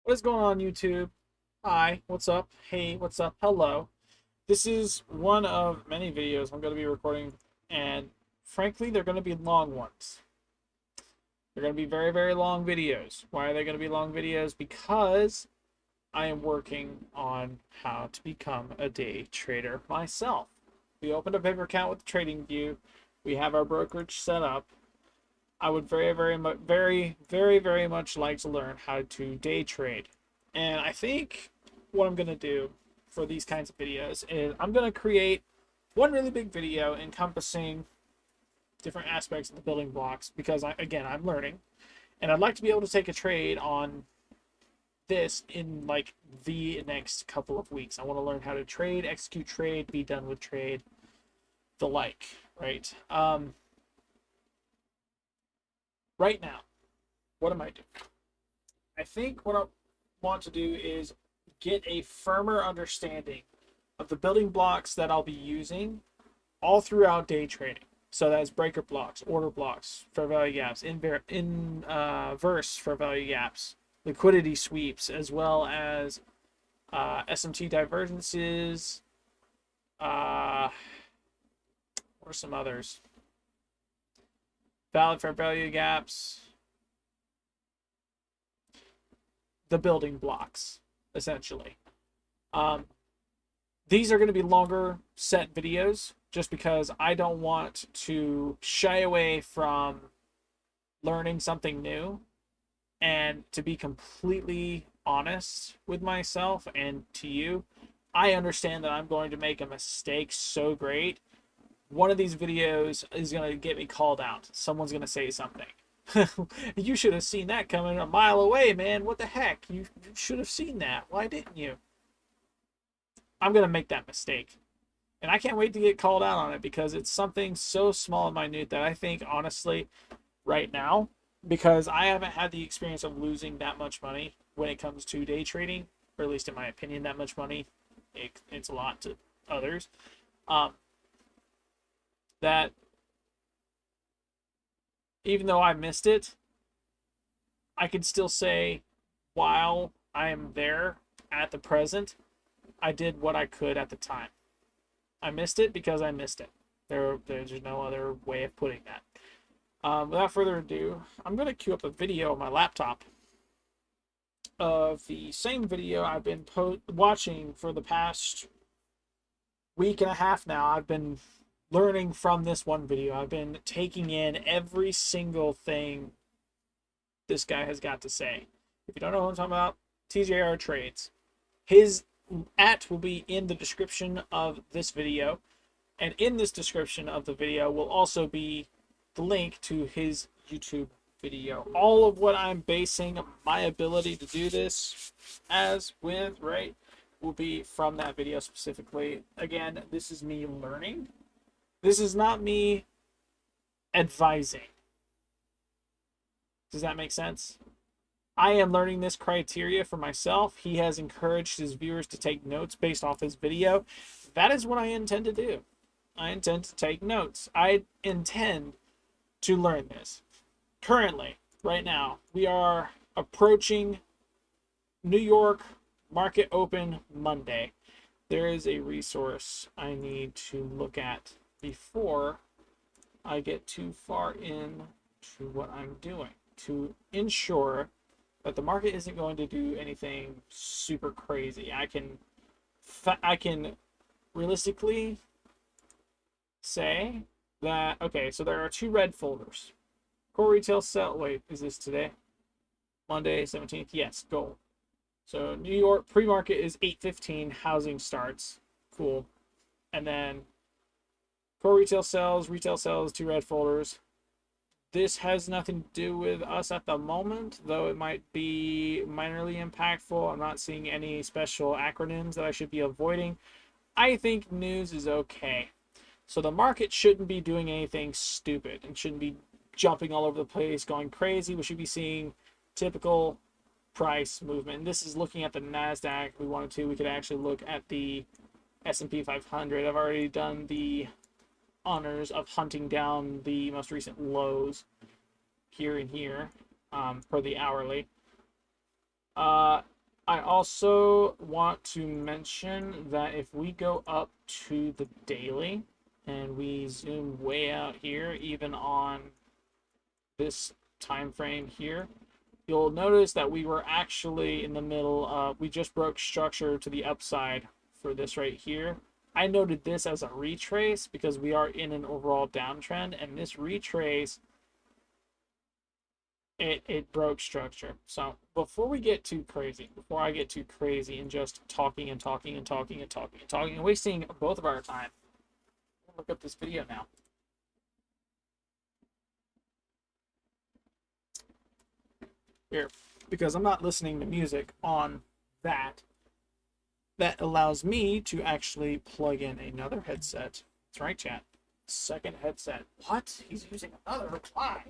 What is going on, YouTube? Hi, what's up? Hey, what's up? Hello. This is one of many videos I'm going to be recording, and frankly, they're going to be long ones. They're going to be very, very long videos. Why are they going to be long videos? Because I am working on how to become a day trader myself. We opened a paper account with TradingView. We have our brokerage set up. I would very much like to learn how to day trade. And I think what I'm going to do for these kinds of videos is I'm going to create one really big video encompassing different aspects of the building blocks because I'm learning and I'd like to be able to take a trade on this in like the next couple of weeks. I want to learn how to trade, execute trade, be done with trade, the like, right? Right now, what am I doing? I think what I want to do is get a firmer understanding of the building blocks that I'll be using all throughout day trading. So that's breaker blocks, order blocks, fair value gaps, inverse fair value gaps, liquidity sweeps, as well as SMT divergences. Or some others. Valid fair value gaps. The building blocks, essentially. These are going to be longer set videos just because I don't want to shy away from learning something new. And to be completely honest with myself and to you, I understand that I'm going to make a mistake so great. One of these videos is going to get me called out. Someone's going to say something. You should have seen that coming a mile away, man. What the heck? You should have seen that. Why didn't you? I'm going to make that mistake. And I can't wait to get called out on it because it's something so small and minute that I think, honestly, right now, because I haven't had the experience of losing that much money when it comes to day trading, or at least in my opinion, that much money. It's a lot to others. That even though I missed it, I can still say while I am there at the present, I did what I could at the time. I missed it because I missed it. There's no other way of putting that. Without further ado, I'm going to queue up a video on my laptop of the same video I've been watching for the past week and a half now. I've been learning from this one video. I've been taking in every single thing this guy has got to say. If you don't know what I'm talking about, TJR Trades. His @ will be in the description of this video. And in this description of the video will also be the link to his YouTube video. All of what I'm basing my ability to do this as with, right, will be from that video specifically. Again, this is me learning. This is not me advising. Does that make sense? I am learning this criteria for myself. He has encouraged his viewers to take notes based off his video. That is what I intend to do. I intend to take notes. I intend to learn this. Currently, right now, we are approaching New York market open Monday. There is a resource I need to look at before I get too far in to what I'm doing to ensure that the market isn't going to do anything super crazy. I can realistically say that, okay, so there are two red folders. Core retail sell, wait, is this today? Monday, 17th? Yes, gold. So New York pre-market is 8:15, housing starts. Cool. And then core retail sells, two red folders. This has nothing to do with us at the moment, though it might be minorly impactful. I'm not seeing any special acronyms that I should be avoiding. I think news is okay. So the market shouldn't be doing anything stupid and shouldn't be jumping all over the place, going crazy. We should be seeing typical price movement. And this is looking at the NASDAQ. If we wanted to, we could actually look at the S&P 500. I've already done the honors of hunting down the most recent lows here and here for the hourly. I also want to mention that if we go up to the daily and we zoom way out here, even on this time frame here, you'll notice that we were actually in the middle of, we just broke structure to the upside for this right here. I noted this as a retrace because we are in an overall downtrend, and this retrace, it broke structure. So before we get too crazy, before I get too crazy and just talking and talking and talking and talking and talking and wasting both of our time, look up this video now. Here, because I'm not listening to music on that. That allows me to actually plug in another headset. That's right, chat. Second headset. What? He's using another? Why?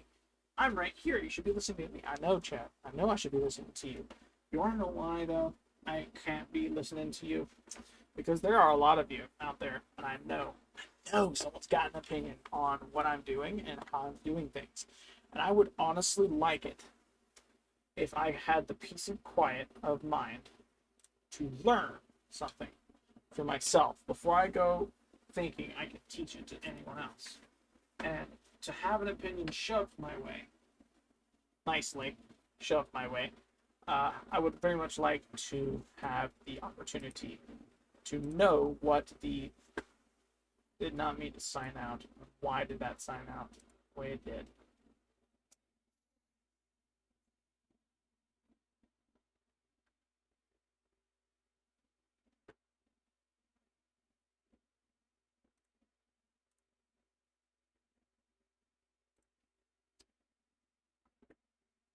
I'm right here. You should be listening to me. I know, chat. I know I should be listening to you. You want to know why, though, I can't be listening to you? Because there are a lot of you out there, and I know someone's got an opinion on what I'm doing and how I'm doing things. And I would honestly like it if I had the peace and quiet of mind to learn something for myself before I go thinking I can teach it to anyone else. And to have an opinion shoved my way, nicely shoved my way, I would very much like to have the opportunity to know what the did not mean to sign out. Why did that sign out the way it did?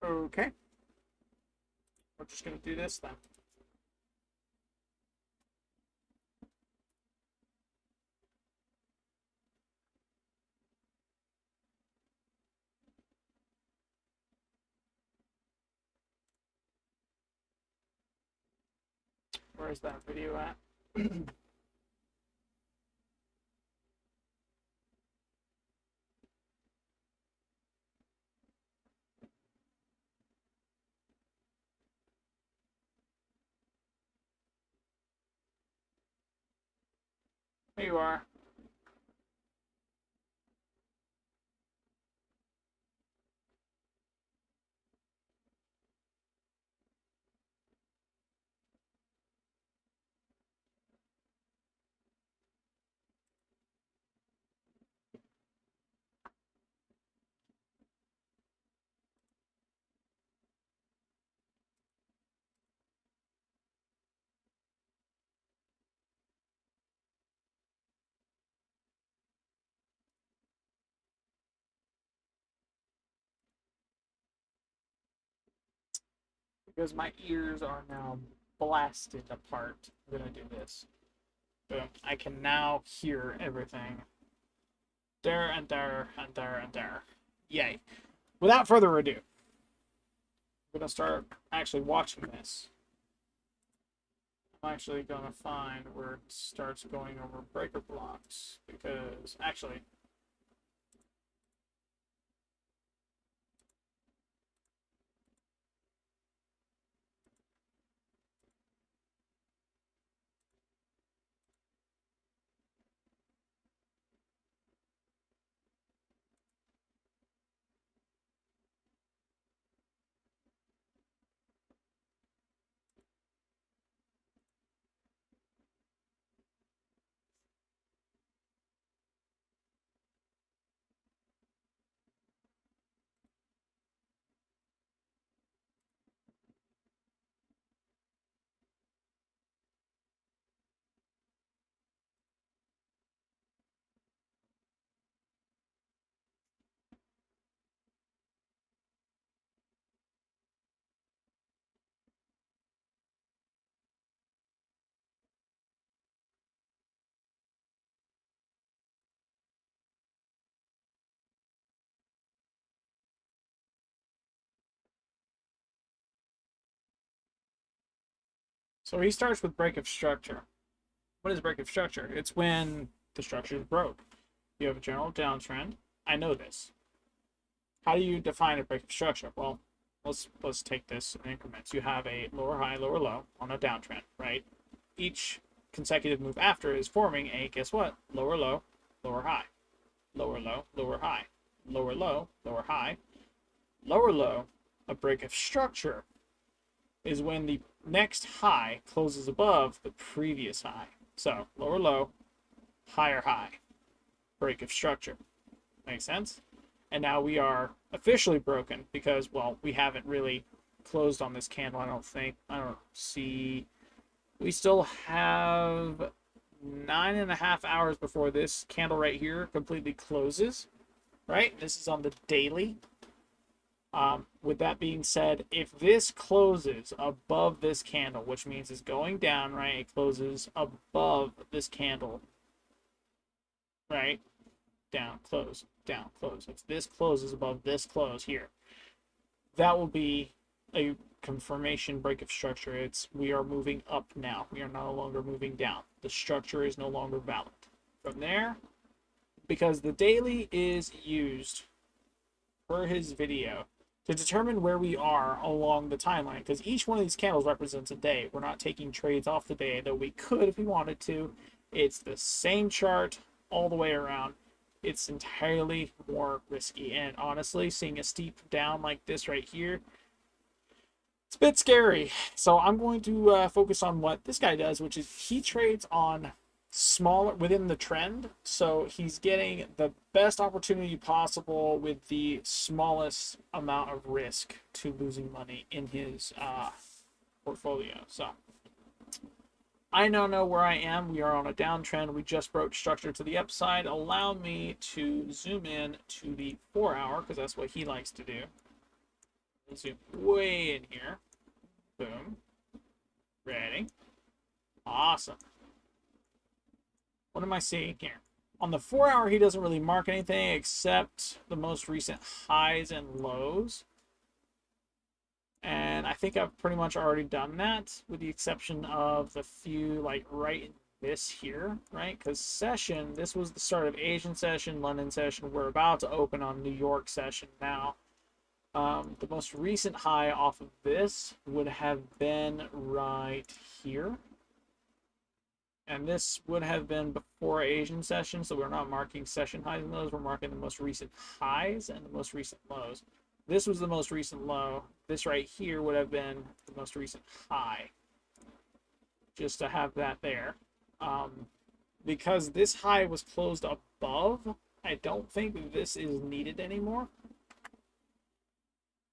Okay, we're just going to do this then. Where's that video at? There you are. Because my ears are now blasted apart. I'm gonna do this. Boom. I can now hear everything. There and there and there and there. Yay. Without further ado, I'm gonna start actually watching this. I'm actually gonna find where it starts going over breaker blocks because actually so he starts with break of structure. What is break of structure? It's when the structure is broke. You have a general downtrend. I know this. How do you define a break of structure? Well, let's take this in increments. You have a lower high, lower low on a downtrend, right? Each consecutive move after is forming a, guess what? Lower low, lower high, lower low, lower high, lower low, lower high, lower low. A break of structure is when the next high closes above the previous high. So lower low, higher high, break of structure. Make sense? And now we are officially broken because, well, we haven't really closed on this candle, I don't think. I don't see. We still have 9.5 hours before this candle right here completely closes, right? This is on the daily. With that being said, if this closes above this candle, which means it's going down, right? It closes above this candle, right? Down, close, down, close. If this closes above this close here, that will be a confirmation break of structure. We are moving up now. We are no longer moving down. The structure is no longer valid. From there, because the daily is used per his video to determine where we are along the timeline, because each one of these candles represents a day. We're not taking trades off the day, though we could if we wanted to. It's the same chart all the way around. It's entirely more risky, and honestly, seeing a steep down like this right here, it's a bit scary. So I'm going to focus on what this guy does, which is he trades on smaller within the trend, so he's getting the best opportunity possible with the smallest amount of risk to losing money in his portfolio. So I now know where I am. We are on a downtrend. We just broke structure to the upside. Allow me to zoom in to the 4 hour, because that's what he likes to do. Zoom way in here. Boom. Ready. Awesome. What am I seeing here? On the 4 hour, he doesn't really mark anything except the most recent highs and lows. And I think I've pretty much already done that, with the exception of the few, like, right in this here, right? Because session, this was the start of Asian session, London session. We're about to open on New York session now. The most recent high off of this would have been right here. And this would have been before Asian session, so we're not marking session highs and lows. We're marking the most recent highs and the most recent lows. This was the most recent low. This right here would have been the most recent high. Just to have that there. Because this high was closed above, I don't think this is needed anymore.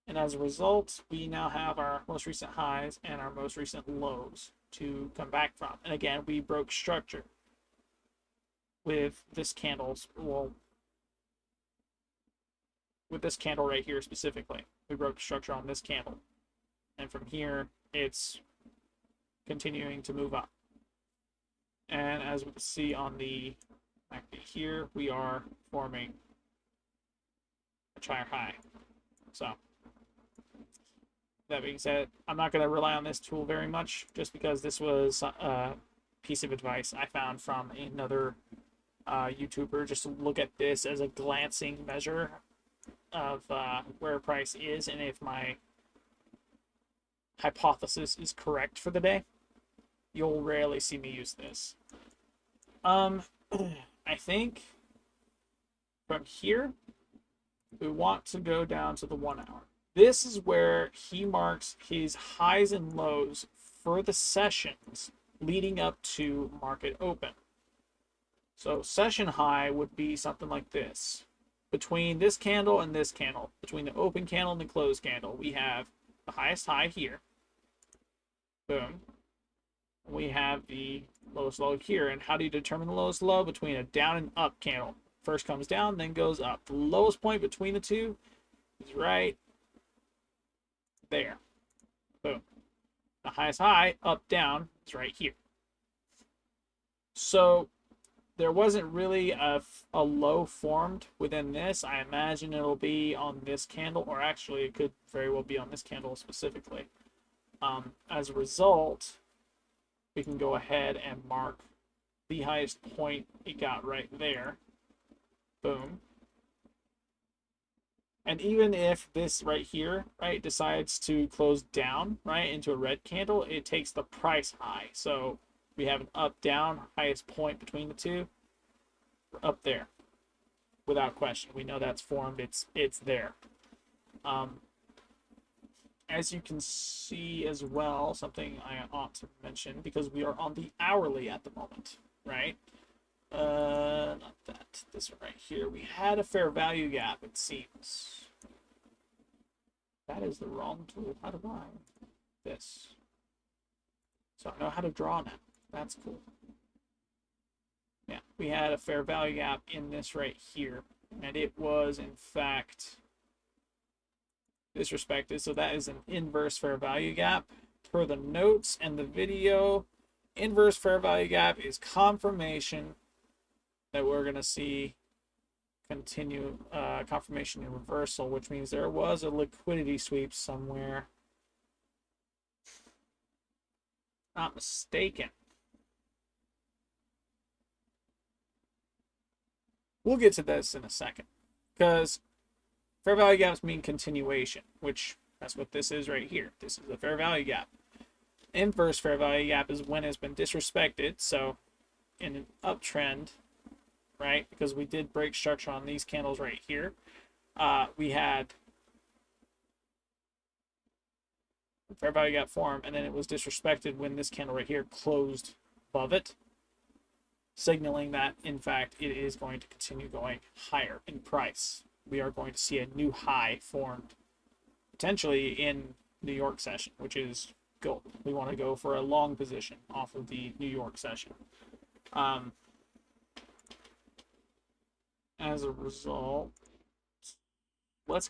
And as a result, we now have our most recent highs and our most recent lows to come back from. And again, we broke structure with this candle's, well, with this candle right here specifically. We broke structure on this candle. And from here, it's continuing to move up. And as we can see on the here, we are forming a higher high. So that being said, I'm not going to rely on this tool very much, just because this was a piece of advice I found from another YouTuber, just to look at this as a glancing measure of where price is, and if my hypothesis is correct for the day. You'll rarely see me use this. I think from here, we want to go down to the 1 hour. This is where he marks his highs and lows for the sessions leading up to market open. So session high would be something like this. Between this candle and this candle, between the open candle and the closed candle, we have the highest high here. Boom. We have the lowest low here. And how do you determine the lowest low? Between a down and up candle. First comes down, then goes up. The lowest point between the two is right there. Boom. The highest high, up, down, is right here. So there wasn't really a low formed within this. I imagine it'll be on this candle, or actually it could very well be on this candle specifically. As a result, we can go ahead and mark the highest point it got right there. Boom. And even if this right here, right, decides to close down, right, into a red candle, it takes the price high. So we have an up down, highest point between the two, up there, without question. We know that's formed. It's there. Um, as you can see as well, something I ought to mention, because we are on the hourly at the moment, right? Not that. This one right here. We had a fair value gap, it seems. That is the wrong tool. How do I? This. So I know how to draw now. That's cool. Yeah, we had a fair value gap in this right here. And it was, in fact, disrespected. So that is an inverse fair value gap. Per the notes and the video, inverse fair value gap is confirmation that we're going to see continue confirmation and reversal, which means there was a liquidity sweep somewhere. Not mistaken. We'll get to this in a second, because fair value gaps mean continuation, which that's what this is right here. This is a fair value gap. Inverse fair value gap is when it's been disrespected. So in an uptrend, right, because we did break structure on these candles right here, we had fair value gap form, and then it was disrespected when this candle right here closed above it, signaling that, in fact, it is going to continue going higher in price. We are going to see a new high formed potentially in New York session, which is gold. We want to go for a long position off of the New York session. As a result, let's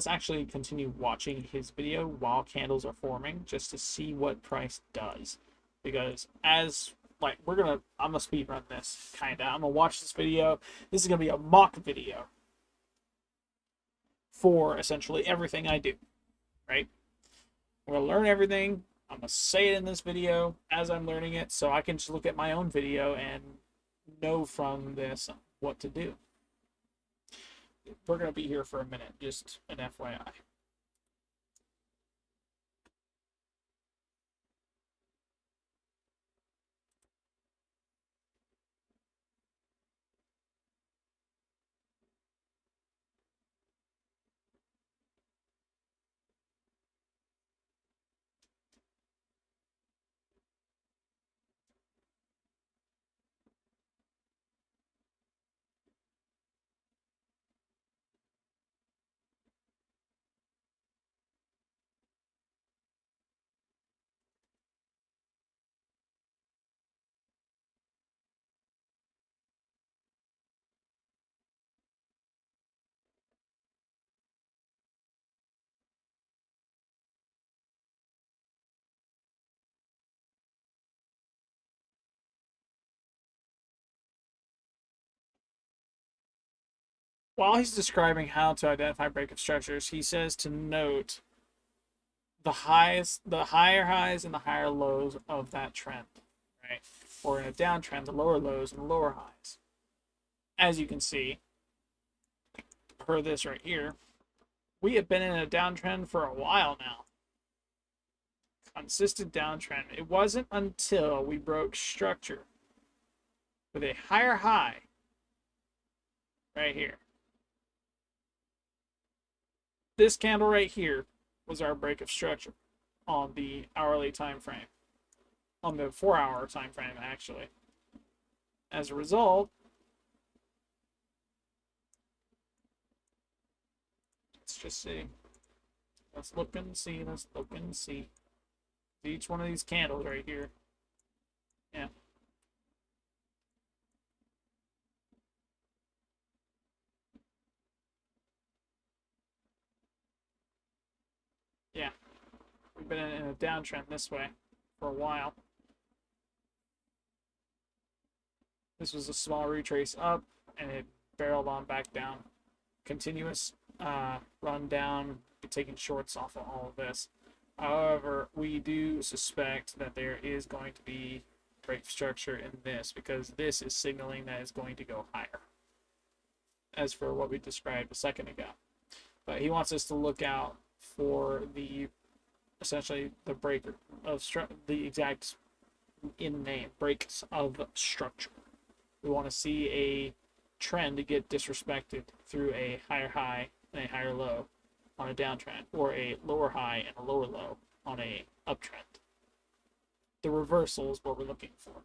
actually continue watching his video while candles are forming, just to see what price does. Because as like I'm gonna speed run this kinda. I'm gonna watch this video. This is gonna be a mock video for essentially everything I do. Right? I'm gonna learn everything. I'm gonna say it in this video as I'm learning it, so I can just look at my own video and know from this what to do. We're going to be here for a minute, just an FYI. While he's describing how to identify breakup structures, he says to note the higher highs and the higher lows of that trend, right? Or in a downtrend, the lower lows and the lower highs. As you can see, per this right here, we have been in a downtrend for a while now. Consistent downtrend. It wasn't until we broke structure with a higher high right here. This candle right here was our break of structure on the hourly time frame, on the 4-hour time frame actually. As a result, let's just see. Let's look and see. Let's look and see. Each one of these candles right here. Yeah. Yeah. We've been in a downtrend this way for a while. This was a small retrace up, and it barreled on back down. Continuous run down, taking shorts off of all of this. However, we do suspect that there is going to be break structure in this, because this is signaling that it's going to go higher, as for what we described a second ago. But he wants us to look out for essentially the breaker of the exact in name breaks of structure. We want to see a trend get disrespected through a higher high and a higher low on a downtrend, or a lower high and a lower low on a uptrend. The reversal is what we're looking for.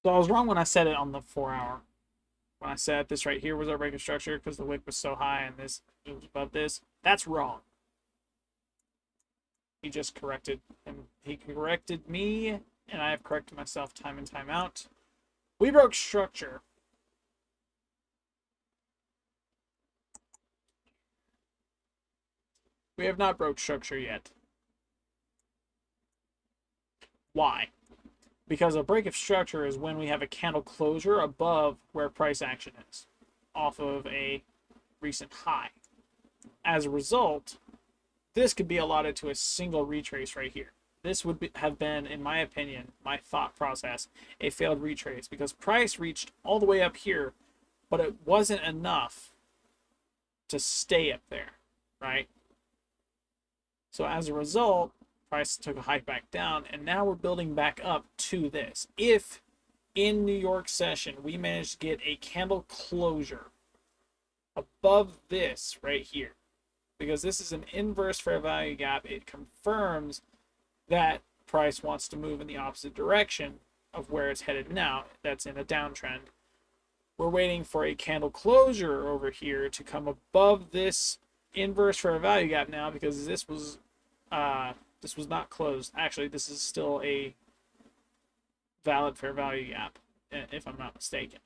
So I was wrong when I said it on the 4 hour. When I said this right here was our break of structure because the wick was so high and this was above this. That's wrong. He just corrected and he corrected me, and I have corrected myself time and time out. We broke structure. We have not broke structure yet. Why? Because a break of structure is when we have a candle closure above where price action is, off of a recent high. As a result, this could be allotted to a single retrace right here. This would have been, in my opinion, my thought process, a failed retrace, because price reached all the way up here, but it wasn't enough to stay up there, right? So as a result, price took a hike back down, and now we're building back up to this. If in New York session we manage to get a candle closure above this right here, because this is an inverse fair value gap, it confirms that price wants to move in the opposite direction of where it's headed now. That's in a downtrend. We're waiting for a candle closure over here to come above this inverse fair value gap now, because this was not closed. Actually, this is still a valid fair value gap, if I'm not mistaken.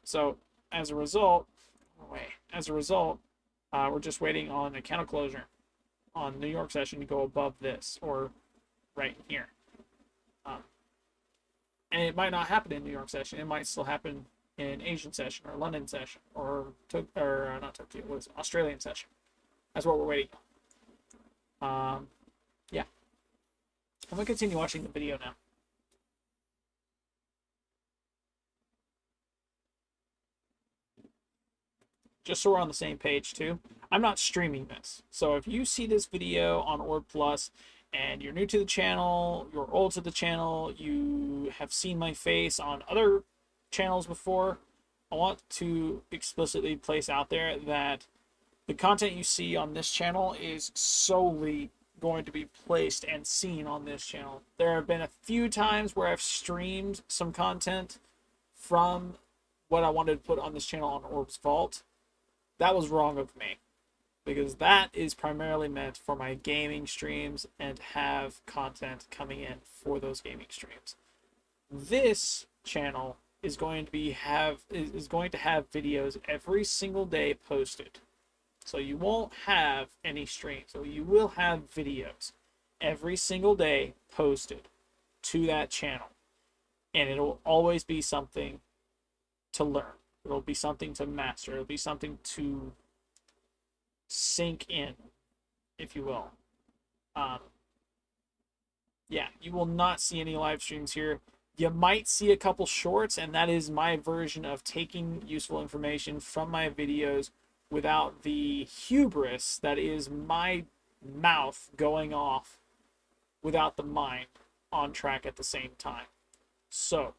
So as a result, we're just waiting on a candle closure on New York session to go above this, or right here. And it might not happen in New York session. It might still happen in Asian session, or London session, or not Tokyo, what is it? Australian session. That's what we're waiting on. Yeah. I'm gonna continue watching the video now. Just so we're on the same page too. I'm not streaming this. So if you see this video on Orb Plus and you're new to the channel, you're old to the channel, you have seen my face on other channels before, I want to explicitly place out there that the content you see on this channel is solely going to be placed and seen on this channel. There have been a few times where I've streamed some content from what I wanted to put on this channel on Orb's Vault. That was wrong of me, because that is primarily meant for my gaming streams and have content coming in for those gaming streams. This channel is going to have videos every single day posted. So you won't have any streams. So you will have videos every single day posted to that channel. And it'll always be something to learn. It'll be something to master. It'll be something to sink in, if you will. Yeah, you will not see any live streams here. You might see a couple shorts, and that is my version of taking useful information from my videos without the hubris that is my mouth going off without the mind on track at the same time. So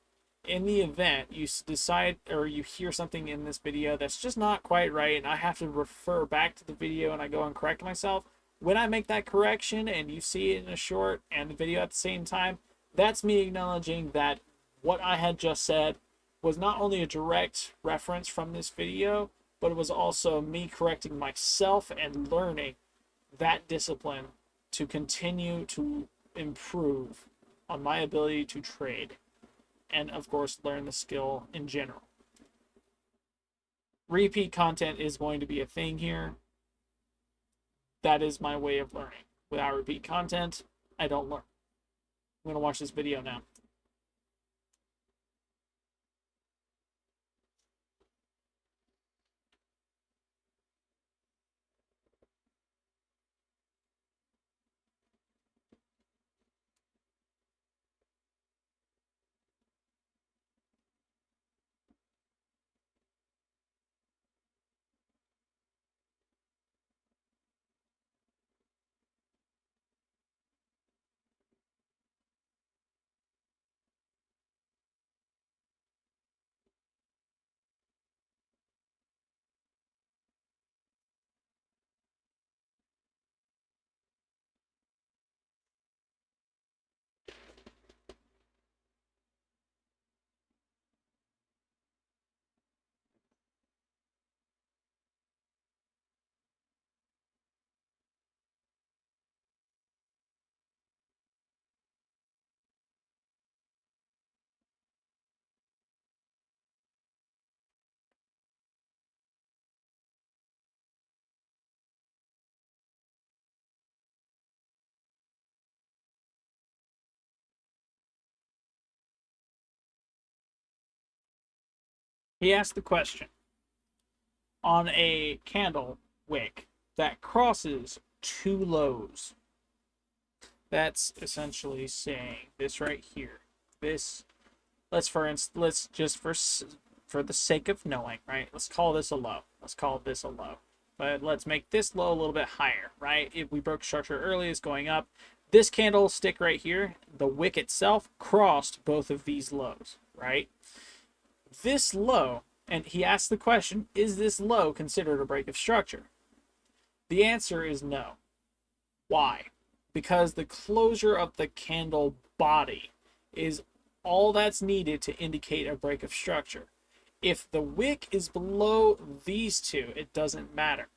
in the event you decide or you hear something in this video that's just not quite right and I have to refer back to the video and I go and correct myself, when I make that correction and you see it in a short and the video at the same time, that's me acknowledging that what I had just said was not only a direct reference from this video, but it was also me correcting myself and learning that discipline to continue to improve on my ability to trade and, of course, learn the skill in general. Repeat content is going to be a thing here. That is my way of learning. Without repeat content, I don't learn. I'm going to watch this video now. He asked the question on a candle wick that crosses two lows. That's essentially saying this right here. This, let's just for the sake of knowing, right? Let's call this a low. Let's call this a low. But let's make this low a little bit higher, right? If we broke structure early, it's going up. This candlestick right here, the wick itself crossed both of these lows, right? This low, and he asked the question, is this low considered a break of structure? The answer is no. Why? Because the closure of the candle body is all that's needed to indicate a break of structure. If the wick is below these two, it doesn't matter.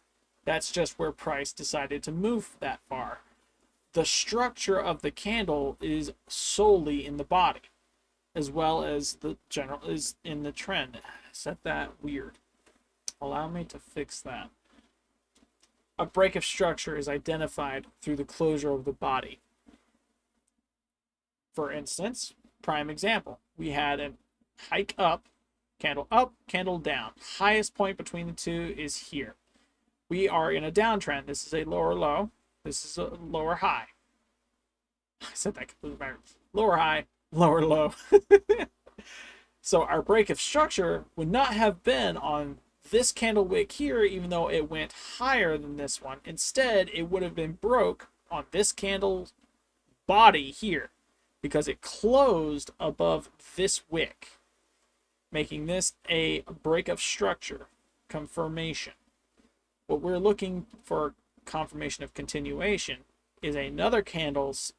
That's just where price decided to move that far. The structure of the candle is solely in the body, as well as the general is in the trend. I said that weird. Allow me to fix that. A break of structure is identified through the closure of the body. For instance, prime example, we had a hike up, candle down. Highest point between the two is here. We are in a downtrend. This is a lower low. This is a lower high. I said that completely backwards. Lower high, lower low. So our break of structure would not have been on this candle wick here, even though it went higher than this one. Instead, it would have been broke on this candle body here because it closed above this wick, making this a break of structure confirmation. What we're looking for confirmation of continuation is another candle's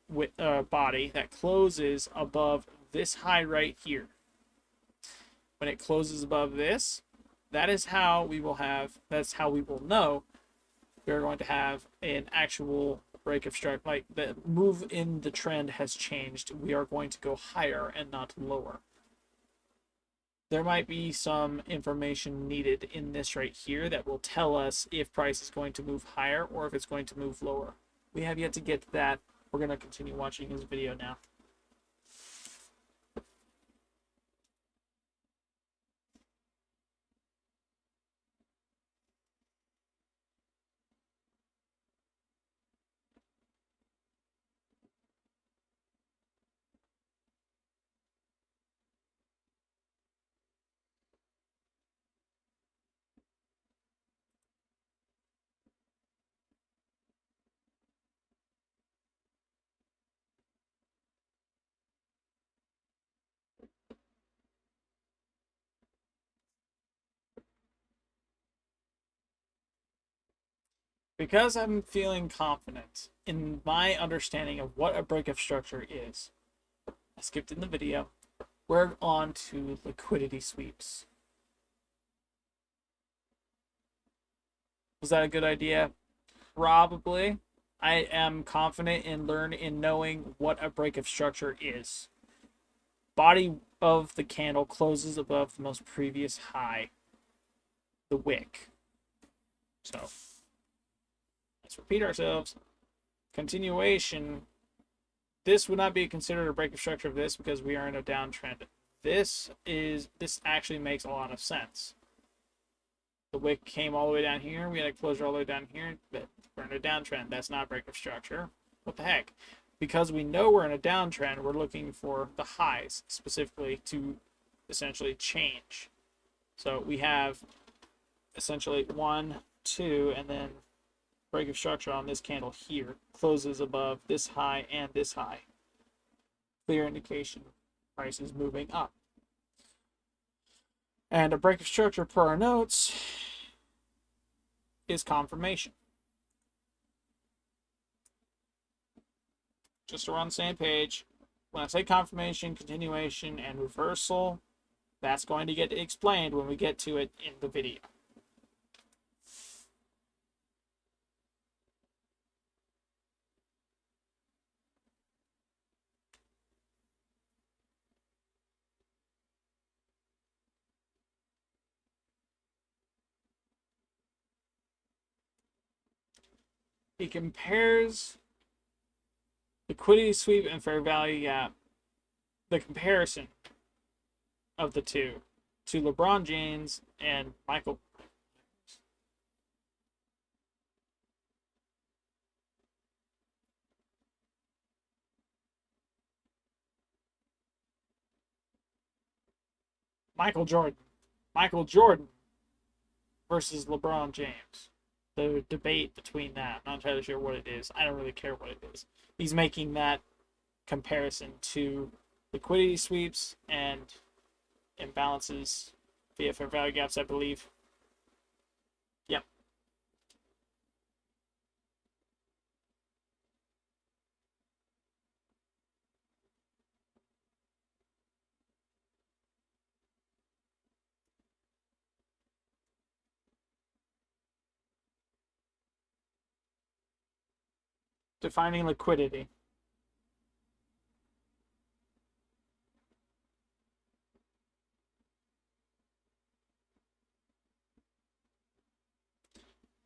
body that closes above this high right here. When it closes above this, that's how we will know we're going to have an actual break of structure. Like the move in the trend has changed. We are going to go higher and not lower. There might be some information needed in this right here that will tell us if price is going to move higher or if it's going to move lower. We have yet to get to that. We're going to continue watching his video now. Because I'm feeling confident in my understanding of what a breakup structure is, I skipped in the video. We're on to liquidity sweeps. Was that a good idea? Probably. I am confident in knowing what a breakup structure is. Body of the candle closes above the most previous high, the wick. So let's repeat ourselves. Continuation. This would not be considered a breakup structure of this because we are in a downtrend. This actually makes a lot of sense. The wick came all the way down here. We had a closure all the way down here, but we're in a downtrend. That's not a breakup structure. What the heck? Because we know we're in a downtrend, we're looking for the highs specifically to essentially change. So we have essentially 1, 2, and then breakup structure on this candle here closes above this high and this high. Clear indication price is moving up. And a breakup structure per our notes is confirmation. Just so we're on the same page, when I say confirmation, continuation, and reversal, that's going to get explained when we get to it in the video. He compares liquidity sweep and fair value gap, the comparison of the two, to LeBron James and Michael Jordan. Michael Jordan versus LeBron James. The debate between that. I'm not entirely sure what it is. I don't really care what it is. He's making that comparison to liquidity sweeps and imbalances via fair value gaps, I believe. Yep. Defining liquidity.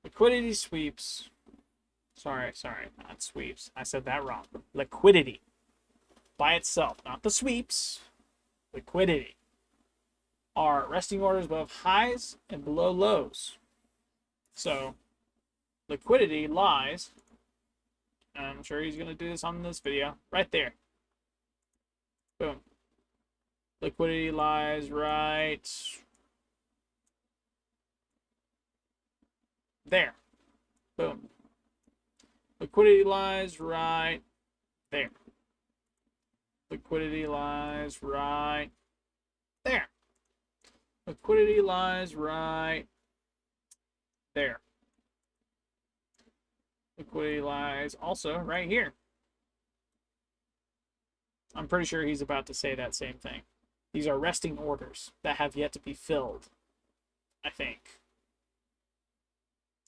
Liquidity sweeps. Sorry, not sweeps. I said that wrong. Liquidity by itself, not the sweeps. Liquidity are resting orders above highs and below lows. So liquidity lies, and I'm sure he's going to do this on this video, right there. Boom. Liquidity lies right there. Boom. Liquidity lies right there. Liquidity lies right there. Liquidity lies right there. Liquidity lies also right here. I'm pretty sure he's about to say that same thing. These are resting orders that have yet to be filled, I think.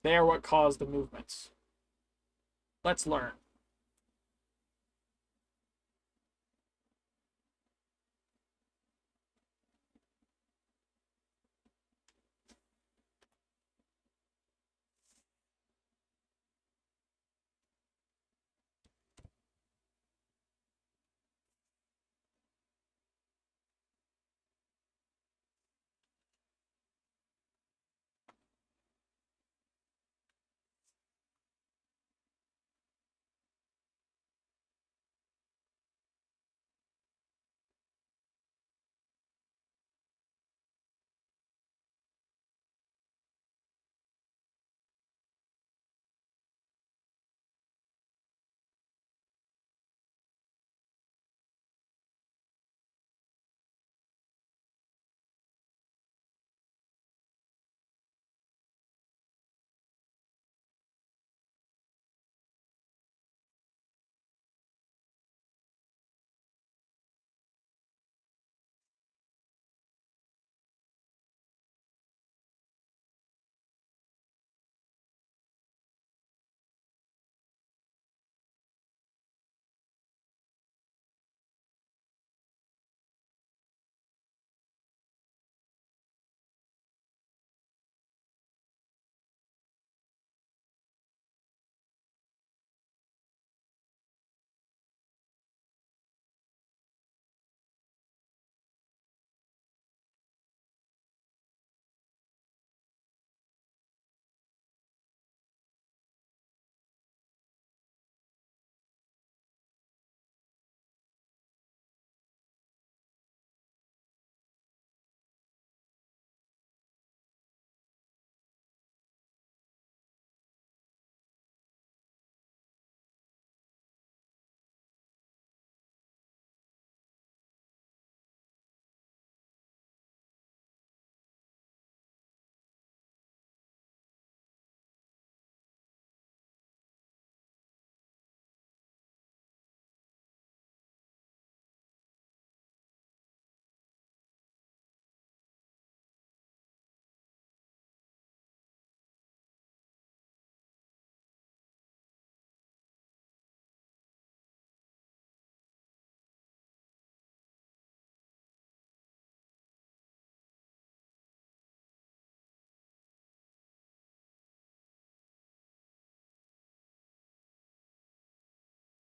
They are what caused the movements. Let's learn.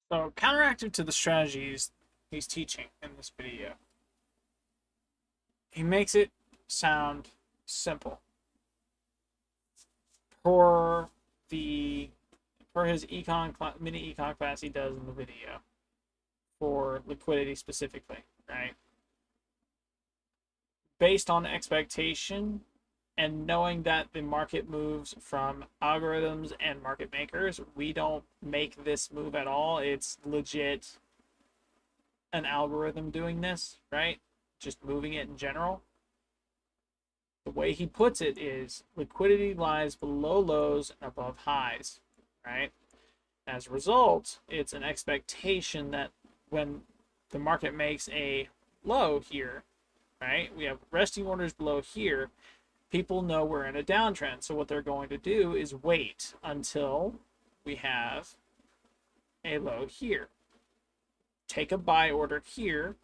So, counteractive to the strategies he's teaching in this video, he makes it sound simple. For the for his mini econ class he does in the video for liquidity specifically, right? Based on expectation and knowing that the market moves from algorithms and market makers, we don't make this move at all. It's legit an algorithm doing this, right? Just moving it in general. The way he puts it is liquidity lies below lows and above highs, right? As a result, it's an expectation that when the market makes a low here, right, we have resting orders below here, people know we're in a downtrend. So what they're going to do is wait until we have a low here. Take a buy order here,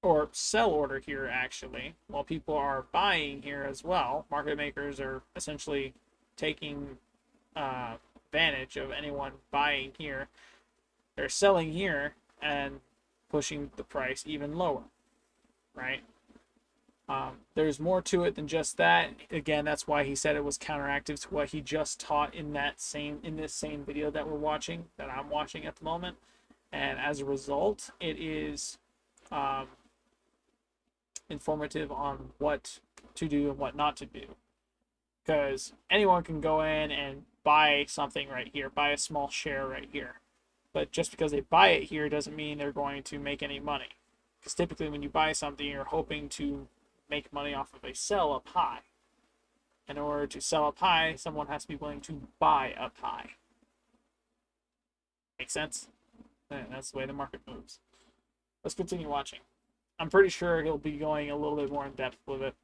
or sell order here actually, while people are buying here as well. Market makers are essentially taking advantage of anyone buying here. They're selling here and pushing the price even lower, right? There's more to it than just that. Again, that's why he said it was counteractive to what he just taught in this same video that I'm watching at the moment. And as a result, it is informative on what to do and what not to do. Because anyone can go in and buy something right here, buy a small share right here. But just because they buy it here doesn't mean they're going to make any money. Because typically when you buy something, you're hoping to make money off of a sell up high. In order to sell up high, someone has to be willing to buy up high. Make sense? And that's the way the market moves. Let's continue watching. I'm pretty sure he'll be going a little bit more in depth with it.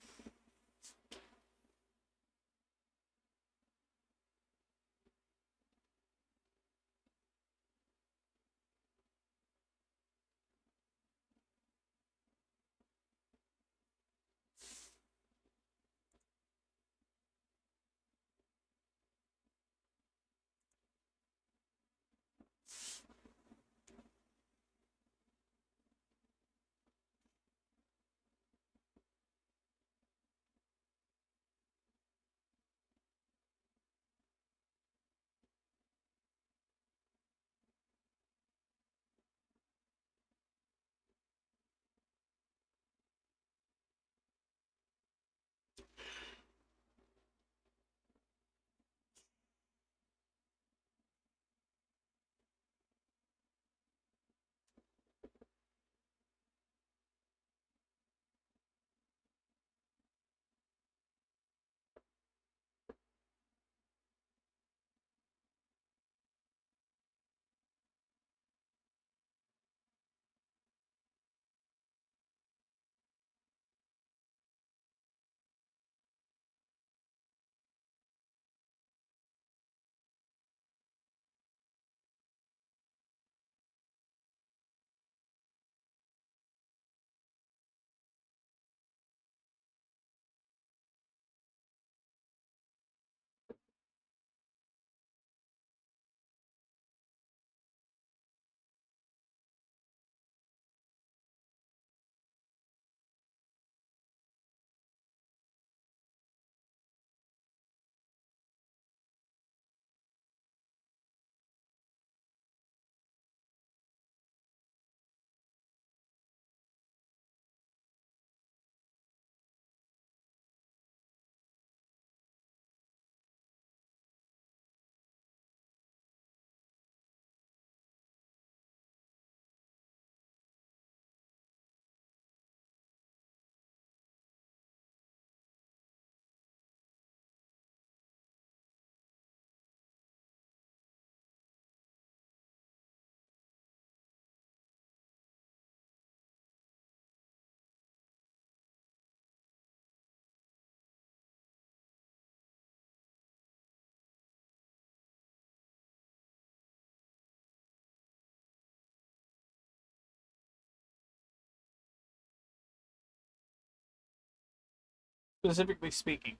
Specifically speaking,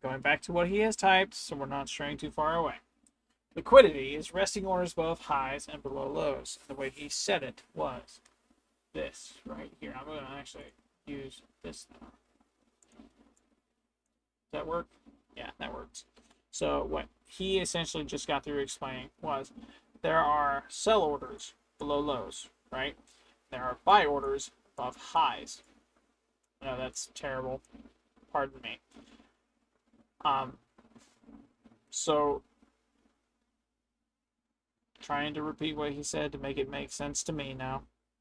going back to what he has typed, so we're not straying too far away. Liquidity is resting orders above highs and below lows. The way he said it was this right here. I'm going to actually use this now. Does that work? Yeah, that works. So what he essentially just got through explaining was there are sell orders below lows, right? There are buy orders above highs. No, that's terrible. Pardon me. So trying to repeat what he said to make it make sense to me now.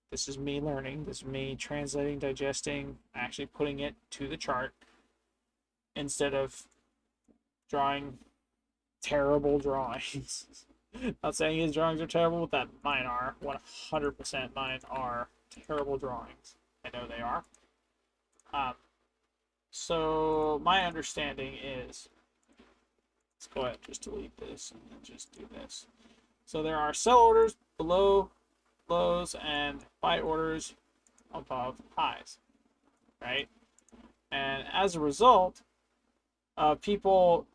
This is me learning. This is me translating, digesting, actually putting it to the chart instead of drawing terrible drawings. Not saying his drawings are terrible, but that mine are. 100% mine are terrible drawings. I know they are. So my understanding is, let's go ahead and just delete this and then just do this. So there are sell orders below lows and buy orders above highs, right? And as a result, people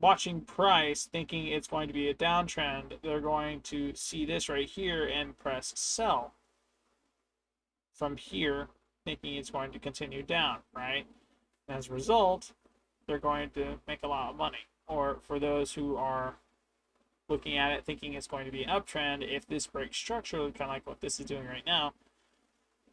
watching price thinking it's going to be a downtrend, they're going to see this right here and press sell from here, thinking it's going to continue down, right? And as a result, they're going to make a lot of money. Or for those who are looking at it thinking it's going to be an uptrend, if this breaks structurally, kind of like what this is doing right now,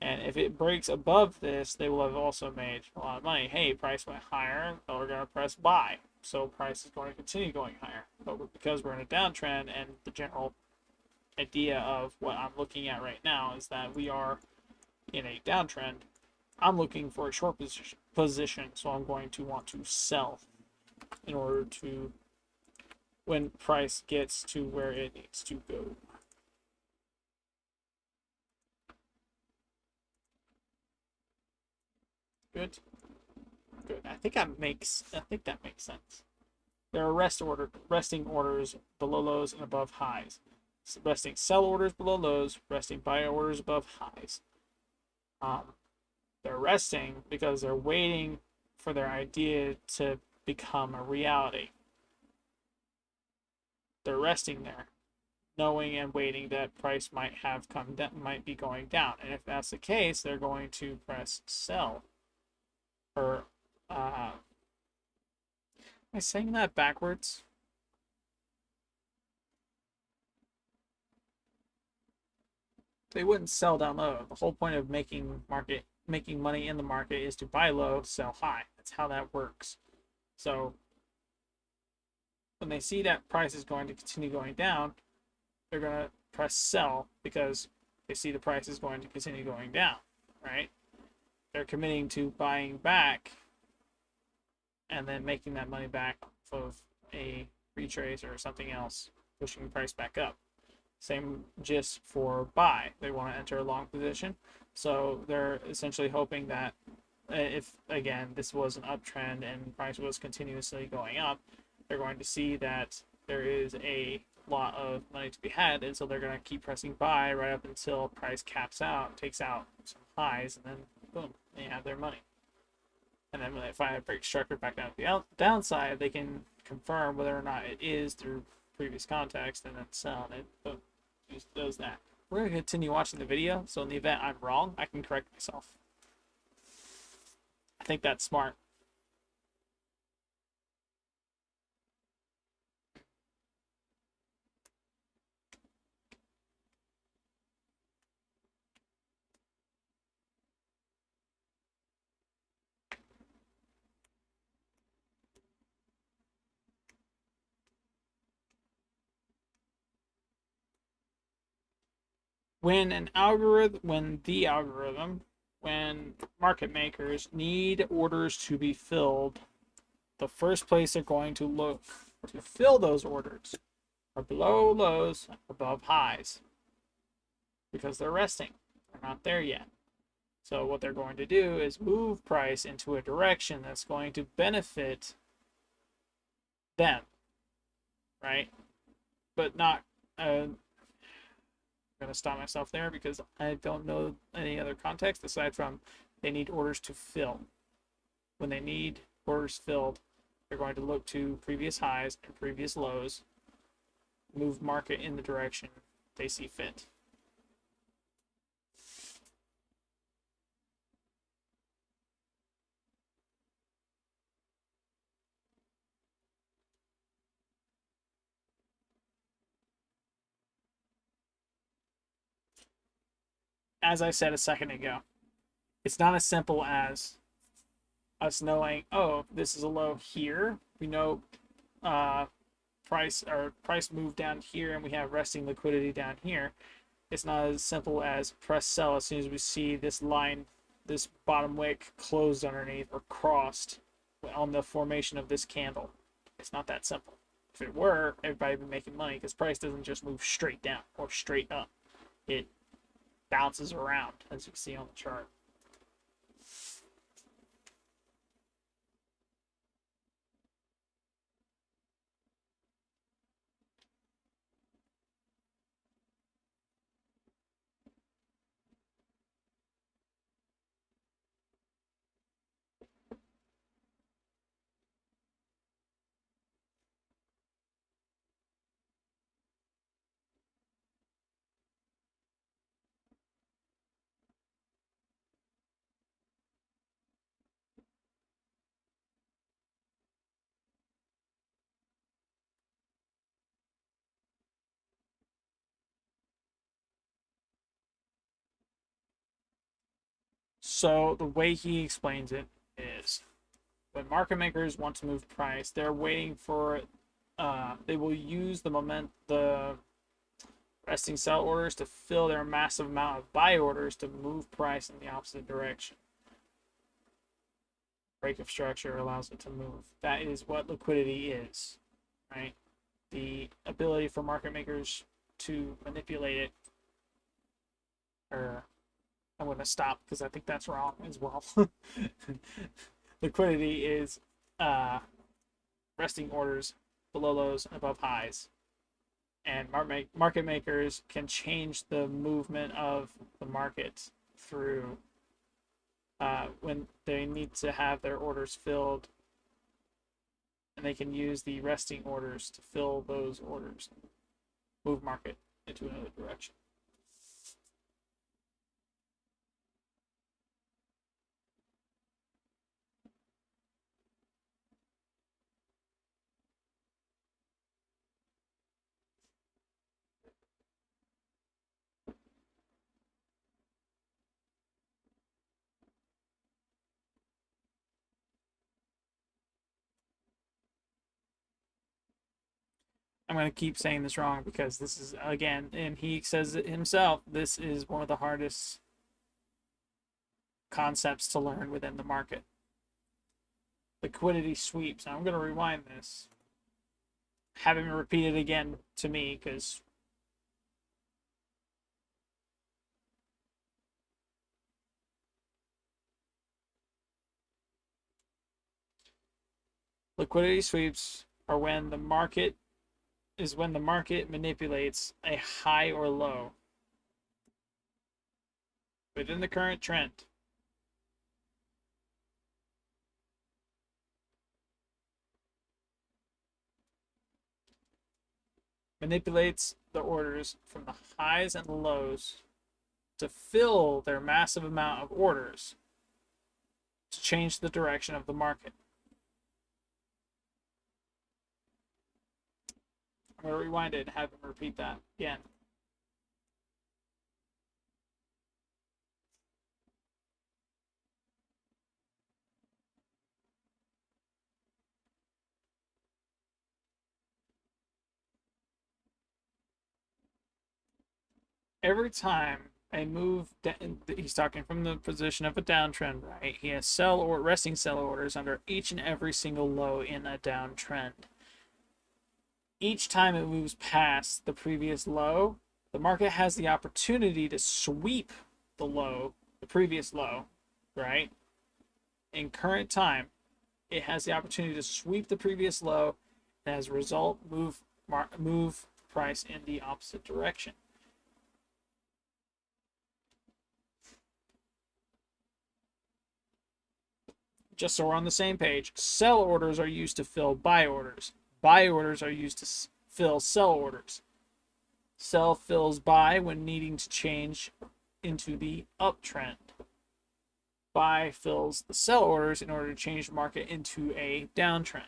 and if it breaks above this, they will have also made a lot of money. Hey, price went higher, but we're going to press buy. So price is going to continue going higher. But because we're in a downtrend, and the general idea of what I'm looking at right now is that we are in a downtrend, I'm looking for a short position, so I'm going to want to sell in order to, when price gets to where it needs to go. Good. Good. I think that makes sense. There are resting orders below lows and above highs. Resting sell orders below lows, resting buy orders above highs. They're resting because they're waiting for their idea to become a reality. They're resting there, knowing and waiting that price might be going down. And if that's the case, they're going to press sell. Or am I saying that backwards? They wouldn't sell down low. The whole point of making money in the market is to buy low, sell high. That's how that works. So when they see that price is going to continue going down, they're going to press sell because they see the price is going to continue going down, right? They're committing to buying back and then making that money back off of a retrace or something else, pushing the price back up. Same gist for buy. They want to enter a long position, so they're essentially hoping that if, again, this was an uptrend and price was continuously going up, they're going to see that there is a lot of money to be had, and so they're going to keep pressing buy right up until price caps out, takes out some highs, and then boom, they have their money. And then when they find a break structure back down to the downside, they can confirm whether or not it is through previous context and then sell, and it boom, just does that. We're going to continue watching the video, so in the event I'm wrong, I can correct myself. I think that's smart. When market makers need orders to be filled, the first place they're going to look to fill those orders are below lows, above highs, because they're resting. They're not there yet. So what they're going to do is move price into a direction that's going to benefit them, right? But not. I'm going to stop myself there because I don't know any other context aside from they need orders to fill. When they need orders filled, They're going to look to previous highs and previous lows, move market in the direction they see fit. As I said a second ago, it's not as simple as us knowing, oh, this is a low here. We know price move down here, and we have resting liquidity down here. It's not as simple as press sell as soon as we see this line, this bottom wick closed underneath or crossed on the formation of this candle. It's not that simple. If it were, everybody would be making money because price doesn't just move straight down or straight up. It bounces around, as you can see on the chart. So the way he explains it is when market makers want to move price, they're waiting for they will use the resting sell orders to fill their massive amount of buy orders to move price in the opposite direction. Break of structure allows it to move. That is what liquidity is, right? The ability for market makers to manipulate it. Or I'm going to stop because I think that's wrong as well. Liquidity is resting orders below lows and above highs. And market makers can change the movement of the market through when they need to have their orders filled, and they can use the resting orders to fill those orders, move market into another direction. I'm going to keep saying this wrong because this is, again, and he says it himself, this is one of the hardest concepts to learn within the market. Liquidity sweeps. Now I'm going to rewind this. Have him repeat it again to me because liquidity sweeps are when the market manipulates a high or low within the current trend. Manipulates the orders from the highs and lows to fill their massive amount of orders to change the direction of the market. I'm going to rewind it and have him repeat that again. Every time a move, he's talking from the position of a downtrend, right? He has sell or resting sell orders under each and every single low in a downtrend. Each time it moves past the previous low, the market has the opportunity to sweep the previous low, right? In current time, it has the opportunity to sweep the previous low, and as a result, move price in the opposite direction. Just so we're on the same page, sell orders are used to fill buy orders. Buy orders are used to fill sell orders. Sell fills buy when needing to change into the uptrend. Buy fills the sell orders in order to change the market into a downtrend.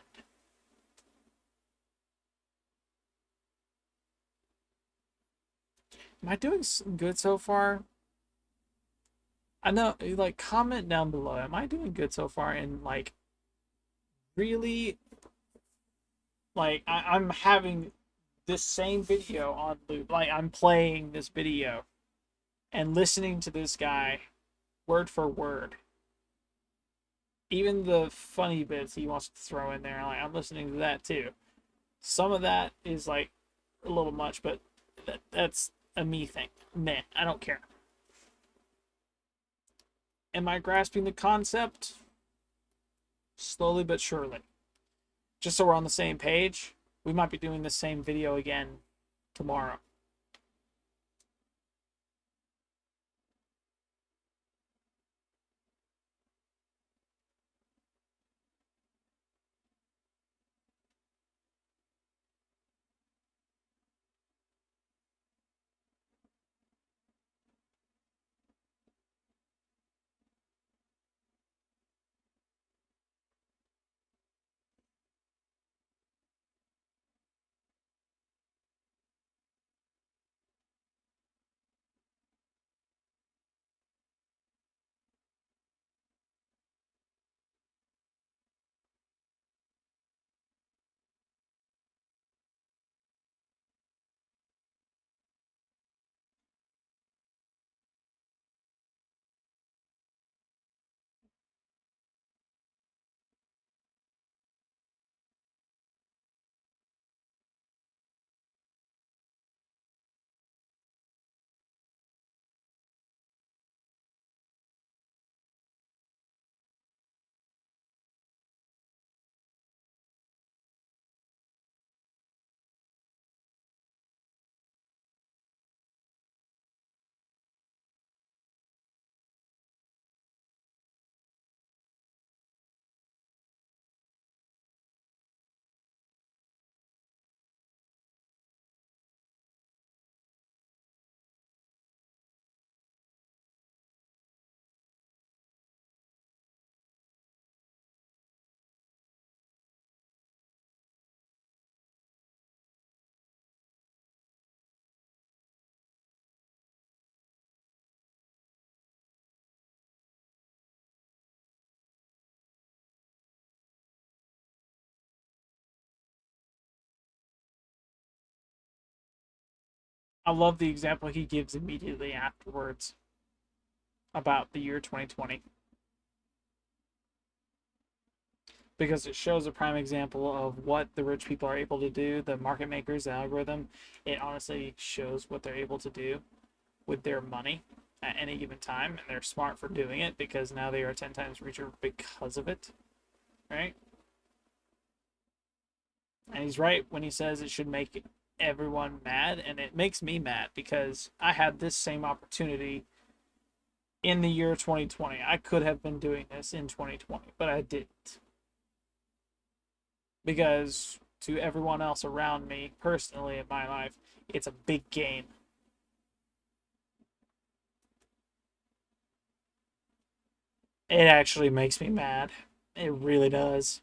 Am I doing good so far? I know, like, comment down below. Am I doing good so far? And, like, really, like, I'm having this same video on loop. Like, I'm playing this video and listening to this guy word for word. Even the funny bits he wants to throw in there, like, I'm listening to that too. Some of that is, like, a little much, but that's a me thing. Meh, I don't care. Am I grasping the concept? Slowly but surely. Just so we're on the same page, we might be doing the same video again tomorrow. I love the example he gives immediately afterwards about the year 2020 because it shows a prime example of what the rich people are able to do. The market makers, the algorithm, it honestly shows what they're able to do with their money at any given time, and they're smart for doing it because now they are 10 times richer because of it, right? And he's right when he says it should make everyone mad, and it makes me mad because I had this same opportunity in the year 2020. I could have been doing this in 2020, but I didn't. Because to everyone else around me, personally in my life, it's a big gain. It actually makes me mad. It really does.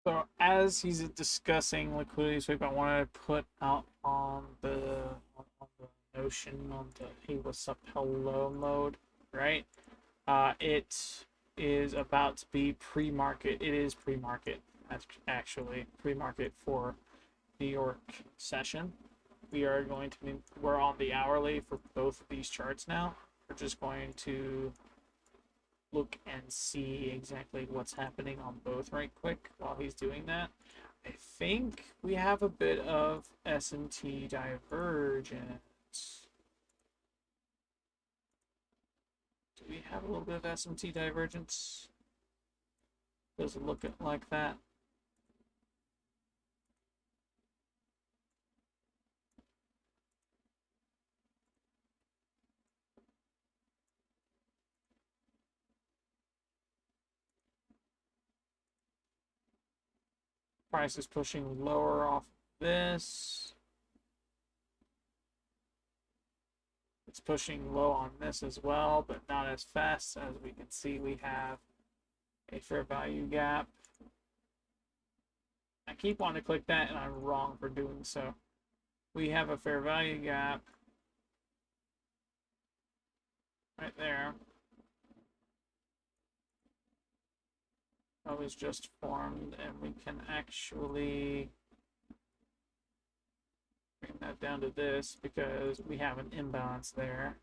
So as he's discussing liquidity sweep, I wanted to put out on the Notion on the hey what's up hello mode, right? It is about to be pre-market. It is pre-market. That's actually pre-market for New York session. We are going to be, we're on the hourly for both of these charts now. We're just going to look and see exactly what's happening on both right quick while he's doing that. I think we have a bit of S&T divergence. Do we have a little bit of S&T divergence? Does it look like that? Price is pushing lower off this. It's pushing low on this as well, but not as fast. As we can see, we have a fair value gap. I keep wanting to click that, and I'm wrong for doing so. We have a fair value gap right there. That was just formed, and we can actually bring that down to this because we have an imbalance there.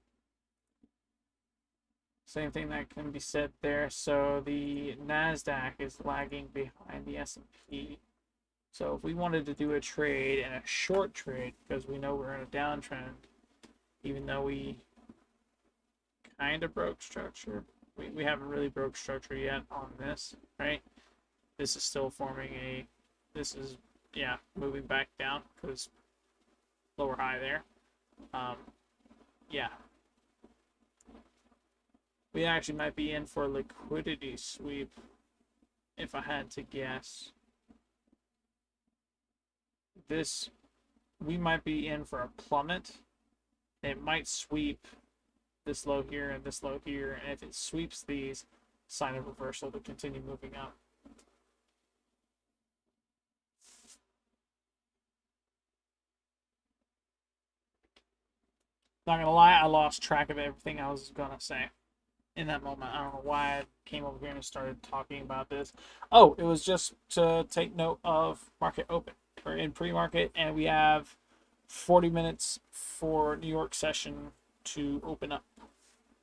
Same thing that can be said there. So the NASDAQ is lagging behind the S&P. So if we wanted to do a trade and a short trade, because we know we're in a downtrend, even though we kind of broke structure, we haven't really broke structure yet on this, right? This is still forming a, this is, yeah, moving back down because lower high there. Yeah. We actually might be in for a liquidity sweep if I had to guess. This, we might be in for a plummet. It might sweep this low here and this low here, and if it sweeps these, sign of reversal to continue moving up. Not gonna lie, I lost track of everything I was gonna say in that moment. I don't know why I came over here and started talking about this. Oh, it was just to take note of market open. We're in pre-market, and we have 40 minutes for New York session to open up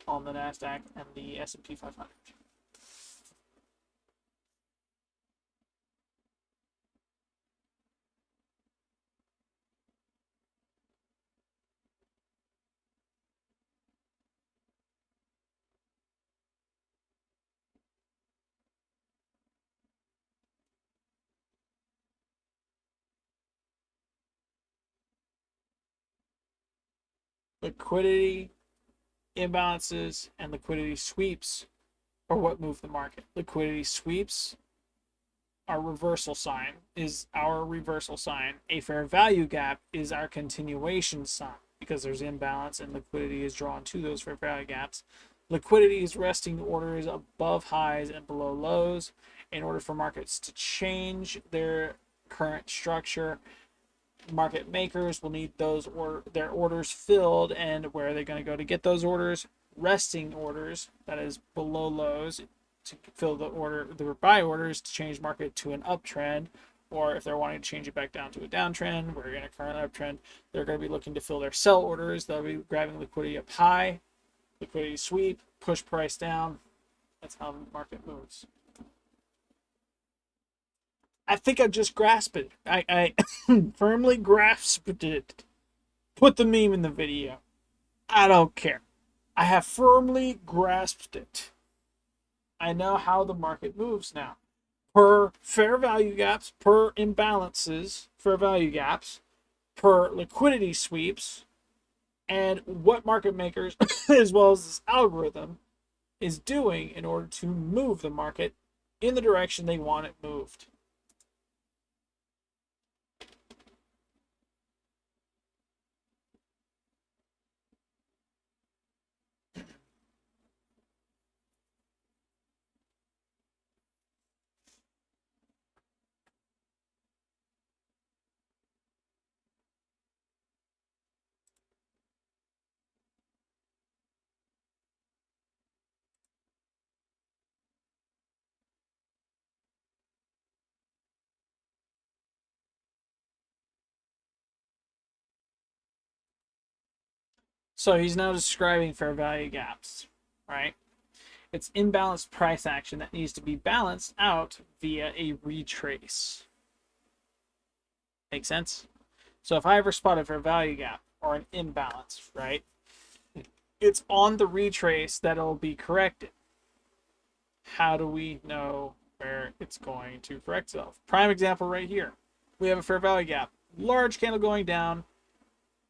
on the NASDAQ and the S&P 500. Liquidity imbalances and liquidity sweeps are what move the market. Liquidity sweeps our reversal sign is our reversal sign. A fair value gap is our continuation sign because there's imbalance and liquidity is drawn to those fair value gaps. Liquidity is resting orders above highs and below lows in order for markets to change their current structure. Market makers will need their orders filled, and where are they going to go to get those orders? Resting orders, that is below lows, to fill the buy orders to change market to an uptrend, or if they're wanting to change it back down to a downtrend, we're in a current uptrend, they're going to be looking to fill their sell orders. They'll be grabbing liquidity up high, liquidity sweep, push price down. That's how the market moves. I think I just grasped it. I firmly grasped it. Put the meme in the video. I don't care. I have firmly grasped it. I know how the market moves now. Per fair value gaps, per imbalances, fair value gaps, per liquidity sweeps, and what market makers, as well as this algorithm, is doing in order to move the market in the direction they want it moved. So he's now describing fair value gaps, right? It's imbalanced price action that needs to be balanced out via a retrace. Make sense? So if I ever spot a fair value gap or an imbalance, right, it's on the retrace that it'll be corrected. How do we know where it's going to correct itself? Prime example right here. We have a fair value gap. Large candle going down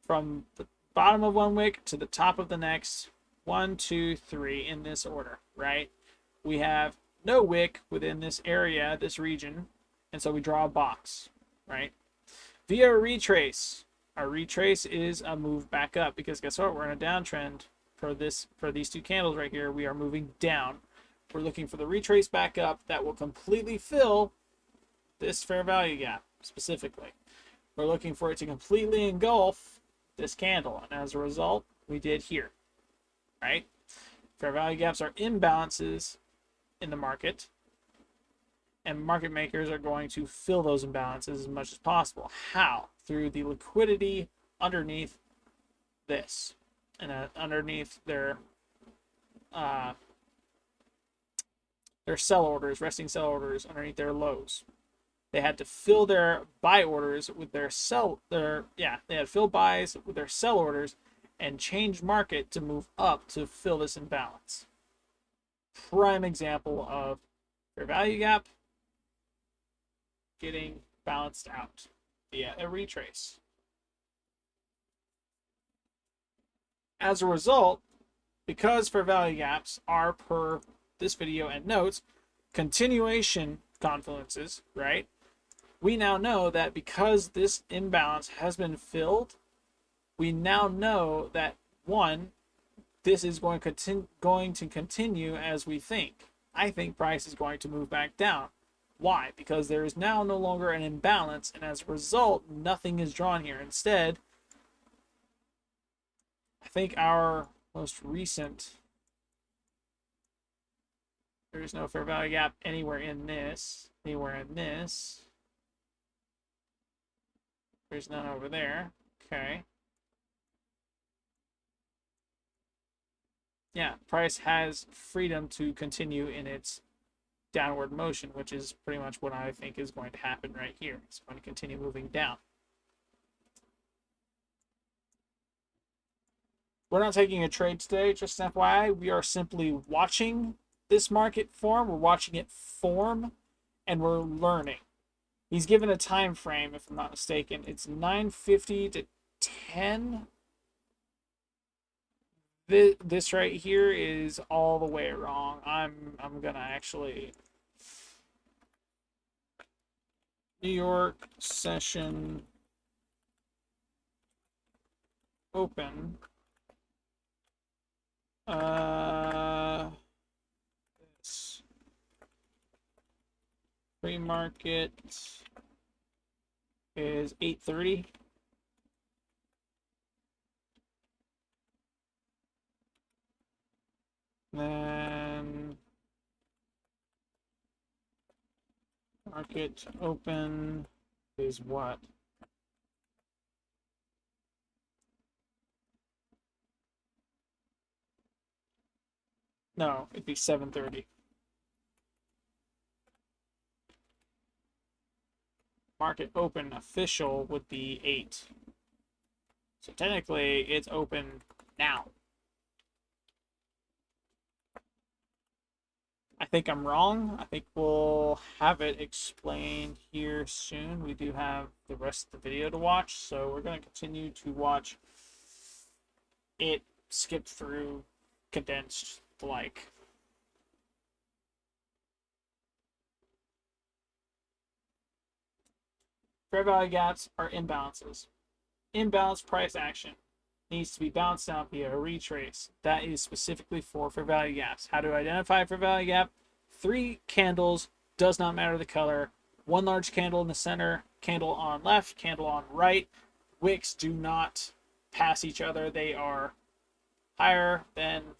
from the bottom of one wick to the top of the next. 1, 2, 3 in this order, right? We have no wick within this area, this region, and so we draw a box, right? Via a retrace. Our retrace is a move back up because guess what? We're in a downtrend for these two candles right here. We are moving down. We're looking for the retrace back up that will completely fill this fair value gap specifically. We're looking for it to completely engulf this candle, and as a result, we did here, right? Fair value gaps are imbalances in the market, and market makers are going to fill those imbalances as much as possible. How? Through the liquidity underneath this, and underneath their sell orders, resting sell orders underneath their lows. They had to fill their buy orders with they had to fill buys with their sell orders and change market to move up to fill this imbalance. Prime example of fair value gap getting balanced out via a retrace. As a result, because fair value gaps are, per this video and notes, continuation confluences, right? We now know that because this imbalance has been filled, we now know that, one, this is going to continue as we think. I think price is going to move back down. Why? Because there is now no longer an imbalance, and as a result, nothing is drawn here. Instead, I think our most recent, there is no fair value gap anywhere in this. There's none over there. Okay. Yeah, price has freedom to continue in its downward motion, which is pretty much what I think is going to happen right here. It's going to continue moving down. We're not taking a trade today, just an FYI. We are simply watching this market form. We're watching it form, and we're learning. He's given a time frame, if I'm not mistaken. It's 9:50 to 10. This right here is all the way wrong. I'm gonna actually New York session open. This pre-market is 8:30. Then market open is what? No, it'd be 7:30. Market open official would be 8. So technically, it's open now. I think I'm wrong. I think we'll have it explained here soon. We do have the rest of the video to watch, so we're going to continue to watch it skip through, condensed, like. Fair value gaps are imbalances. Imbalanced price action needs to be balanced out via a retrace. That is specifically for fair value gaps. How to identify a fair value gap? 3 candles, does not matter the color. 1 large candle in the center, candle on left, candle on right. Wicks do not pass each other. They are higher than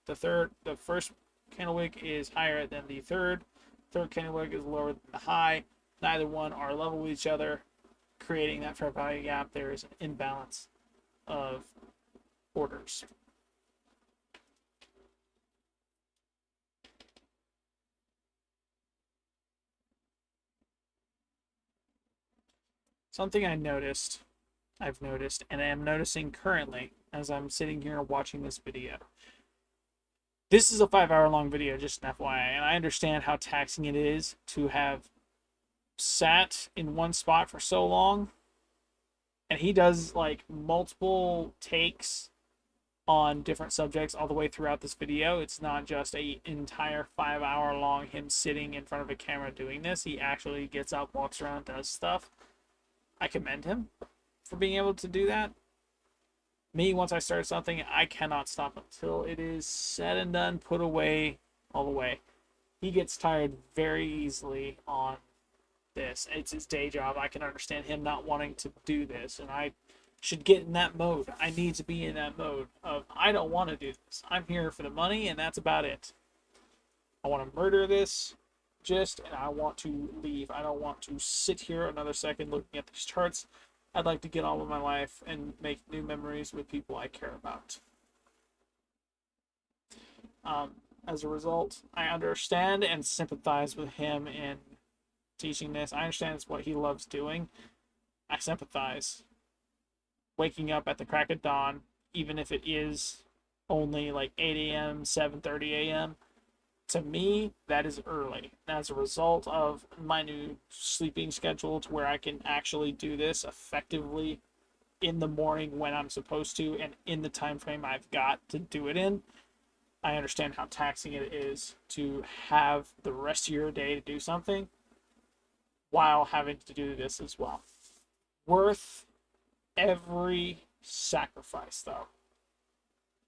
the third. The first candle wick is higher than the third. Third candle wick is lower than the high. Neither one are level with each other, creating that fair value gap. There is an imbalance of orders. Something I've noticed, and I am noticing currently as I'm sitting here watching this video. This is a 5-hour long video, just an FYI, and I understand how taxing it is to have sat in one spot for so long. And he does like multiple takes on different subjects all the way throughout this video. It's not just a entire 5-hour long him sitting in front of a camera doing this. He actually gets up, walks around, does stuff. I commend him for being able to do that. Me, once I start something, I cannot stop until it is said and done, put away all the way. He gets tired very easily on this. It's his day job. I can understand him not wanting to do this, and I should get in that mode. I need to be in that mode of, I don't want to do this. I'm here for the money, and that's about it. I want to murder this and I want to leave. I don't want to sit here another second looking at these charts. I'd like to get on with my life and make new memories with people I care about. As a result, I understand and sympathize with him in teaching this. I understand it's what he loves doing. I sympathize. Waking up at the crack of dawn, even if it is only like 8 a.m., 7:30 a.m., to me, that is early. As a result of my new sleeping schedule to where I can actually do this effectively in the morning when I'm supposed to and in the time frame I've got to do it in, I understand how taxing it is to have the rest of your day to do something while having to do this as well. Worth every sacrifice, though.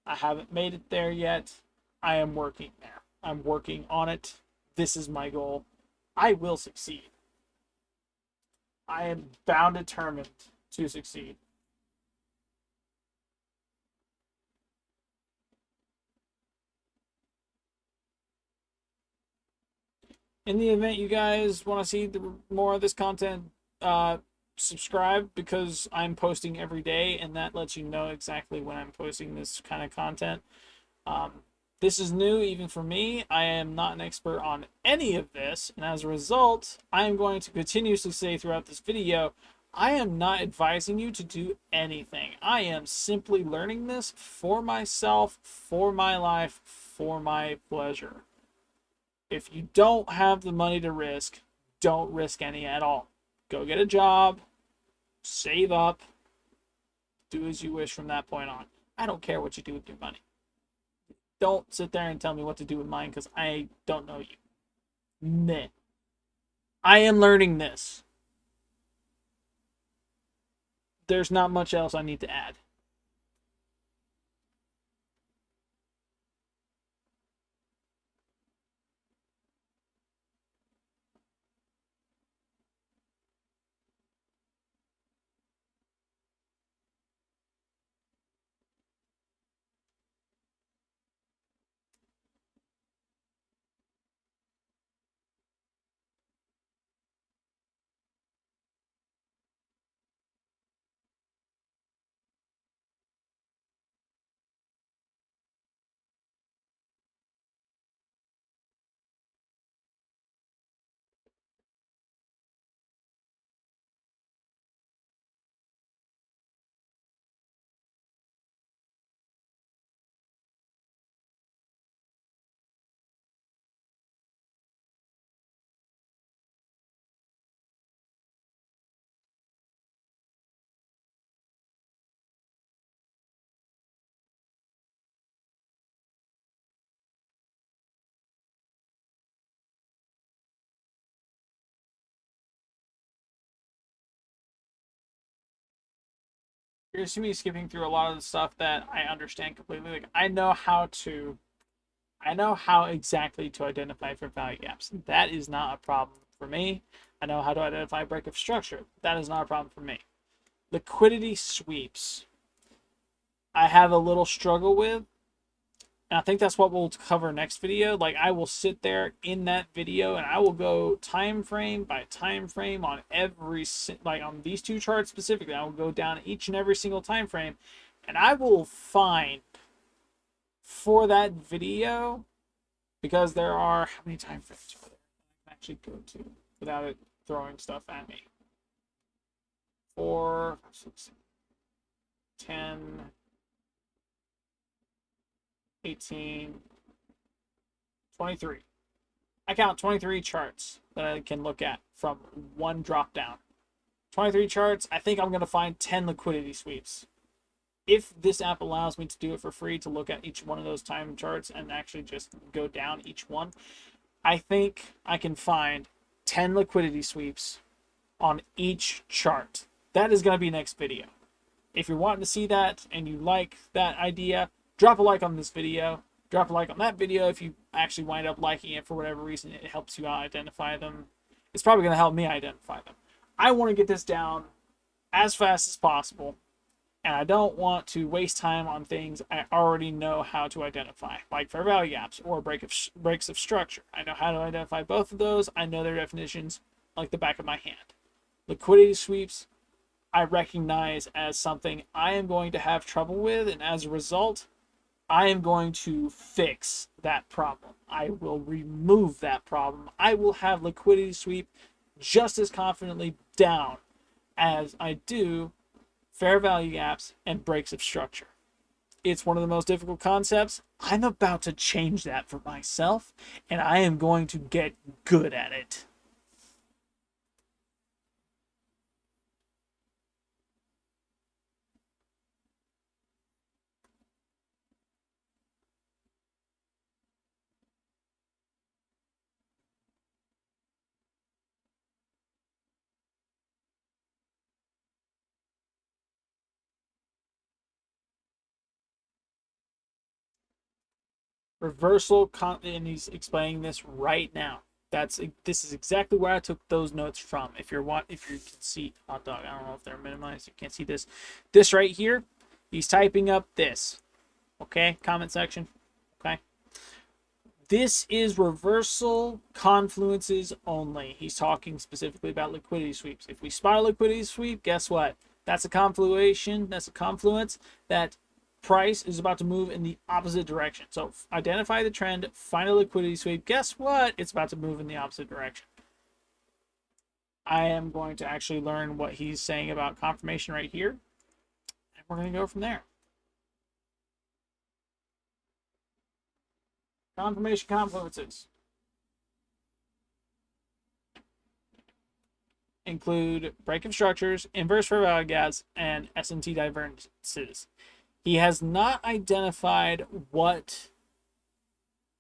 I haven't made it there yet. I am working there. I'm working on it. This is my goal. I will succeed. I am bound determined to succeed. In the event you guys want to see more of this content, subscribe, because I'm posting every day, and that lets you know exactly when I'm posting this kind of content. This is new even for me. I am not an expert on any of this, and as a result, I am going to continuously say throughout this video, I am not advising you to do anything. I am simply learning this for myself, for my life, for my pleasure. If you don't have the money to risk, don't risk any at all. Go get a job, save up, do as you wish from that point on. I don't care what you do with your money. Don't sit there and tell me what to do with mine, because I don't know you. Meh. I am learning this. There's not much else I need to add. You're gonna see me skipping through a lot of the stuff that I understand completely. Like, I know how exactly to identify for value gaps. That is not a problem for me. I know how to identify break of structure. That is not a problem for me. Liquidity sweeps, I have a little struggle with. And I think that's what we'll cover next video. Like, I will sit there in that video and I will go time frame by time frame on every, like on these two charts specifically. I will go down each and every single time frame And I will find for that video, because there are, how many time frames are there I can actually go to without it throwing stuff at me? 4, 6, 10, 18, 23. I count 23 charts that I can look at from one drop down. 23 charts. I think I'm going to find 10 liquidity sweeps. If this app allows me to do it for free, to look at each one of those time charts and actually just go down each one, I think I can find 10 liquidity sweeps on each chart. That is going to be next video. If you're wanting to see that and you like that idea, drop a like on this video. Drop a like on that video if you actually wind up liking it for whatever reason. It helps you out identify them. It's probably going to help me identify them. I want to get this down as fast as possible, and I don't want to waste time on things I already know how to identify, like fair value gaps or breaks of structure. I know how to identify both of those. I know their definitions like the back of my hand. Liquidity sweeps, I recognize as something I am going to have trouble with, and as a result, I am going to fix that problem. I will remove that problem. I will have liquidity sweep just as confidently down as I do fair value gaps and breaks of structure. It's one of the most difficult concepts. I'm about to change that for myself, and I am going to get good at it. Reversal, and he's explaining this right now. This is exactly where I took those notes from. If you can see, hot dog, I don't know if they're minimized, you can't see this right here. He's typing up this. Okay, comment section. Okay, this is reversal confluences only. He's talking specifically about liquidity sweeps. If we spot a liquidity sweep, guess what? That's a confluation. That's a confluence that price is about to move in the opposite direction. So identify the trend, find a liquidity sweep. Guess what? It's about to move in the opposite direction. I am going to actually learn what he's saying about confirmation right here, and we're going to go from there. Confirmation confluences include break of structures, inverse fair value gaps, and S&T divergences. He has not identified what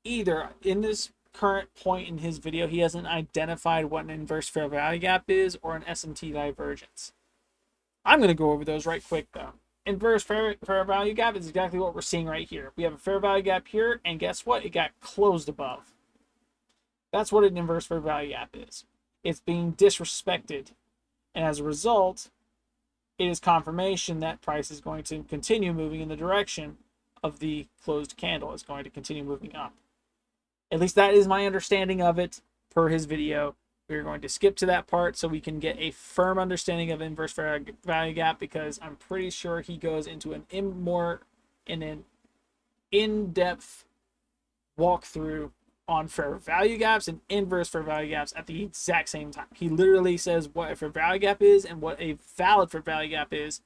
either in this current point in his video. He hasn't identified what an inverse fair value gap is or an S&T divergence. I'm going to go over those right quick though. Inverse fair value gap is exactly what we're seeing right here. We have a fair value gap here, and guess what? It got closed above. That's what an inverse fair value gap is. It's being disrespected, and as a result, it is confirmation that price is going to continue moving in the direction of the closed candle. It's going to continue moving up. At least that is my understanding of it per his video. We're going to skip to that part so we can get a firm understanding of inverse fair value gap, because I'm pretty sure he goes into an in-depth walkthrough on fair value gaps and inverse fair value gaps at the exact same time. He literally says what a fair value gap is and what a valid fair value gap is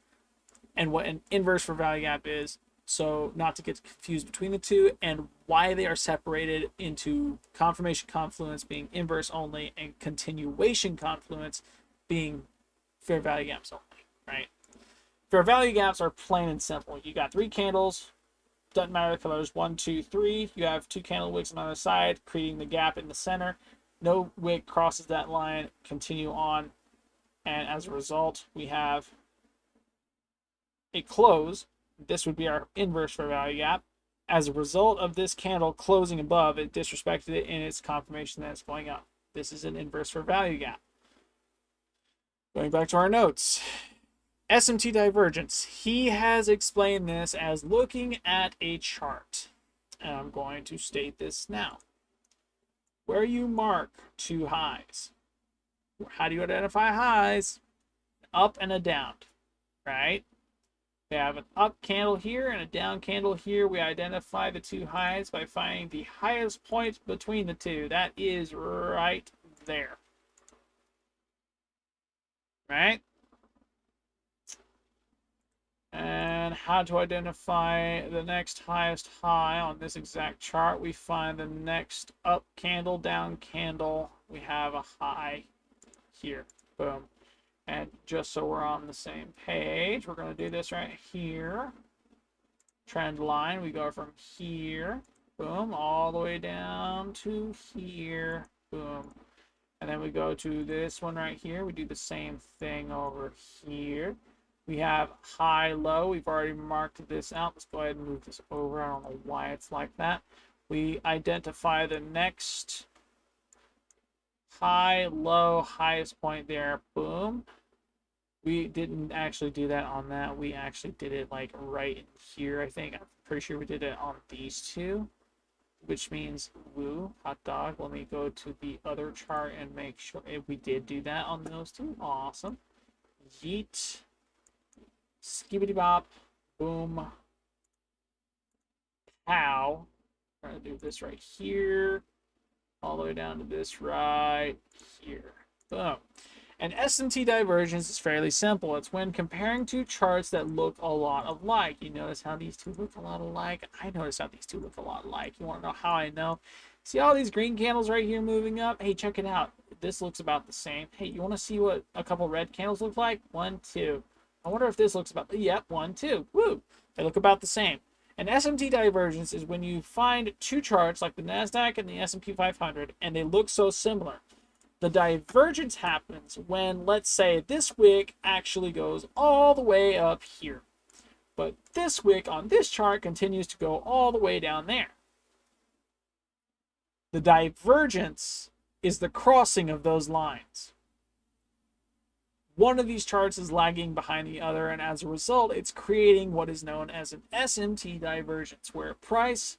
and what an inverse fair value gap is, so not to get confused between the two, and why they are separated into confirmation confluence being inverse only and continuation confluence being fair value gaps only, right? Fair value gaps are plain and simple. You got 3 candles, doesn't matter the colors, 1, 2, 3. You have 2 candle wicks on either side, creating the gap in the center. No wick crosses that line, continue on, and as a result, we have a close. This would be our inverse fair value gap. As a result of this candle closing above, it disrespected it in its confirmation that it's going up. This is an inverse fair value gap. Going back to our notes. S&T divergence. He has explained this as looking at a chart. And I'm going to state this now. Where you mark 2 highs. How do you identify highs? Up and a down, right? We have an up candle here and a down candle here. We identify the two highs by finding the highest point between the two. That is right there. Right? And how to identify the next highest high on this exact chart. We find the next up candle, down candle. We have a high here. Boom. And just so we're on the same page, we're going to do this right here. Trend line, we go from here, boom, all the way down to here, boom. And then we go to this one right here. We do the same thing over here. We have high, low. We've already marked this out. Let's go ahead and move this over. I don't know why it's like that. We identify the next high, low, highest point there, boom. We didn't actually do that on that. We actually did it like right in here, I think. I'm pretty sure we did it on these two, which means woo, hot dog. Let me go to the other chart and make sure if we did do that on those two. Awesome. Yeet. Skibbity bop. Boom. Pow. I'm going to do this right here. All the way down to this right here. Boom. And SMT divergence is fairly simple. It's when comparing two charts that look a lot alike. You notice how these two look a lot alike? I notice how these two look a lot alike. You want to know how I know? See all these green candles right here moving up? Hey, check it out. This looks about the same. Hey, you want to see what a couple red candles look like? 1, 2. I wonder if this looks about... Yep, 1, 2. Woo! They look about the same. And SMT divergence is when you find two charts like the NASDAQ and the S&P 500 and they look so similar. The divergence happens when, let's say, this wick actually goes all the way up here. But this wick on this chart continues to go all the way down there. The divergence is the crossing of those lines. One of these charts is lagging behind the other, and as a result, it's creating what is known as an SMT divergence, where price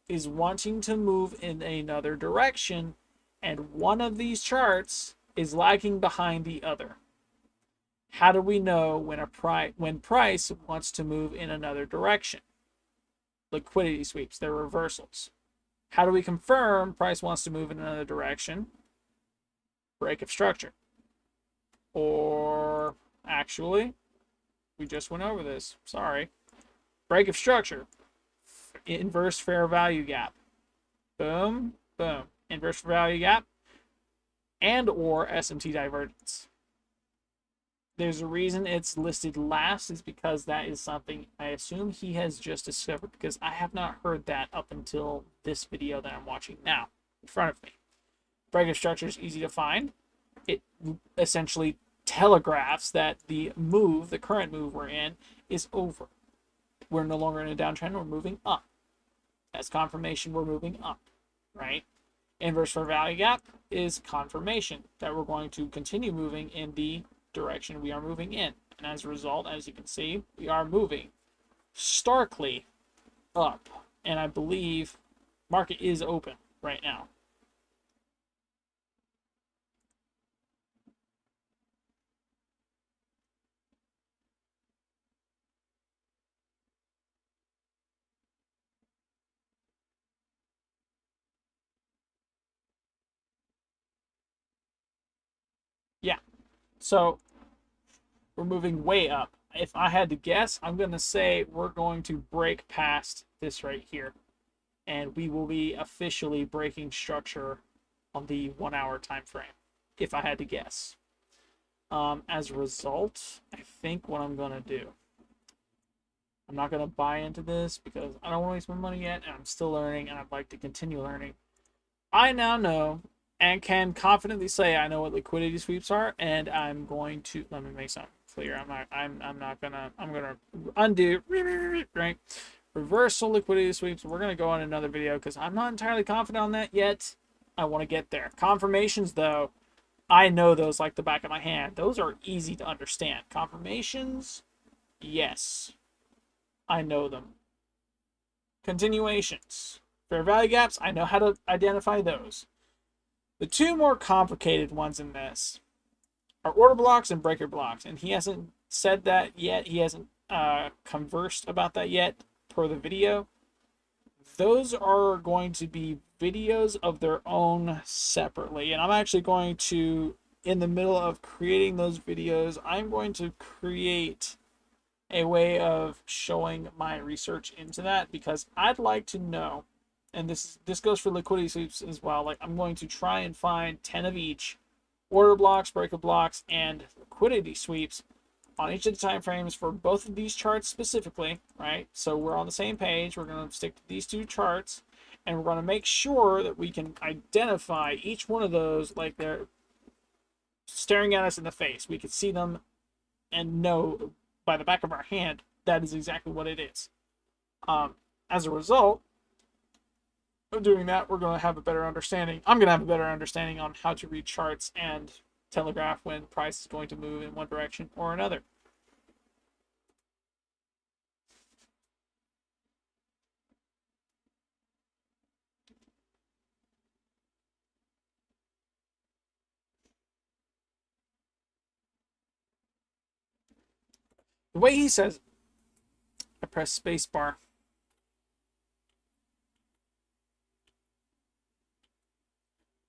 is wanting to move in another direction, and one of these charts is lagging behind the other. How do we know when price wants to move in another direction? Liquidity sweeps, they're reversals. How do we confirm price wants to move in another direction? Break of structure. Or actually, we just went over this. Sorry. Break of structure. Inverse fair value gap. Boom, boom. Inverse value gap, and or SMT divergence. There's a reason it's listed last is because that is something I assume he has just discovered, because I have not heard that up until this video that I'm watching now in front of me. Break of structure is easy to find. It essentially telegraphs that the current move we're in, is over. We're no longer in a downtrend, we're moving up. That's confirmation we're moving up, right? Inverse fair value gap is confirmation that we're going to continue moving in the direction we are moving in. And as a result, as you can see, we are moving starkly up. And I believe market is open right now. Yeah. So we're moving way up. If I had to guess, I'm going to say we're going to break past this right here. And we will be officially breaking structure on the 1 hour time frame, if I had to guess. As a result, I think what I'm going to do, I'm not going to buy into this because I don't want to waste my money yet, and I'm still learning, and I'd like to continue learning. I now know and can confidently say I know what liquidity sweeps are, and I'm going to, let me make something clear. I'm gonna undo, right? Reversal liquidity sweeps. We're gonna go on another video because I'm not entirely confident on that yet. I want to get there. Confirmations, though, I know those like the back of my hand. Those are easy to understand. Confirmations, yes, I know them. Continuations, fair value gaps, I know how to identify those. The two more complicated ones in this are order blocks and breaker blocks, and he hasn't said that yet. He hasn't conversed about that yet per the video. Those are going to be videos of their own separately. And I'm actually going to, in the middle of creating those videos, I'm going to create a way of showing my research into that, because I'd like to know, and this goes for liquidity sweeps as well. Like, I'm going to try and find 10 of each: order blocks, breaker blocks, and liquidity sweeps on each of the time frames for both of these charts specifically, right? So we're on the same page. We're going to stick to these two charts, and we're going to make sure that we can identify each one of those like they're staring at us in the face. We can see them and know by the back of our hand that is exactly what it is. As a result of doing that, we're going to have a better understanding. I'm going to have a better understanding on how to read charts and telegraph when price is going to move in one direction or another. The way he says, I press space bar.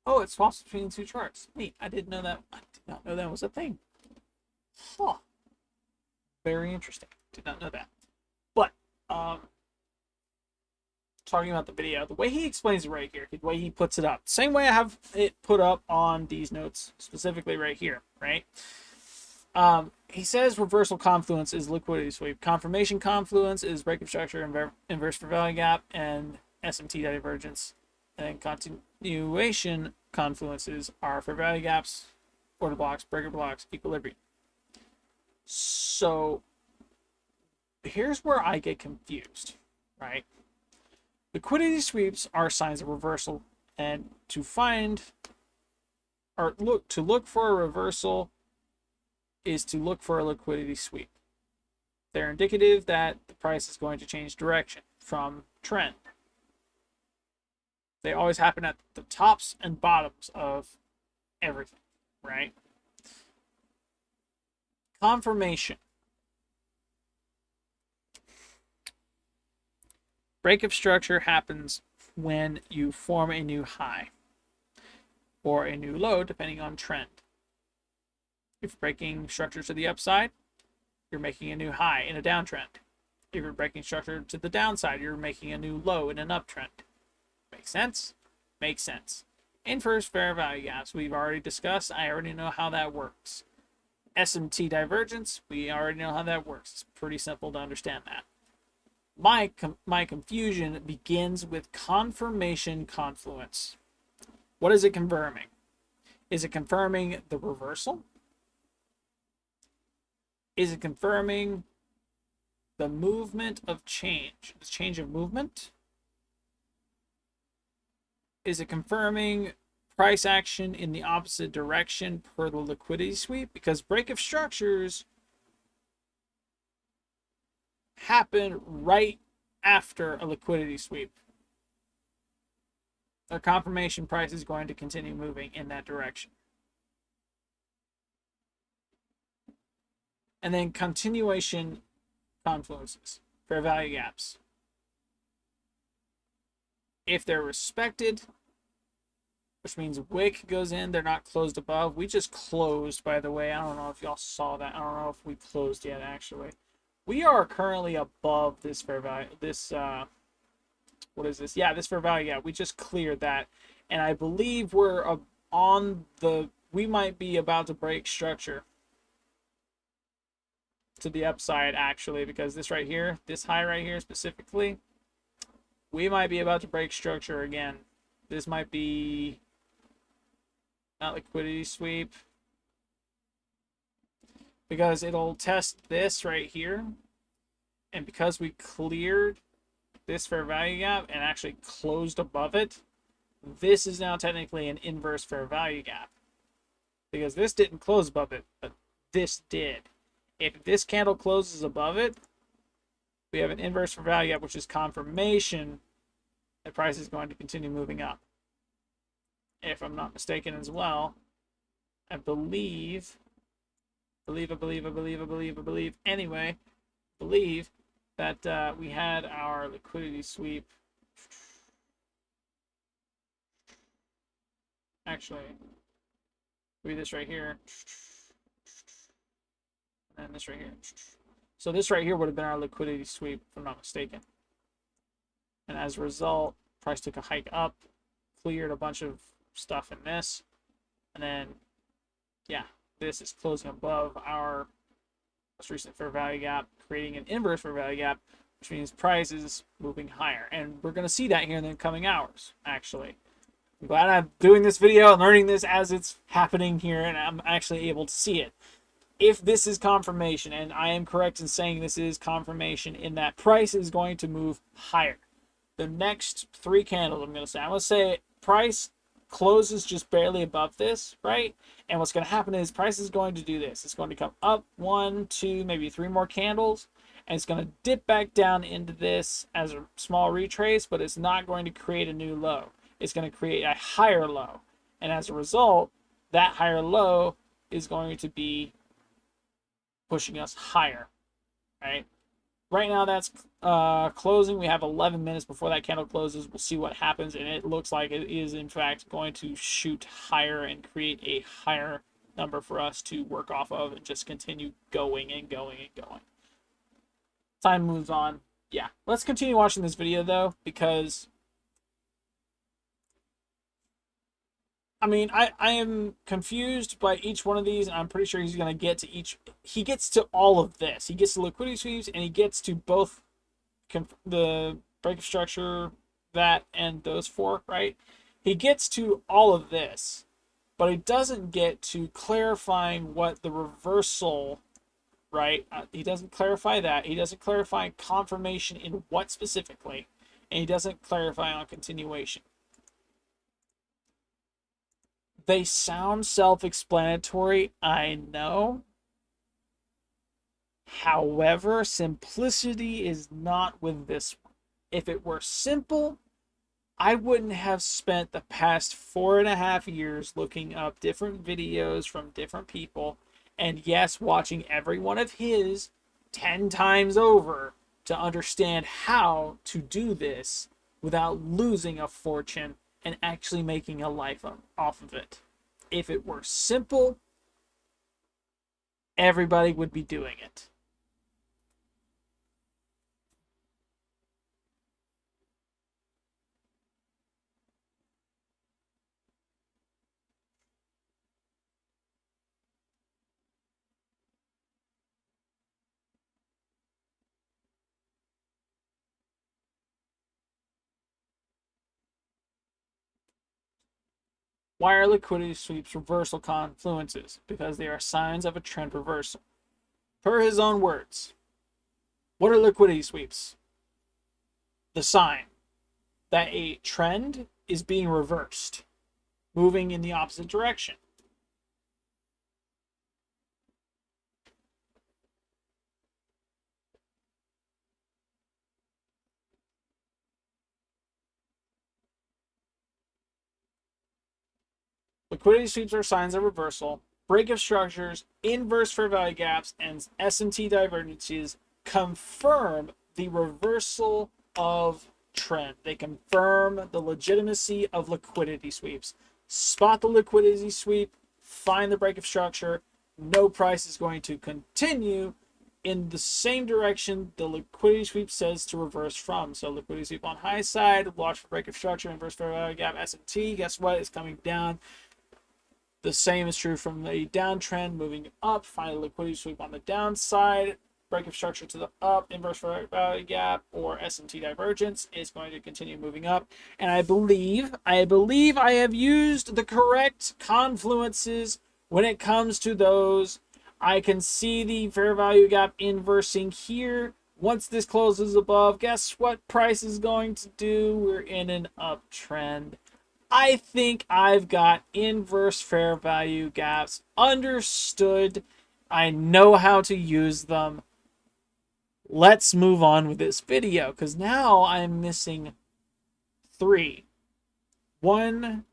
Oh, it swaps between two charts. Neat. I didn't know that. I did not know that was a thing. Huh. Very interesting. Did not know that. But talking about the video, the way he explains it right here, the way he puts it up, same way I have it put up on these notes, specifically right here, right? He says reversal confluence is liquidity sweep. Confirmation confluence is break of structure, inverse fair value gap, and SMT divergence. And continuation confluences are fair value gaps, order blocks, breaker blocks, equilibrium. So here's where I get confused, right? Liquidity sweeps are signs of reversal, and to find or look for a reversal is to look for a liquidity sweep. They're indicative that the price is going to change direction from trend. They always happen at the tops and bottoms of everything, right? Confirmation. Break of structure happens when you form a new high or a new low, depending on trend. If you're breaking structure to the upside, you're making a new high in a downtrend. If you're breaking structure to the downside, you're making a new low in an uptrend. Make sense? Makes sense. Inverse fair value gaps, we've already discussed. I already know how that works. SMT divergence, we already know how that works. It's pretty simple to understand that. My confusion begins with confirmation confluence. What is it confirming? Is it confirming the reversal? Is it confirming the movement of change? The change of movement? Is it confirming price action in the opposite direction per the liquidity sweep? Because break of structures happen right after a liquidity sweep. A confirmation price is going to continue moving in that direction. And then continuation confluences, fair value gaps. If they're respected, which means wick goes in, they're not closed above. We just closed, by the way. I don't know if y'all saw that. I don't know if we closed yet, actually. We are currently above this fair value, what is this? Yeah, this fair value gap. We just cleared that. And I believe we're we might be about to break structure to the upside, actually, because this right here, this high right here specifically, we might be about to break structure again. This might be not liquidity sweep, because it'll test this right here, and because we cleared this fair value gap and actually closed above it, this is now technically an inverse fair value gap, because this didn't close above it, but this did. If this candle closes above it, we have an inverse fair value gap, which is confirmation that price is going to continue moving up. If I'm not mistaken as well, I believe, anyway, believe that we had our liquidity sweep. Actually, read this right here, and this right here. So this right here would have been our liquidity sweep, if I'm not mistaken. And as a result, price took a hike up, cleared a bunch of stuff in this, and then, yeah, this is closing above our most recent fair value gap, creating an inverse fair value gap, which means price is moving higher. And we're going to see that here in the coming hours, actually. I'm glad I'm doing this video and learning this as it's happening here, and I'm actually able to see it. If this is confirmation, and I am correct in saying this is confirmation, in that price is going to move higher. The next 3 candles, I'm going to say price closes just barely above this, right? And what's going to happen is price is going to do this. It's going to come up 1, 2, maybe 3 more candles, and it's going to dip back down into this as a small retrace, but it's not going to create a new low. It's going to create a higher low. And as a result, that higher low is going to be pushing us higher, right? Right now that's closing. We have 11 minutes before that candle closes. We'll see what happens, and it looks like it is in fact going to shoot higher and create a higher number for us to work off of and just continue going and going and going. Time moves on. Yeah, let's continue watching this video though, because I mean, I am confused by each one of these, and I'm pretty sure he's going to get to each. He gets to all of this. He gets to liquidity sweeps, and he gets to both the break of structure, that, and those 4, right? He gets to all of this, but he doesn't get to clarifying what the reversal, right? He doesn't clarify that. He doesn't clarify confirmation in what specifically, and he doesn't clarify on continuation. They sound self-explanatory, I know. However, simplicity is not with this one. If it were simple, I wouldn't have spent the past 4.5 years looking up different videos from different people, and yes, watching every one of his 10 times over to understand how to do this without losing a fortune and actually making a life off of it. If it were simple, everybody would be doing it. Why are liquidity sweeps reversal confluences? Because they are signs of a trend reversal. Per his own words, what are liquidity sweeps? The sign that a trend is being reversed, moving in the opposite direction. Liquidity sweeps are signs of reversal. Break of structures, inverse fair value gaps, and S&T divergences confirm the reversal of trend. They confirm the legitimacy of liquidity sweeps. Spot the liquidity sweep, find the break of structure. No price is going to continue in the same direction the liquidity sweep says to reverse from. So liquidity sweep on high side, watch for break of structure, inverse fair value gap, S&T. Guess what? It's coming down. The same is true from the downtrend, moving up. Find a liquidity sweep on the downside. Break of structure to the up, inverse value gap, or S&T divergence is going to continue moving up. And I believe I have used the correct confluences when it comes to those. I can see the fair value gap inversing here. Once this closes above, guess what price is going to do? We're in an uptrend. I think I've got inverse fair value gaps understood. I know how to use them. Let's move on with this video, because now I'm missing 3. 1,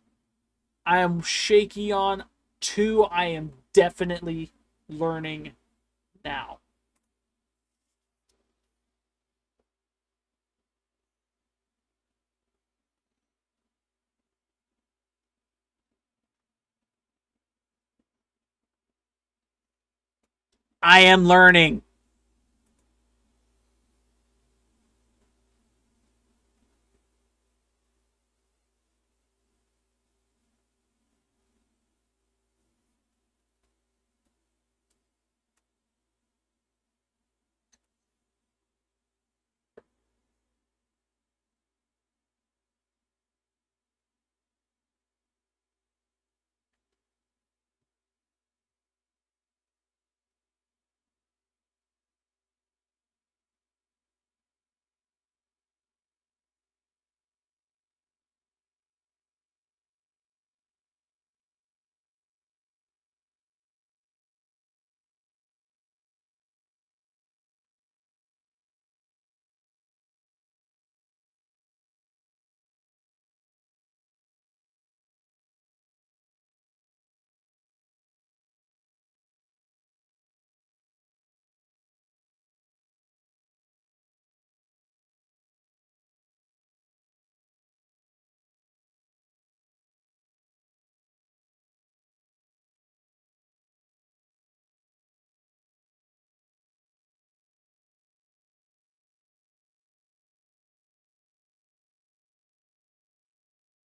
I am shaky on. 2, I am definitely learning now. I am learning.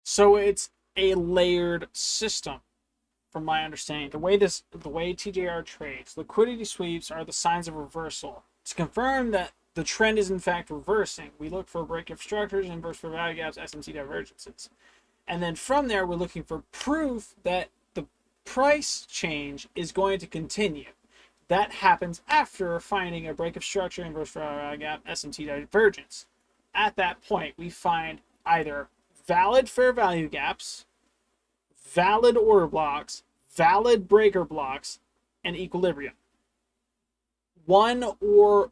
So it's a layered system, from my understanding. The way TJR trades, liquidity sweeps are the signs of reversal. To confirm that the trend is in fact reversing, we look for break of structures, inverse for value gaps, SMC divergences. And then from there, we're looking for proof that the price change is going to continue. That happens after finding a break of structure, inverse for value gap, SMC divergence. At that point, we find either valid fair value gaps, valid order blocks, valid breaker blocks, and equilibrium. One or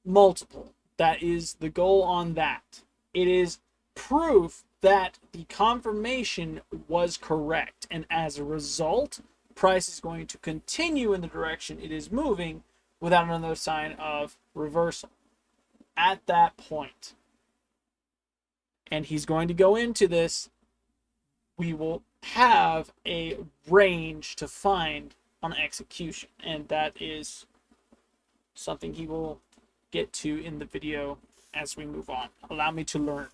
multiple. That is the goal on that. It is proof that the confirmation was correct, and as a result, price is going to continue in the direction it is moving without another sign of reversal at that point. And he's going to go into this. We will have a range to find on execution, and that is something he will get to in the video as we move on. Allow me to learn.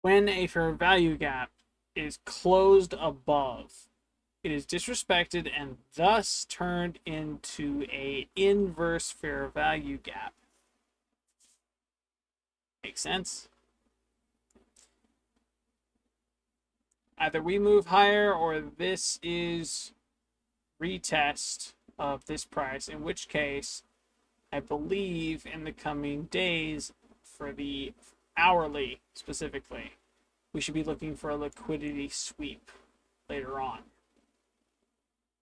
When a fair value gap is closed above, it is disrespected and thus turned into a inverse fair value gap. Makes sense? Either we move higher or this is retest of this price, in which case I believe in the coming days for the hourly specifically, we should be looking for a liquidity sweep later on.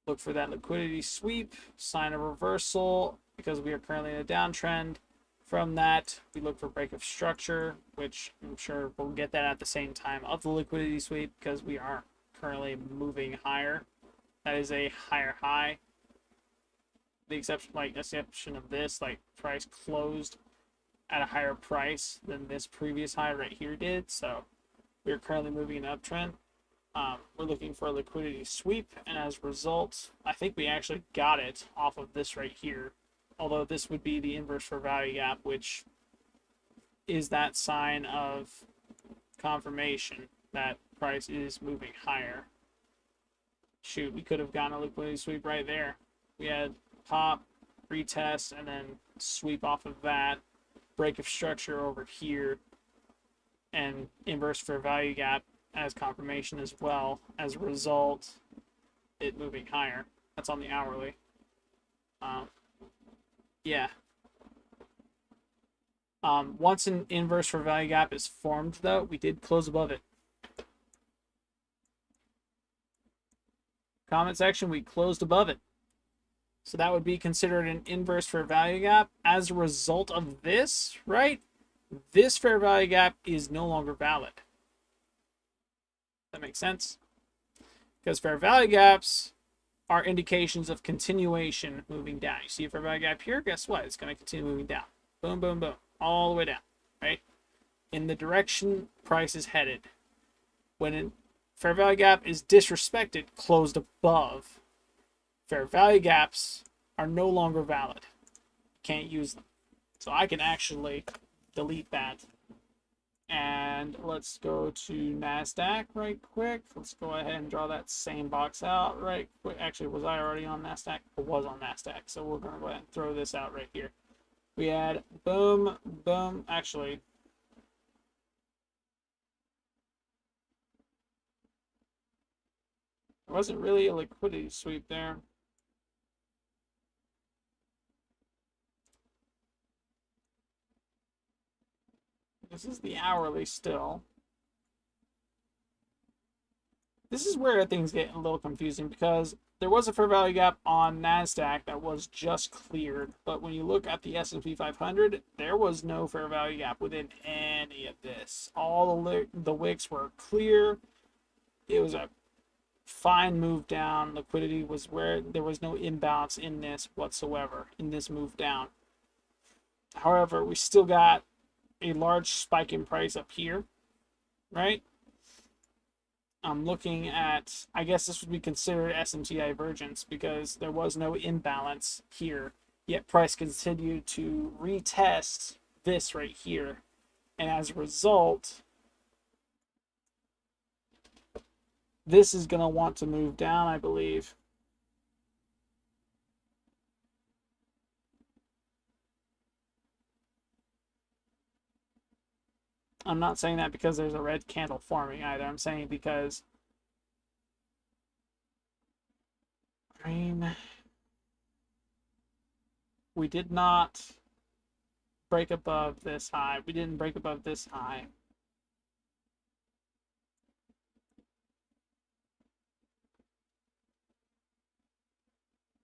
Look for that liquidity sweep, sign a reversal because we are currently in a downtrend. From that, we look for break of structure, which I'm sure we'll get that at the same time of the liquidity sweep because we are currently moving higher. That is a higher high. The exception of this, like price closed at a higher price than this previous high right here did. So we're currently moving an uptrend. We're looking for a liquidity sweep, and as a result, I think we actually got it off of this right here. Although this would be the inverse for value gap, which is that sign of confirmation that price is moving higher. Shoot, we could have gotten a liquidity sweep right there. We had pop, retest, and then sweep off of that, break of structure over here, and inverse fair value gap as confirmation as well. As a result, it moving higher. That's on the hourly. Yeah. Once an inverse for value gap is formed, though, we did close above it. Comment section, we closed above it. So that would be considered an inverse fair value gap. As a result of this, right, this fair value gap is no longer valid. That makes sense? Because fair value gaps are indications of continuation moving down. You see a fair value gap here, guess what? It's going to continue moving down. Boom, boom, boom. All the way down, right? In the direction price is headed. When a fair value gap is disrespected, closed above, fair value gaps are no longer valid. Can't use them. So I can actually delete that. And let's go to NASDAQ right quick. Let's go ahead and draw that same box out right quick. Actually, was I already on NASDAQ? I was on NASDAQ. So we're going to go ahead and throw this out right here. We had boom, boom. Actually, there wasn't really a liquidity sweep there. This is the hourly still. This is where things get a little confusing because there was a fair value gap on NASDAQ that was just cleared. But when you look at the S&P 500, there was no fair value gap within any of this. All the wicks were clear. It was a fine move down. Liquidity was where there was no imbalance in this whatsoever, in this move down. However, we still got a large spike in price up here, right? I'm looking at, I guess this would be considered SMT divergence because there was no imbalance here, yet price continued to retest this right here. And as a result, this is going to want to move down, I believe. I'm not saying that because there's a red candle forming either. I'm saying because, I mean, we did not break above this high. We didn't break above this high.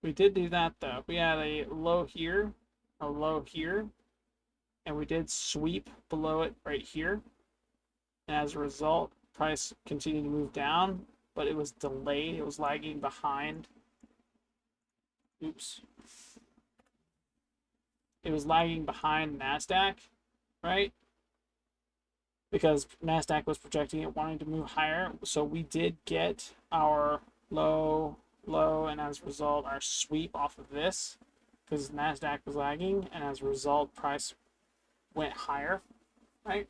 We did do that though. We had a low here, a low here, and we did sweep below it right here. And as a result, price continued to move down, but it was delayed. It was lagging behind. Oops. It was lagging behind NASDAQ, right? Because NASDAQ was projecting it wanting to move higher. So we did get our low, and as a result, our sweep off of this because NASDAQ was lagging, and as a result, price went higher, right?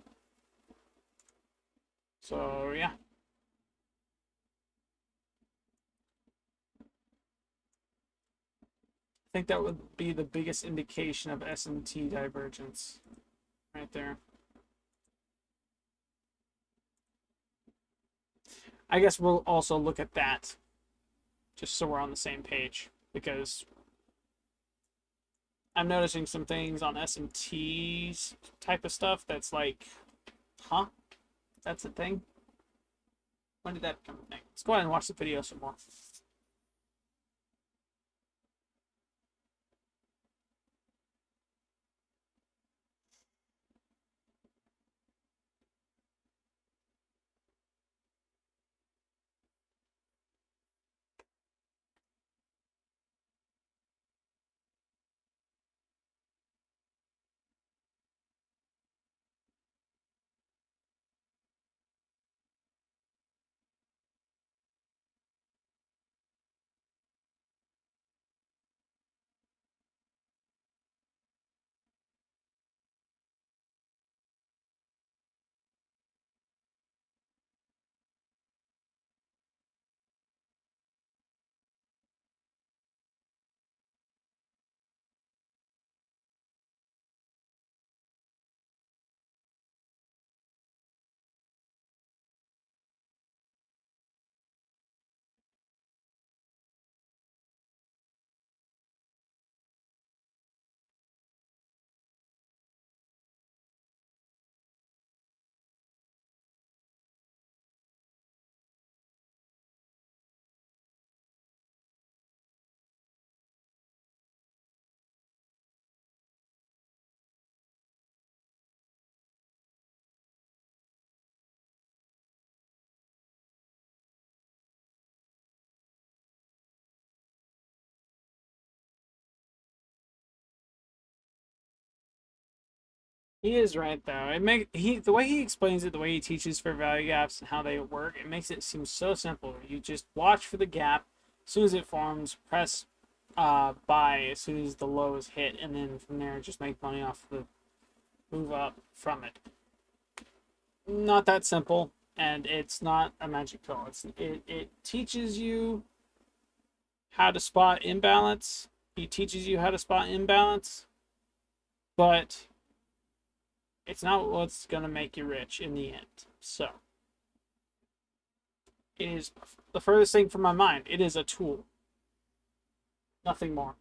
So yeah, I think that would be the biggest indication of SMT divergence right there. I guess we'll also look at that just so we're on the same page, because I'm noticing some things on SMT's type of stuff that's like, huh? That's a thing? When did that become a thing? Let's go ahead and watch the video some more. He is right though. The way he explains it, the way he teaches for value gaps and how they work, it makes it seem so simple. You just watch for the gap. As soon as it forms, press buy as soon as the low is hit, and then from there just make money off the move up from it. Not that simple, and it's not a magic pill. It teaches you how to spot imbalance. He teaches you how to spot imbalance, but it's not what's gonna make you rich in the end. So it is the furthest thing from my mind. It is a tool, nothing more.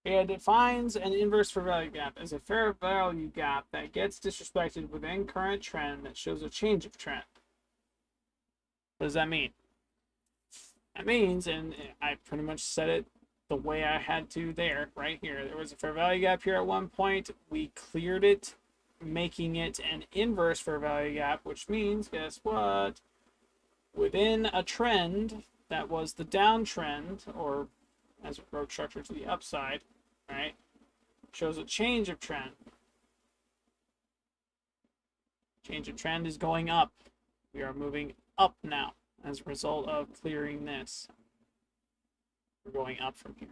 It defines an inverse fair value gap as a fair value gap that gets disrespected within current trend that shows a change of trend. What does that mean? That means, and I pretty much said it the way I had to there, right here. There was a fair value gap here at one point. We cleared it, making it an inverse fair value gap, which means, guess what? Within a trend that was the downtrend, or as it broke structure to the upside, right? Shows a change of trend. Change of trend is going up. We are moving up now as a result of clearing this. We're going up from here.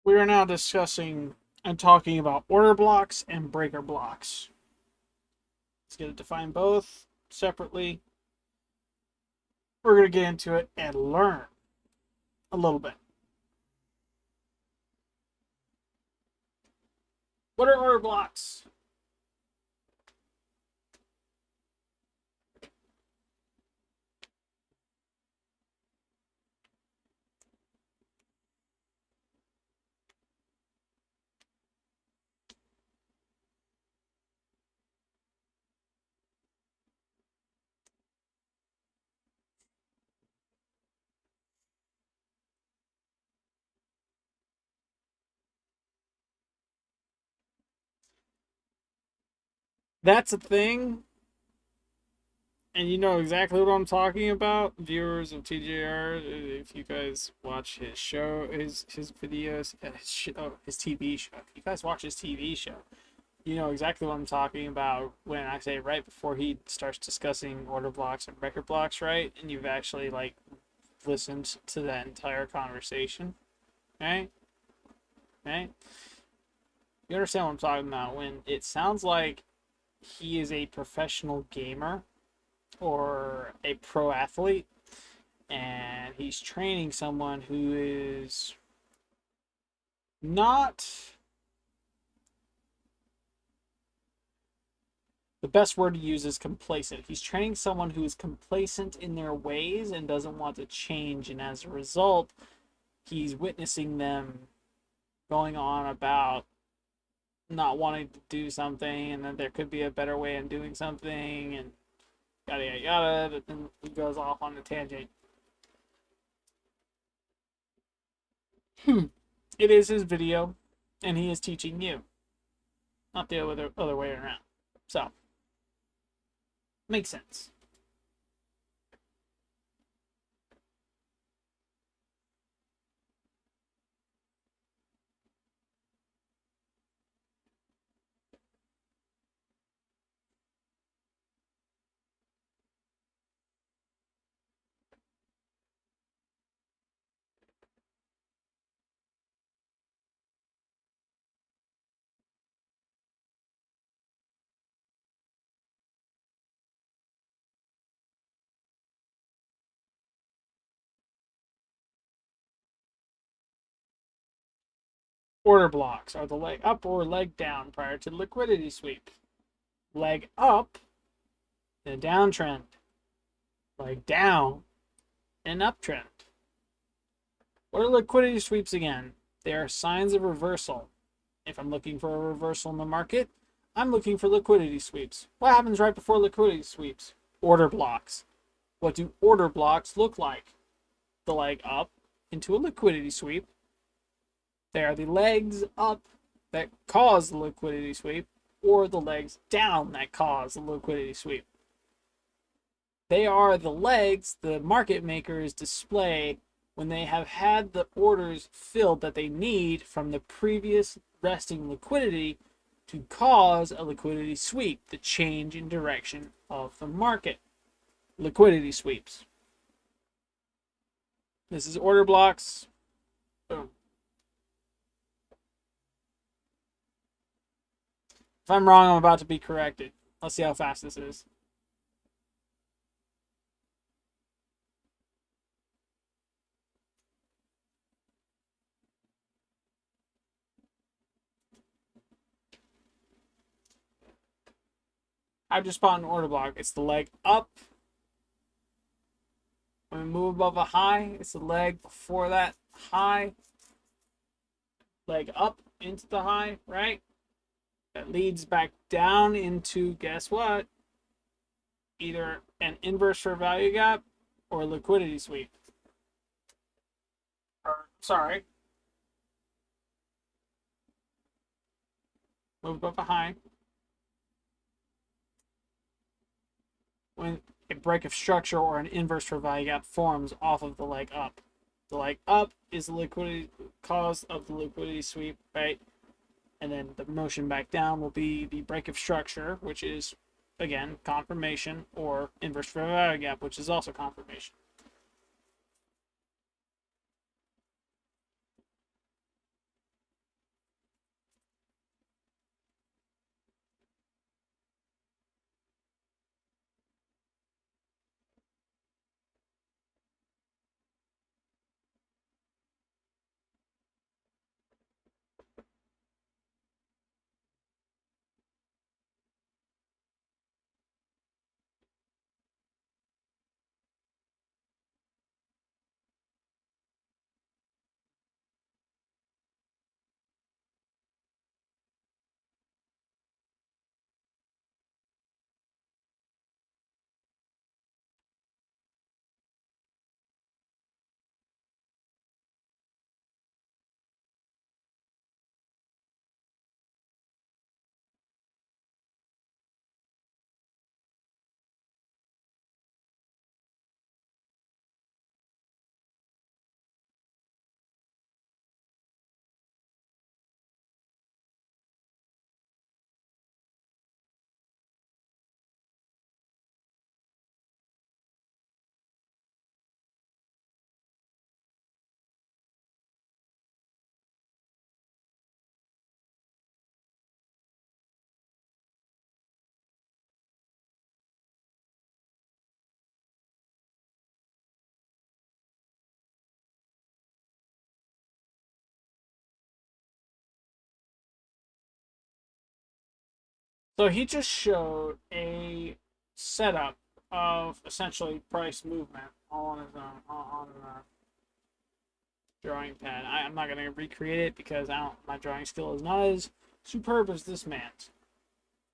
We are now discussing and talking about order blocks and breaker blocks. Let's get to define both separately. We're going to get into it and learn a little bit. What are order blocks? That's a thing, and you know exactly what I'm talking about, viewers of TJR. If you guys watch his show, his videos, his TV show. If you guys watch his TV show, you know exactly what I'm talking about when I say right before he starts discussing order blocks and breaker blocks, right? And you've actually like listened to that entire conversation, right? Right? You understand what I'm talking about when it sounds like he is a professional gamer or a pro athlete and he's training someone who is not, the best word to use is complacent. He's training someone who is complacent in their ways and doesn't want to change, and as a result, he's witnessing them going on about not wanting to do something and that there could be a better way in doing something and yada yada yada, but then he goes off on a tangent. It is his video, and he is teaching you, not the other way around. So, makes sense. Order blocks are the leg up or leg down prior to the liquidity sweep. Leg up in a downtrend. Leg down in an uptrend. What are liquidity sweeps again? They are signs of reversal. If I'm looking for a reversal in the market, I'm looking for liquidity sweeps. What happens right before liquidity sweeps? Order blocks. What do order blocks look like? The leg up into a liquidity sweep. They are the legs up that cause the liquidity sweep, or the legs down that cause the liquidity sweep. They are the legs the market makers display when they have had the orders filled that they need from the previous resting liquidity to cause a liquidity sweep, the change in direction of the market. Liquidity sweeps. This is order blocks. Boom. If I'm wrong, I'm about to be corrected. Let's see how fast this is. I've just bought an order block. It's the leg up. When we move above a high, it's the leg before that high. Leg up into the high, right? That leads back down into, guess what? Either an inverse fair value gap or a liquidity sweep. Or, sorry. Move above a high. When a break of structure or an inverse fair value gap forms off of the leg up. The leg up is the liquidity cause of the liquidity sweep, right? And then the motion back down will be the break of structure, which is, again, confirmation, or inverse fair value gap, which is also confirmation. So he just showed a setup of essentially price movement all on his own on the drawing pad. I'm not going to recreate it because my drawing skill is not as superb as this man's.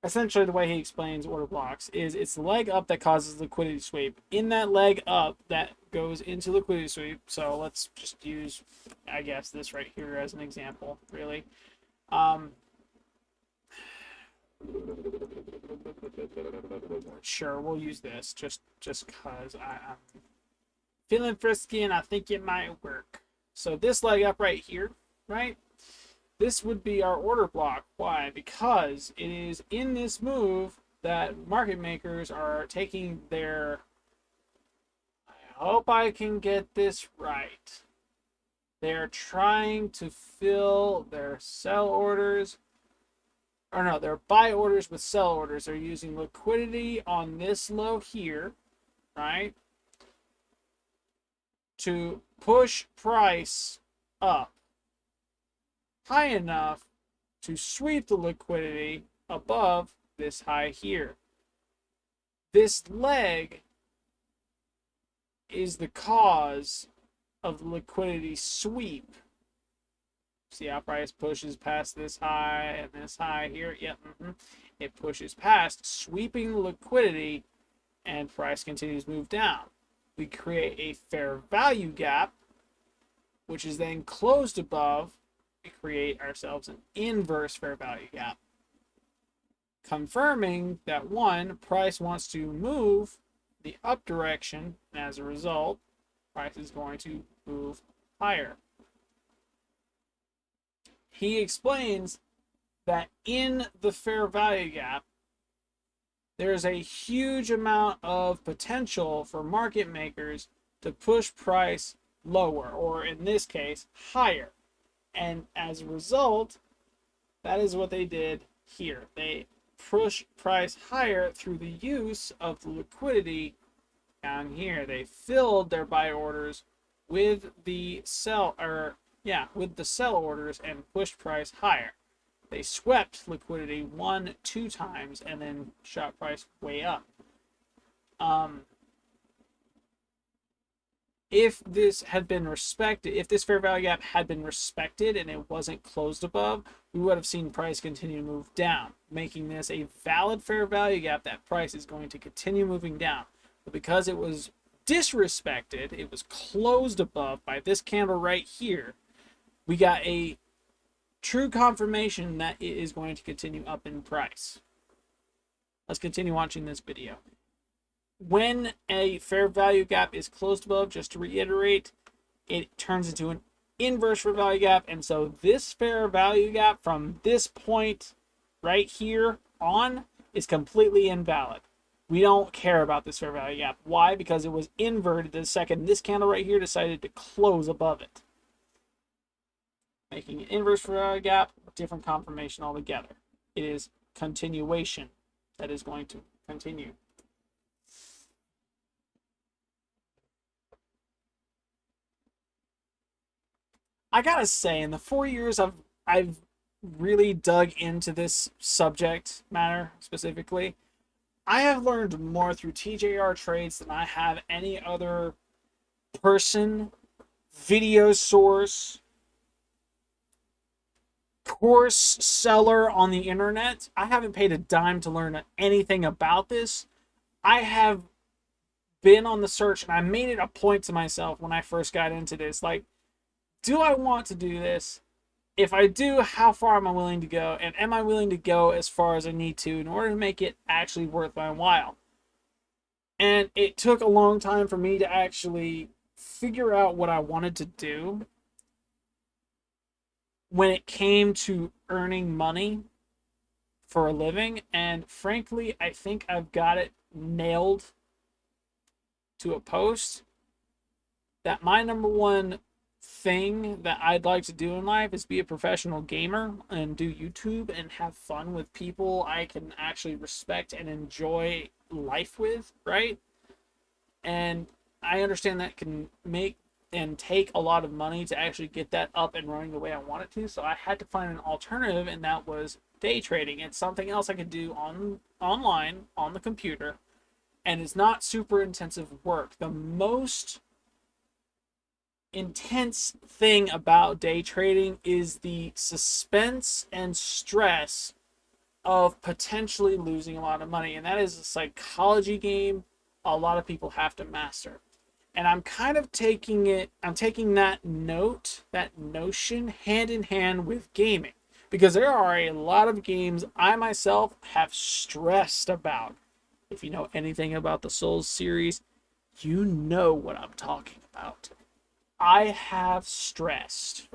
Essentially, the way he explains order blocks is it's the leg up that causes liquidity sweep. In that leg up that goes into liquidity sweep, so let's just use, I guess, this right here as an example, really. Sure, we'll use this just because I'm feeling frisky and I think it might work. So this leg up right here, right? This would be our order block. Why? Because it is in this move that market makers are taking their, I hope I can get this right. They're trying to fill their sell orders, or no, their buy orders with sell orders. They're using liquidity on this low here, right? To push price up high enough to sweep the liquidity above this high here. This leg is the cause of the liquidity sweep. See how price pushes past this high and this high here? Yep. It pushes past, sweeping the liquidity, and price continues to move down. We create a fair value gap, which is then closed above. We create ourselves an inverse fair value gap, confirming that one, price wants to move the up direction, and as a result, price is going to move higher. He explains that in the fair value gap, there's a huge amount of potential for market makers to push price lower, or in this case, higher. And as a result, that is what they did here. They push price higher through the use of the liquidity down here. They filled their buy orders with the sell orders and pushed price higher. They swept liquidity 1-2 times and then shot price way up. If this had been respected, if this fair value gap had been respected and it wasn't closed above, we would have seen price continue to move down, making this a valid fair value gap that price is going to continue moving down. But because it was disrespected, it was closed above by this candle right here, we got a true confirmation that it is going to continue up in price. Let's continue watching this video. When a fair value gap is closed above, just to reiterate, it turns into an inverse fair value gap. And so this fair value gap from this point right here on is completely invalid. We don't care about this fair value gap. Why? Because it was inverted the second this candle right here decided to close above it. Making an inverse fair value gap, different confirmation altogether. It is continuation that is going to continue. I gotta say, in the 4 years I've really dug into this subject matter specifically, I have learned more through TJR trades than I have any other person, video source, course seller on the internet. I haven't paid a dime to learn anything about this. I have been on the search, and I made it a point to myself when I first got into this, like, do I want to do this? If I do, how far am I willing to go? And am I willing to go as far as I need to in order to make it actually worth my while? And it took a long time for me to actually figure out what I wanted to do when it came to earning money for a living. And frankly, I think I've got it nailed to a post that my number one thing that I'd like to do in life is be a professional gamer and do YouTube and have fun with people I can actually respect and enjoy life with, right? And I understand that can make and take a lot of money to actually get that up and running the way I want it to, so I had to find an alternative, and that was day trading. It's something else I could do online on the computer, and it's not super intensive work. The most intense thing about day trading is the suspense and stress of potentially losing a lot of money. And that is a psychology game a lot of people have to master. And I'm kind of I'm taking that that notion hand in hand with gaming. Because there are a lot of games I myself have stressed about. If you know anything about the Souls series, you know what I'm talking about. I have stressed.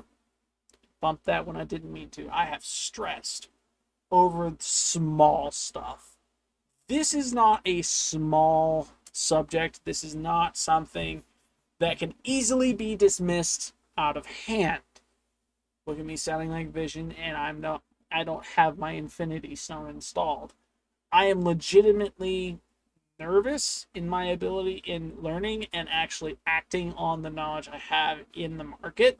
Bump that when I didn't mean to. I have stressed over small stuff. This is not a small subject. This is not something that can easily be dismissed out of hand. Look at me sounding like Vision, and I don't have my Infinity Stone installed. I am legitimately nervous in my ability in learning and actually acting on the knowledge I have in the market.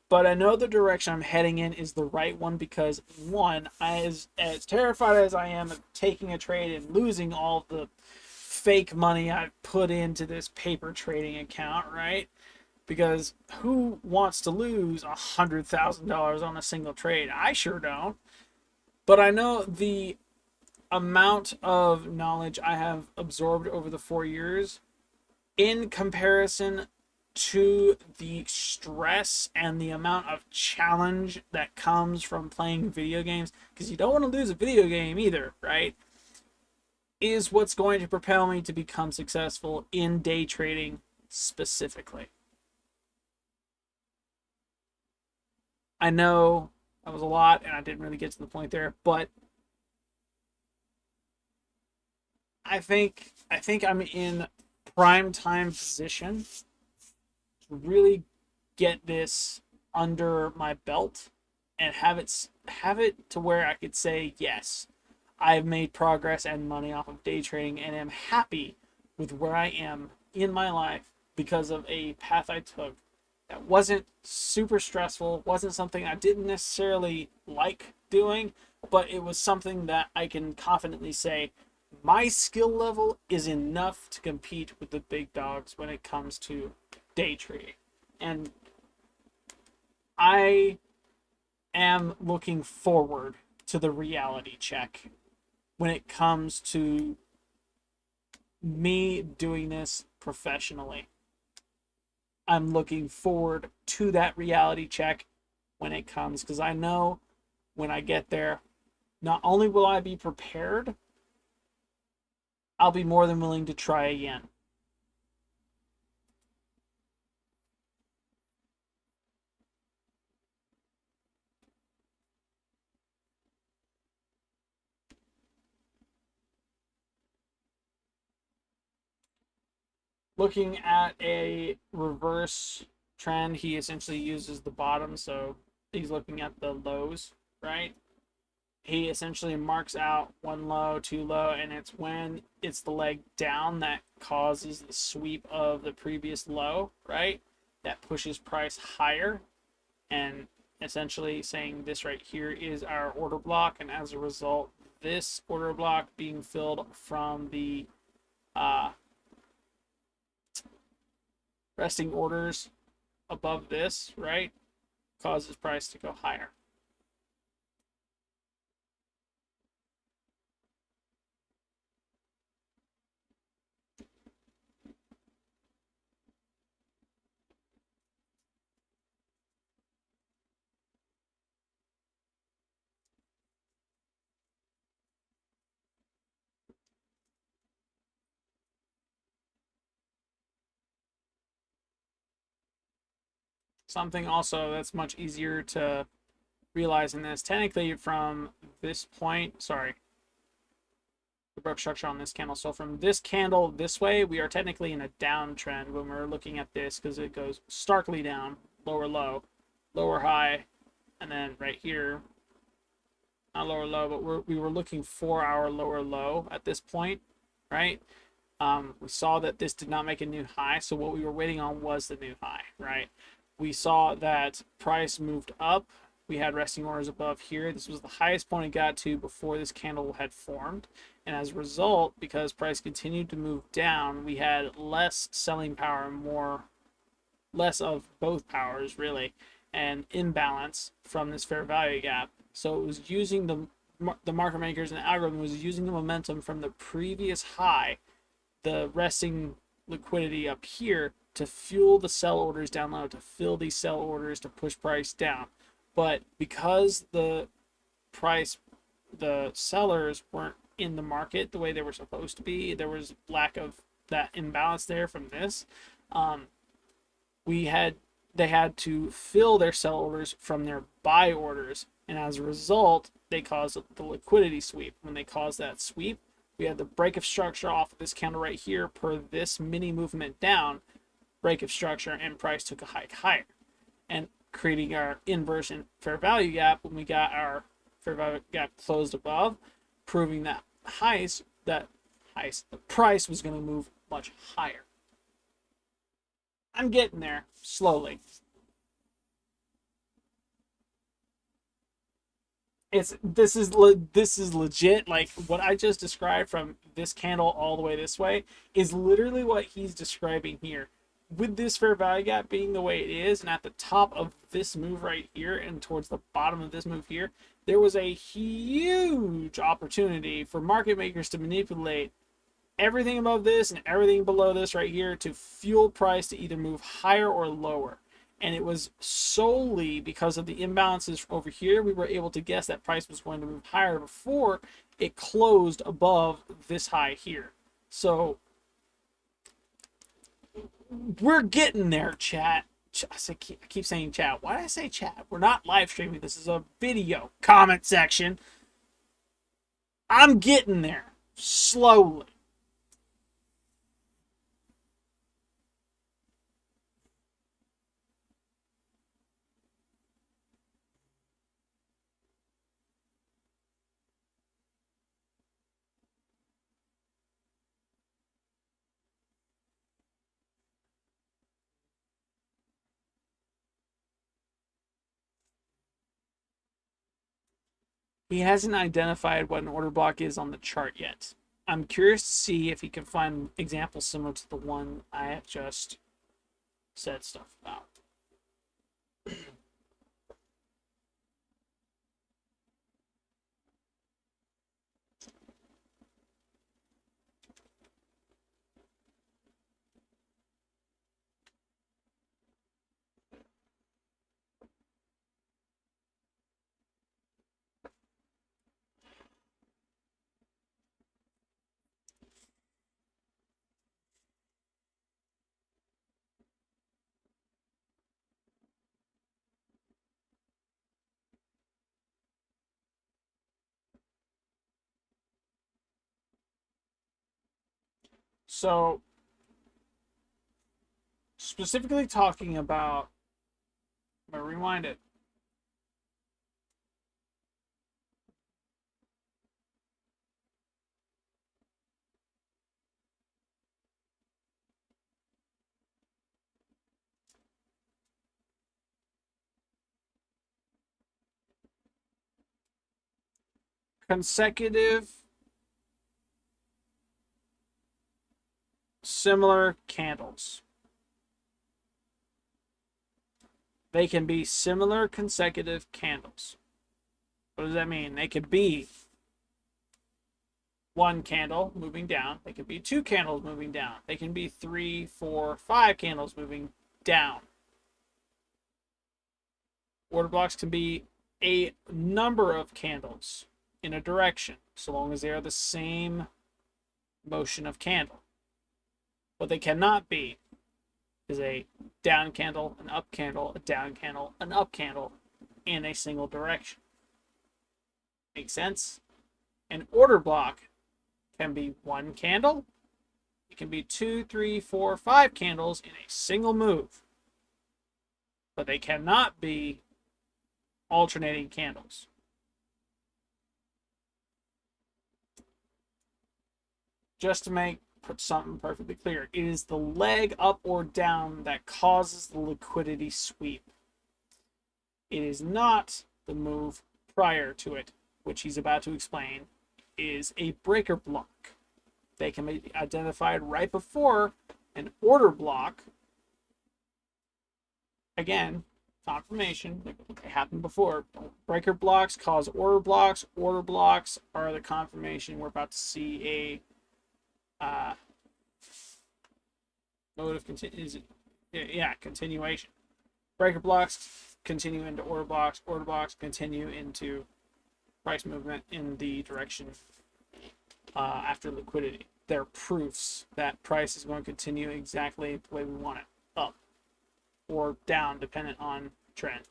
But I know the direction I'm heading in is the right one because, one, as terrified as I am of taking a trade and losing all the fake money I've put into this paper trading account, right? Because who wants to lose $100,000 on a single trade? I sure don't. But I know the amount of knowledge I have absorbed over the 4 years in comparison to the stress and the amount of challenge that comes from playing video games, because you don't want to lose a video game either, right? Is what's going to propel me to become successful in day trading specifically. I know that was a lot and I didn't really get to the point there, but I think I'm in prime time position to really get this under my belt and have it to where I could say, yes, I've made progress and money off of day trading and am happy with where I am in my life because of a path I took that wasn't super stressful, wasn't something I didn't necessarily like doing, but it was something that I can confidently say my skill level is enough to compete with the big dogs when it comes to day trading. And I am looking forward to the reality check when it comes to me doing this professionally. I'm looking forward to that reality check when it comes, because I know when I get there, not only will I be prepared, I'll be more than willing to try again. Looking at a reverse trend, he essentially uses the bottom, so he's looking at the lows, right? He essentially marks out one low, two low, and it's when it's the leg down that causes the sweep of the previous low, right? That pushes price higher, and essentially saying this right here is our order block, and as a result, this order block being filled from the resting orders above this, right, causes price to go higher. Something also that's much easier to realize in this, technically from this point, sorry, the broke structure on this candle. So from this candle this way, we are technically in a downtrend when we're looking at this, because it goes starkly down, lower low, lower high, and then right here, not lower low, but we were looking for our lower low at this point, right? We saw that this did not make a new high, so what we were waiting on was the new high, right? We saw that price moved up We had resting orders above here. This was the highest point it got to before this candle had formed. And as a result, because price continued to move down, we had less selling power and less of both powers really, and imbalance from this fair value gap. So it was using the market makers and the algorithm was using the momentum from the previous high, the resting liquidity up here, to fuel the sell orders down low, to fill these sell orders to push price down. But because the sellers weren't in the market the way they were supposed to be, there was lack of that imbalance there from this. They had to fill their sell orders from their buy orders, and as a result, they caused the liquidity sweep. When they caused that sweep, we had the break of structure off of this candle right here per this mini movement down, break of structure, and price took a hike higher, and creating our inverse in fair value gap when we got our fair value gap closed above, proving that the price was going to move much higher. I'm getting there slowly. This is legit. Like what I just described from this candle all the way this way is literally what he's describing here. With this fair value gap being the way it is, and at the top of this move right here and towards the bottom of this move here, there was a huge opportunity for market makers to manipulate everything above this and everything below this right here to fuel price to either move higher or lower. And it was solely because of the imbalances over here we were able to guess that price was going to move higher before it closed above this high here. So we're getting there, chat. I keep saying chat. Why did I say chat? We're not live streaming. This is a video. Comment section. I'm getting there slowly. He hasn't identified what an order block is on the chart yet. I'm curious to see if he can find examples similar to the one I have just said stuff about. So, specifically talking about, I'm going to rewind it. Consecutive similar candles. They can be similar consecutive candles. What does that mean? They could be one candle moving down. They could be two candles moving down. They can be 3, 4, 5 candles moving down. Order blocks can be a number of candles in a direction, so long as they are the same motion of candle. What they cannot be is a down candle, an up candle, a down candle, an up candle in a single direction. Make sense? An order block can be one candle. It can be 2, 3, 4, 5 candles in a single move. But they cannot be alternating candles. Just to put something perfectly clear, it is the leg up or down that causes the liquidity sweep. It is not The move prior to it, which he's about to explain, is a breaker block. They can be identified right before an order block. Again, confirmation, they happened before. Breaker blocks cause order blocks. Order blocks are the confirmation we're about to see a mode of continuation. Breaker blocks continue into order blocks. Order blocks continue into price movement in the direction after liquidity. They're proofs that price is going to continue exactly the way we want it, up or down, dependent on trend.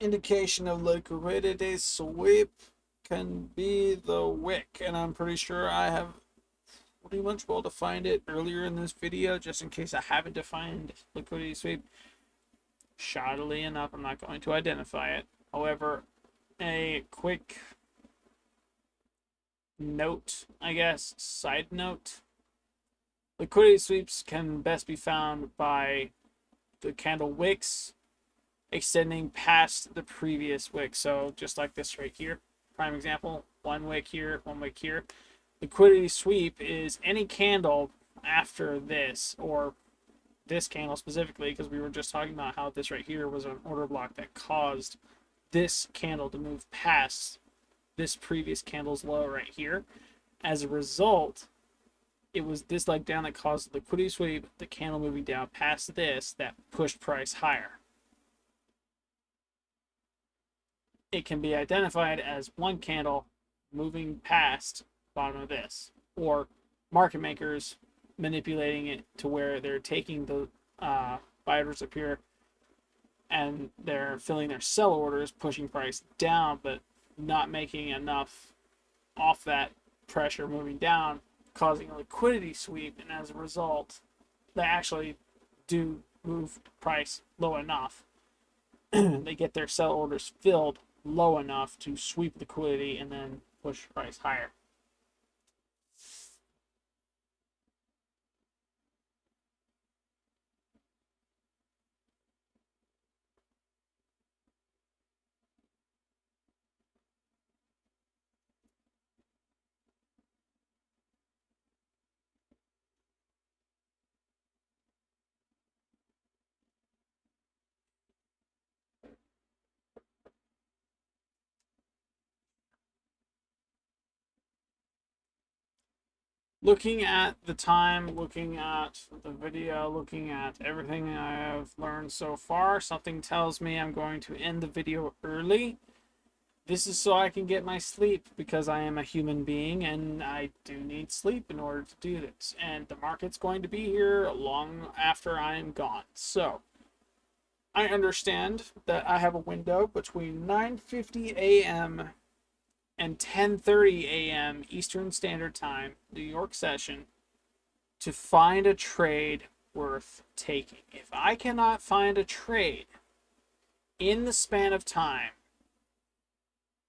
Indication of liquidity sweep can be the wick, and I'm pretty sure I have pretty much well defined it earlier in this video, just in case I haven't defined liquidity sweep. Shoddily enough, I'm not going to identify it. However, a quick note, I guess, side note, liquidity sweeps can best be found by the candle wicks extending past the previous wick. So just like this right here, prime example, one wick here, one wick here. Liquidity sweep is any candle after this, or this candle specifically, because we were just talking about how this right here was an order block that caused this candle to move past this previous candle's low right here. As a result, it was this leg down that caused the liquidity sweep, the candle moving down past this, that pushed price higher. It can be identified as one candle moving past the bottom of this, or market makers manipulating it to where they're taking the buyers up here and they're filling their sell orders, pushing price down, but not making enough off that pressure moving down, causing a liquidity sweep, and as a result, they actually do move price low enough. They get their sell orders filled low enough to sweep liquidity and then push price higher. Looking at the time, looking at the video, looking at everything I have learned so far, something tells me I'm going to end the video early. This is so I can get my sleep, because I am a human being and I do need sleep in order to do this. And the market's going to be here long after I am gone. So I understand that I have a window between 9:50 a.m. and 10:30 a.m. Eastern Standard Time, New York session, to find a trade worth taking. If I cannot find a trade in the span of time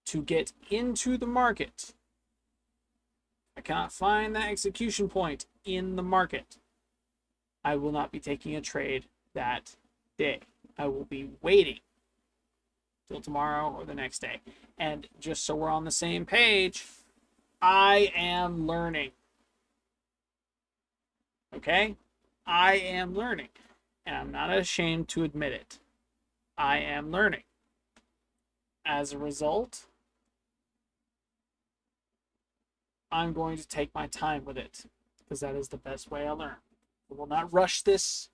to get into the market, I cannot find that execution point in the market, I will not be taking a trade that day. I will be waiting till tomorrow or the next day. And just so we're on the same page, I am learning. Okay? I am learning. And I'm not ashamed to admit it. I am learning. As a result, I'm going to take my time with it. because that is the best way I learn. I will not rush this.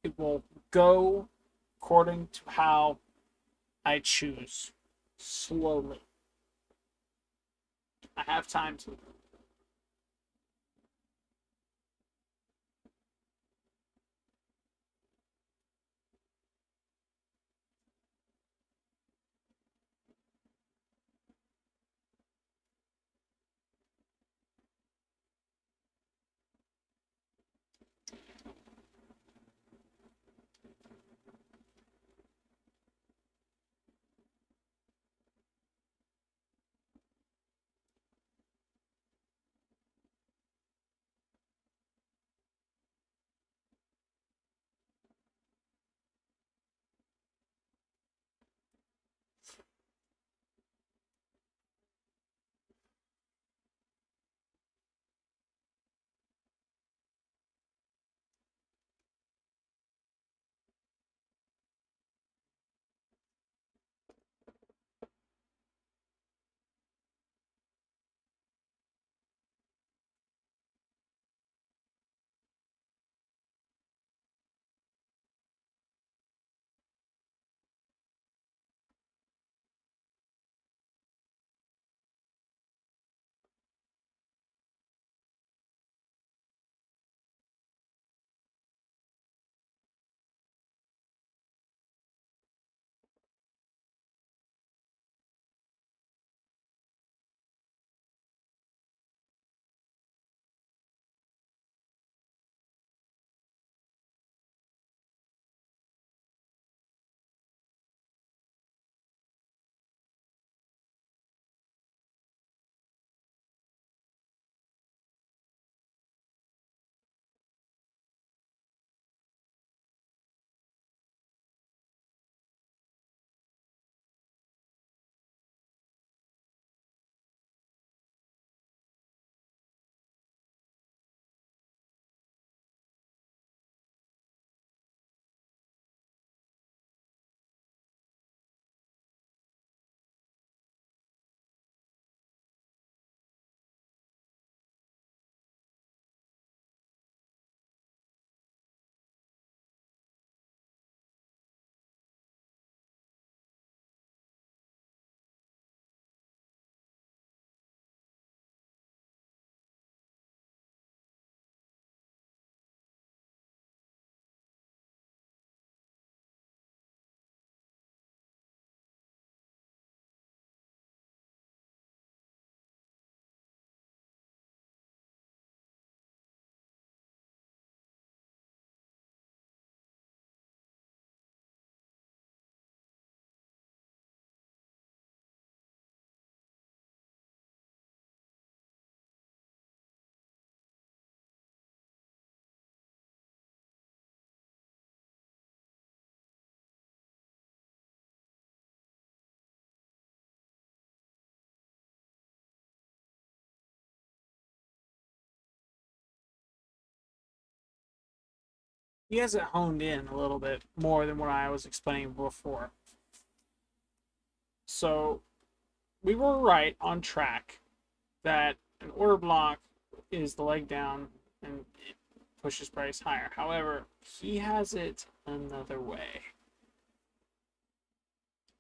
It will go according to how I choose, slowly. I have time to. He has it honed in a little bit more than what I was explaining before. So we were right on track that an order block is the leg down and it pushes price higher. However, he has it another way.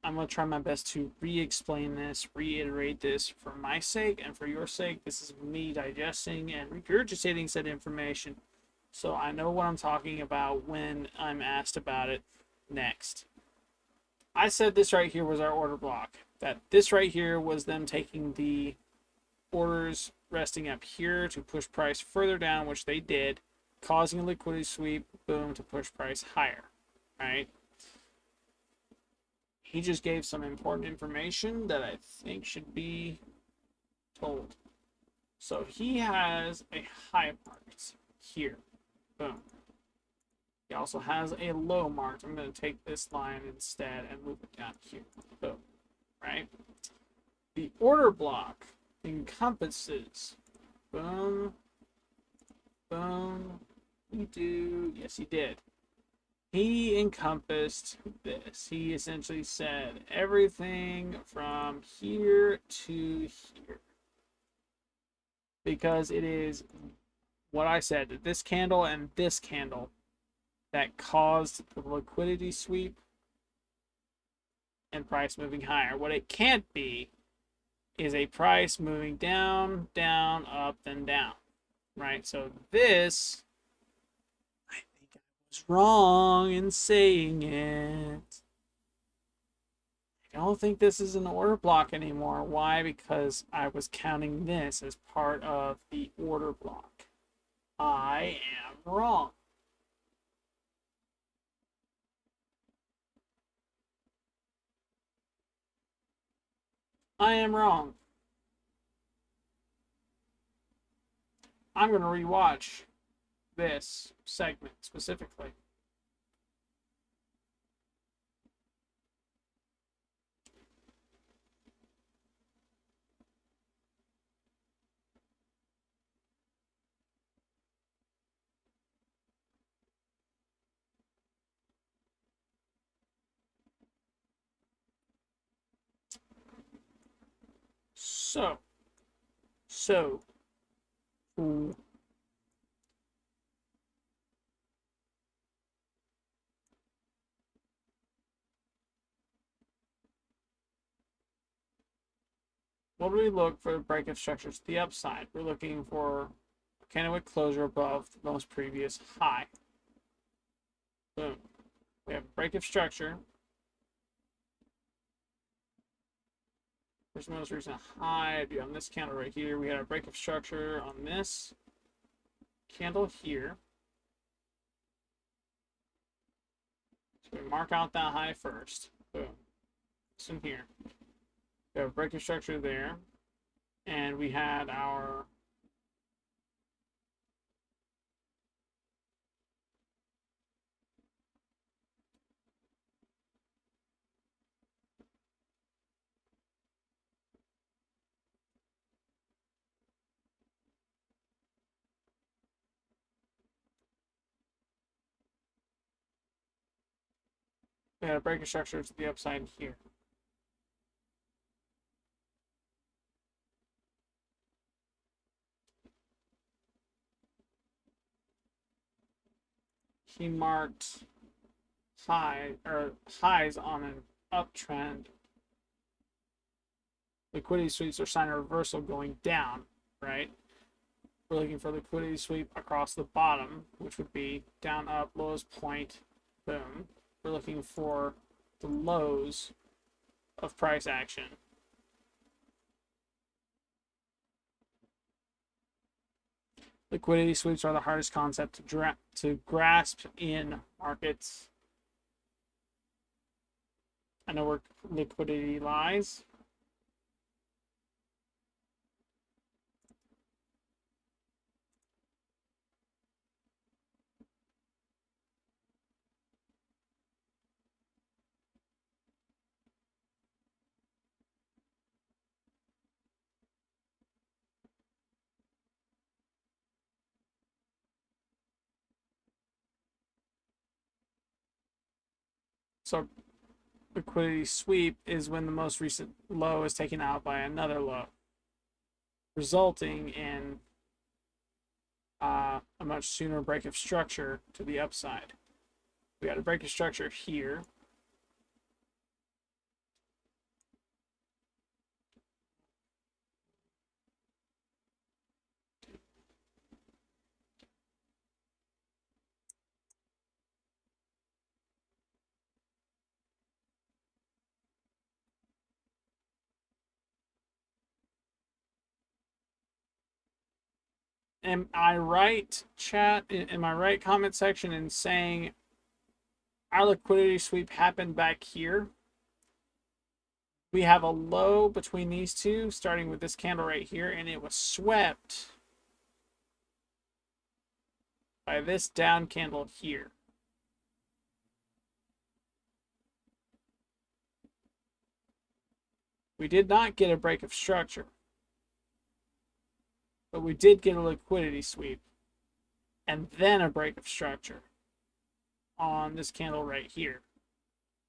I'm going to try my best to re-explain this, reiterate this for my sake and for your sake. This is me digesting and regurgitating said information, so I know what I'm talking about when I'm asked about it next. I said this right here was our order block. That this right here was them taking the orders resting up here to push price further down, which they did, causing a liquidity sweep, boom, to push price higher, right? He just gave some important information that I think should be told. So he has a high marked here. Boom. He also has a low marked. I'm going to take this line instead and move it down here. Boom. Right? The order block encompasses. Boom. Boom. Yes, he did. He encompassed this. He essentially said everything from here to here. Because it is what I said, this candle and this candle that caused the liquidity sweep and price moving higher. What it can't be is a price moving down, down, up, then down, right? So this, I think I was wrong in saying it. I don't think this is an order block anymore. Why? Because I was counting this as part of the order block. I am wrong. I am wrong. I'm going to rewatch this segment specifically. So, so, ooh, what do we look for breakup structures to the upside? We're looking for a candlewick closure above the most previous high. Boom. We have breakup structure. Here's the most recent high. On this candle right here, we had a breakup structure on this candle here. So we mark out that high first. Boom. This one here. We have a breakup structure there. And we had our breakup structure to the upside here. He marked highs on an uptrend. Liquidity sweeps are sign of reversal going down, right? We're looking for liquidity sweep across the bottom, which would be down, up, lowest point, boom. We're looking for the lows of price action. Liquidity sweeps are the hardest concept to grasp in markets. I know where liquidity lies. So liquidity sweep is when the most recent low is taken out by another low, resulting in a much sooner break of structure to the upside. We got a break of structure here. Am I right, chat? Am I right, comment section, in saying our liquidity sweep happened back here? We have a low between these two, starting with this candle right here, and it was swept by this down candle here. We did not get a break of structure, but we did get a liquidity sweep and then a break of structure on this candle right here,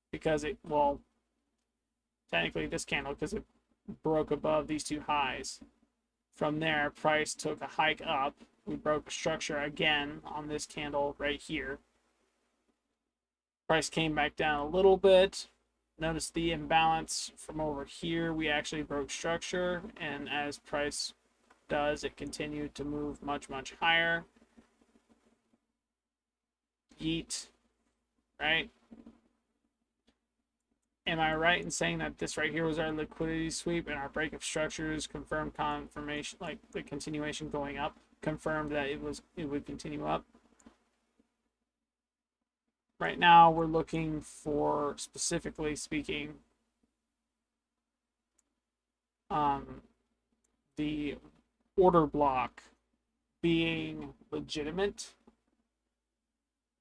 because it, well, technically this candle, because it broke above these two highs. From there, price took a hike up, We broke structure again on this candle right here. Price came back down a little bit. Notice the imbalance from over here. We actually broke structure, and as price does, it continued to move much, much higher. Yeet, right? Am I right in saying that this right here was our liquidity sweep and our break of structures confirmed confirmation, like the continuation going up, confirmed that it would continue up? Right now, we're looking for, specifically speaking, the order block being legitimate.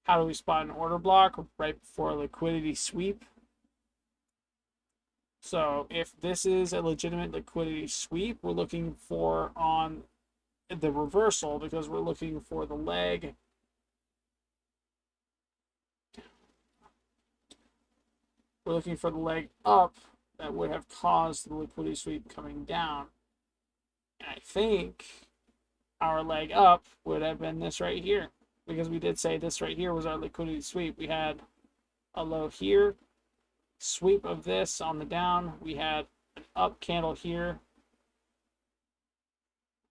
How do we spot an order block? Right before a liquidity sweep. So if this is a legitimate liquidity sweep, we're looking for on the reversal, because we're looking for the leg. We're looking for the leg up that would have caused the liquidity sweep coming down. And I think our leg up would have been this right here, because we did say this right here was our liquidity sweep. We had a low here, sweep of this on the down. We had an up candle here.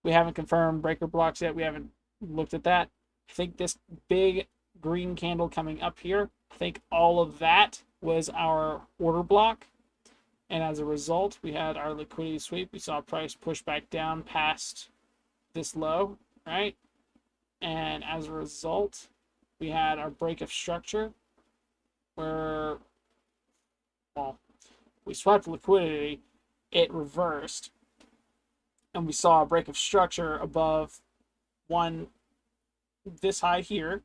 We haven't confirmed breaker blocks yet. We haven't looked at that. I think this big green candle coming up here, I think all of that was our order block. And as a result, we had our liquidity sweep. We saw price push back down past this low, right? And as a result, we had our break of structure where, well, we swept liquidity, it reversed, and we saw a break of structure above this high here,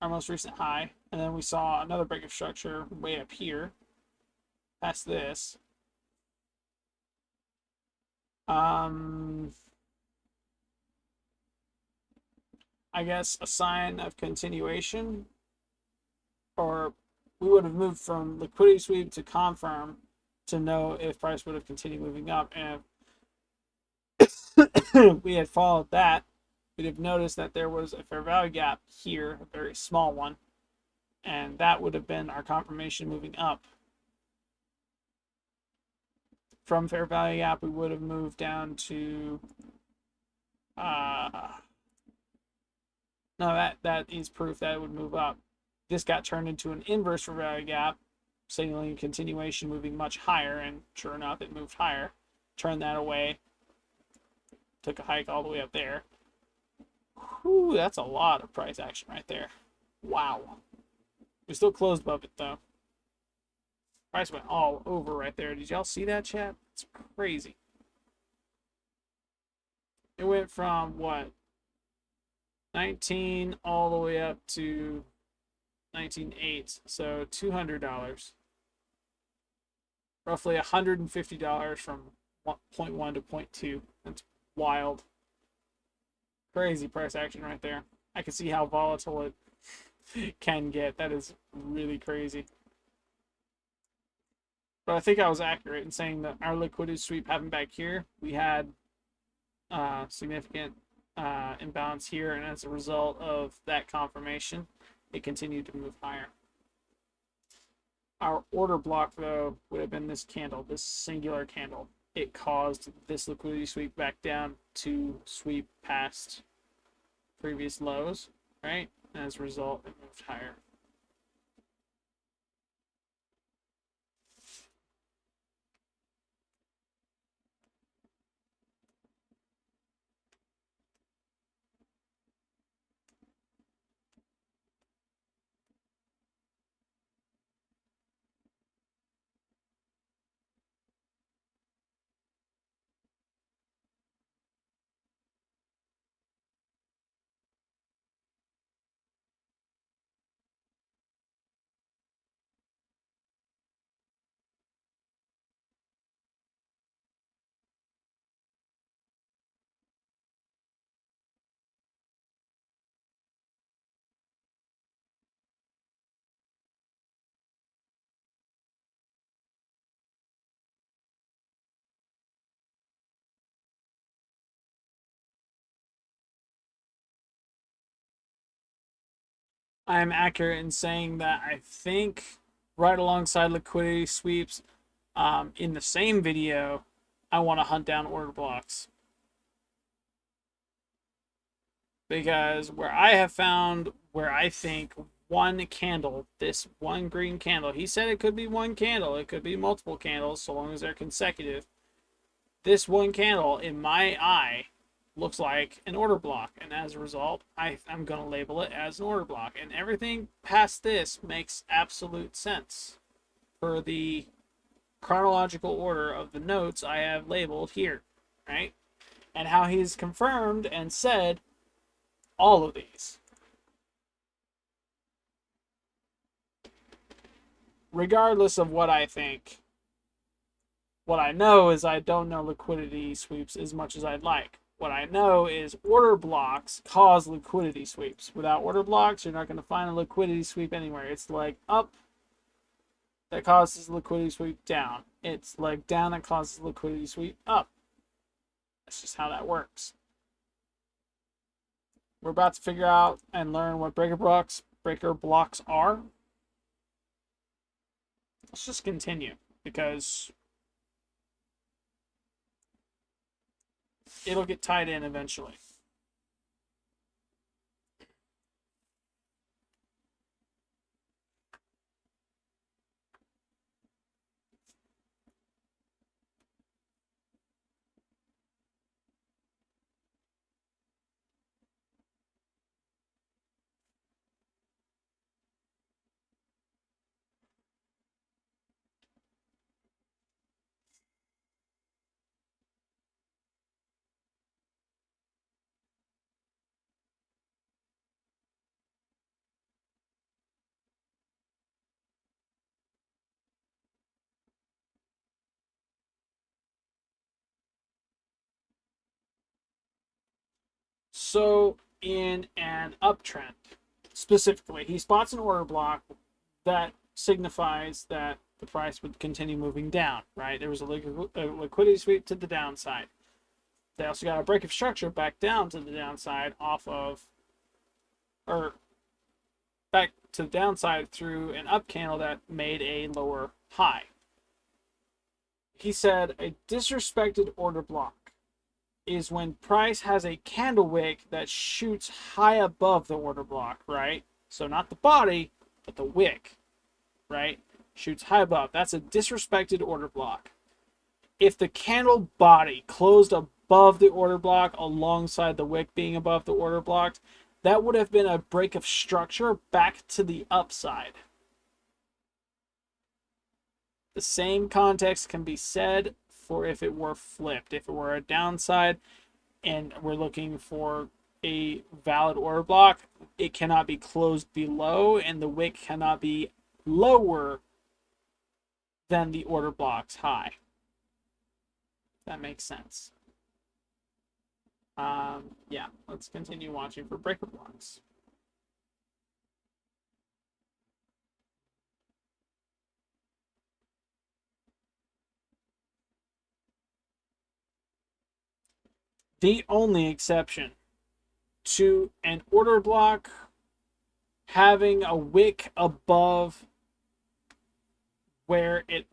our most recent high, and then we saw another break of structure way up here, past this. I guess a sign of continuation, or we would have moved from liquidity sweep to confirm to know if price would have continued moving up. And if we had followed that, we'd have noticed that there was a fair value gap here, a very small one, and that would have been our confirmation moving up. From fair value gap, we would have moved down to no, that is proof that it would move up. This got turned into an inverse fair value gap, signaling continuation moving much higher, and sure enough, it moved higher. Turned that away, took a hike all the way up there. Whew, that's a lot of price action right there. Wow. We still closed above it, though. Price went all over right there. Did y'all see that, chat? It's crazy. It went from, what, 19 all the way up to 19.8, so $200. Roughly $150 from 0.1 to 0.2. That's wild. Crazy price action right there. I can see how volatile it can get. That is really crazy. But I think I was accurate in saying that our liquidity sweep happened back here. We had significant imbalance here, and as a result of that confirmation, it continued to move higher. Our order block, though, would have been this candle, this singular candle. It caused this liquidity sweep back down to sweep past previous lows, right? And as a result, it moved higher. I am accurate in saying that I think right alongside liquidity sweeps, in the same video, I want to hunt down order blocks. Because where I have found where I think one candle, this one green candle, he said it could be one candle, it could be multiple candles, so long as they're consecutive. This one candle, in my eye, looks like an order block, and as a result, I'm going to label it as an order block. And everything past this makes absolute sense for the chronological order of the notes I have labeled here, right? And how he's confirmed and said all of these. Regardless of what I think, what I know is I don't know liquidity sweeps as much as I'd like. What I know is order blocks cause liquidity sweeps. Without order blocks, you're not going to find a liquidity sweep anywhere. It's like up that causes liquidity sweep down. It's like down that causes liquidity sweep up. That's just how that works. We're about to figure out and learn what breaker blocks are. Let's just continue because it'll get tied in eventually. So in an uptrend, specifically, he spots an order block that signifies that the price would continue moving down, right? There was a liquidity sweep to the downside. They also got a break of structure back down to the downside off of, or back to the downside through an up candle that made a lower high. He said a disrespected order block is when price has a candle wick that shoots high above the order block, right? So not the body, but the wick, right? Shoots high above. That's a disrespected order block. If the candle body closed above the order block alongside the wick being above the order block, that would have been a break of structure back to the upside. The same context can be said for if it were flipped. If it were a downside and we're looking for a valid order block, it cannot be closed below and the wick cannot be lower than the order block's high. That makes sense. Yeah, let's continue watching for breaker blocks. The only exception to an order block having a wick above where it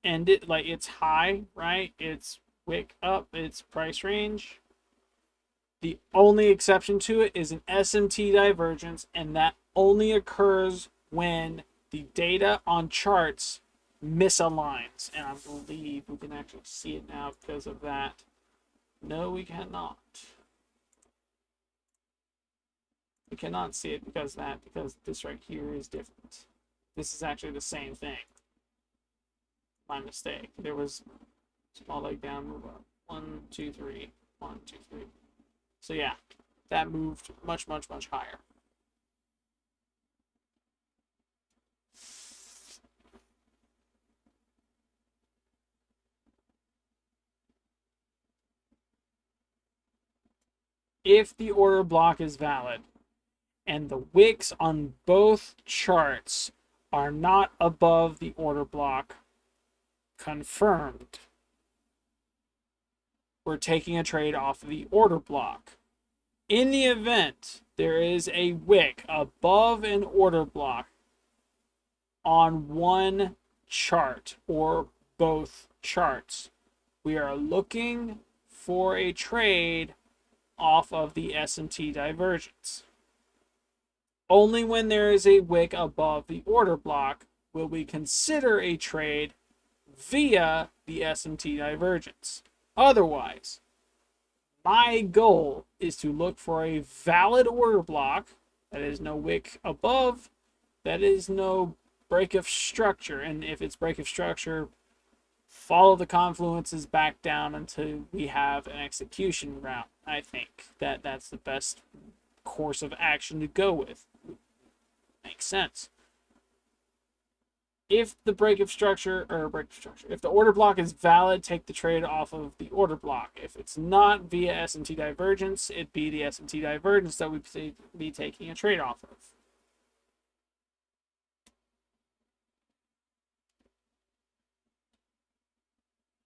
ended, like it's high, right? It's wick up, it's price range. The only exception to it is an SMT divergence, and that only occurs when the data on charts misaligns. And I believe we can actually see it now because of that. No, we cannot. We cannot see it because of that, because this right here is different. This is actually the same thing. My mistake. There was small leg down, move up. 1, 2, 3. 1, 2, 3. So yeah, that moved much, much, much higher. If the order block is valid and the wicks on both charts are not above the order block, confirmed, we're taking a trade off the order block. In the event there is a wick above an order block on one chart or both charts, we are looking for a trade off of the SMT divergence. Only when there is a wick above the order block will we consider a trade via the SMT divergence. Otherwise, my goal is to look for a valid order block that is no wick above, that is no break of structure, and if it's break of structure, follow the confluences back down until we have an execution route. I think that's the best course of action to go with. Makes sense. If the if the order block is valid, take the trade off of the order block. If it's not via SMT divergence, it'd be the SMT divergence that we'd be taking a trade off of.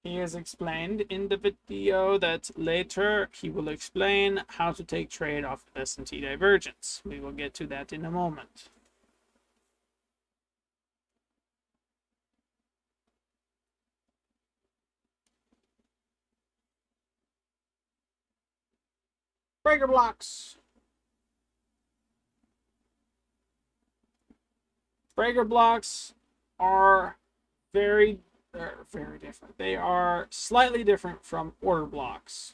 He has explained in the video that later he will explain how to take trade off of SMT divergence. We will get to that in a moment. Breaker blocks. Breaker blocks are very different. They are slightly different from order blocks.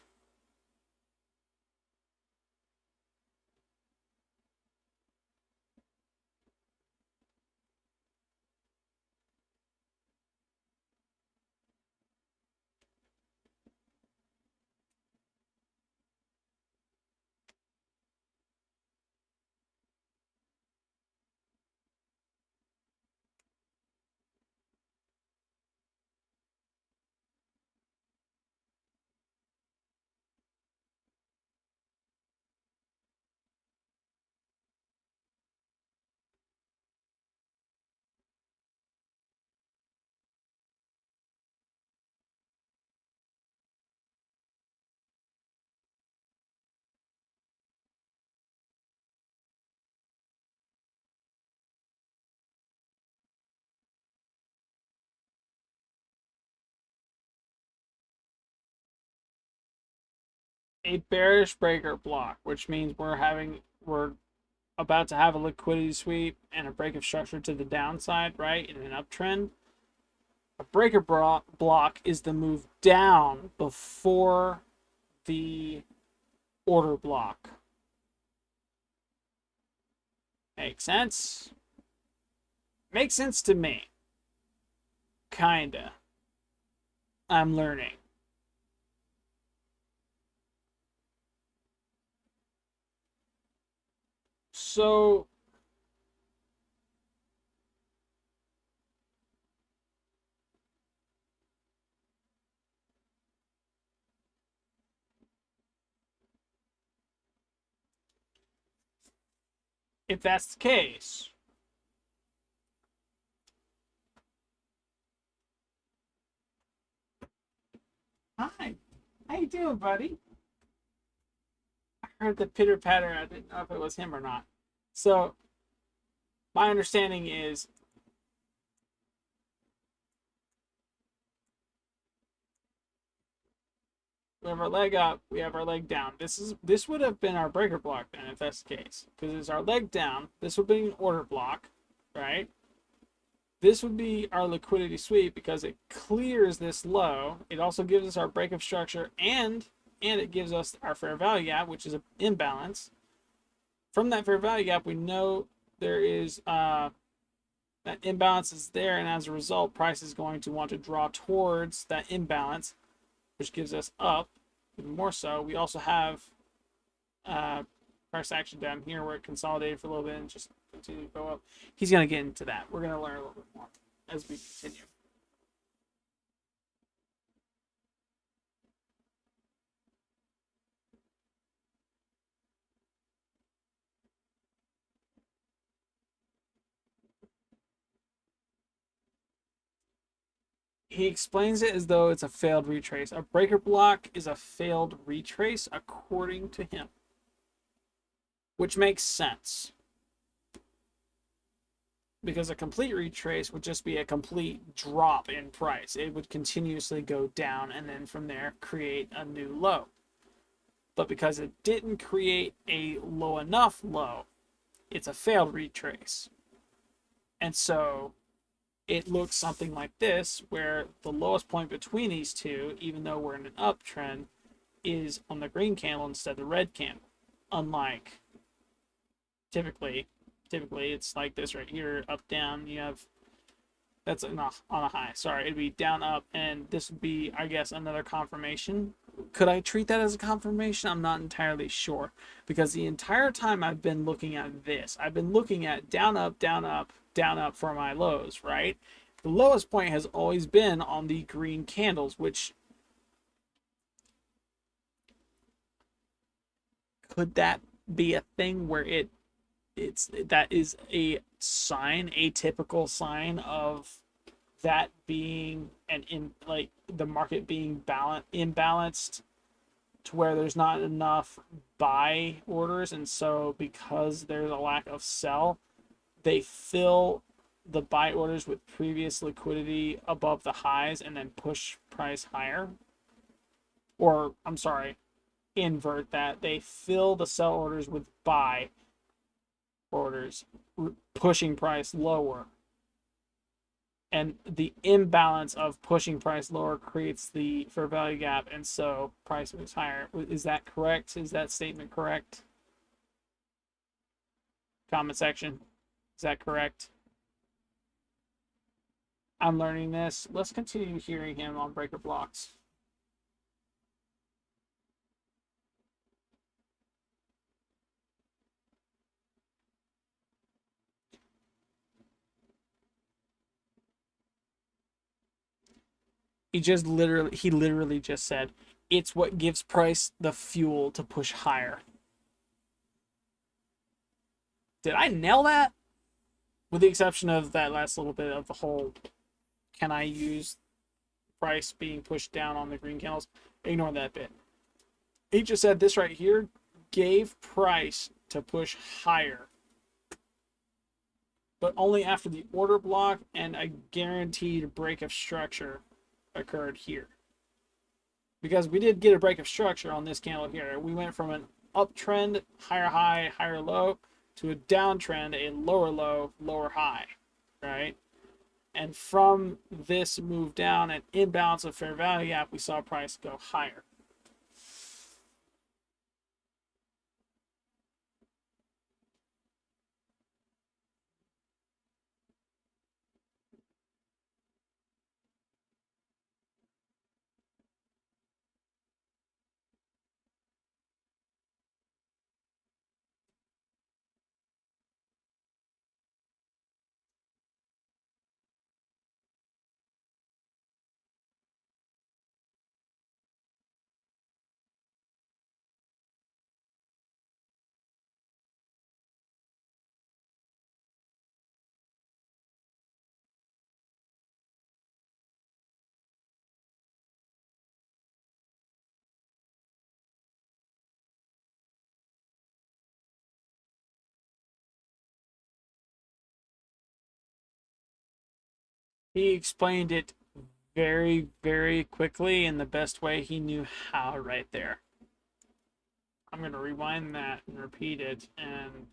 A bearish breaker block, which means we're about to have a liquidity sweep and a break of structure to the downside, right, in an uptrend. A breaker block is the move down before the order block. Makes sense? Makes sense to me. Kinda. I'm learning. So if that's the case, hi, how you doing, buddy? I heard the pitter patter. I didn't know if it was him or not. So my understanding is we have our leg up, we have our leg down. This would have been our breaker block then, if that's the case, because it's our leg down. This would be an order block, right? This would be our liquidity sweep because it clears this low. It also gives us our break of structure and it gives us our fair value gap, which is an imbalance. From that fair value gap, we know there is that imbalance is there, and as a result, price is going to want to draw towards that imbalance, which gives us up even more so. We also have price action down here where it consolidated for a little bit and just continue to go up. He's going to get into that. We're going to learn a little bit more as we continue. He explains it as though it's a failed retrace. A breaker block is a failed retrace according to him, which makes sense because a complete retrace would just be a complete drop in price. It would continuously go down and then from there create a new low. But because it didn't create a low enough low, it's a failed retrace. And so it looks something like this, where the lowest point between these two, even though we're in an uptrend, is on the green candle instead of the red candle. Unlike typically it's like this right here, up down. You have that's on a high. Sorry, it'd be down up, and this would be, I guess, another confirmation. Could I treat that as a confirmation? I'm not entirely sure, because the entire time I've been looking at this, I've been looking at down up, down up, down up for my lows, right? The lowest point has always been on the green candles, which could that be a thing where that is a sign, a typical sign of that being like the market being imbalanced to where there's not enough buy orders, and so because there's a lack of sell, they fill the buy orders with previous liquidity above the highs and then push price higher. Or I'm sorry, invert that. They fill the sell orders with buy orders, pushing price lower. And the imbalance of pushing price lower creates the fair value gap, and so price moves higher. Is that correct? Is that statement correct? Comment section. Is that correct? I'm learning this. Let's continue hearing him on breaker blocks. He literally just said it's what gives price the fuel to push higher. Did I nail that? With the exception of that last little bit of the whole, can I use price being pushed down on the green candles? Ignore that bit. He just said this right here gave price to push higher, but only after the order block and a guaranteed break of structure occurred here. Because we did get a break of structure on this candle here. We went from an uptrend, higher high, higher low, to a downtrend, a lower low, lower high, right? And from this move down and imbalance of fair value gap, we saw price go higher. He explained it very, very quickly in the best way he knew how right there. I'm going to rewind that and repeat it, and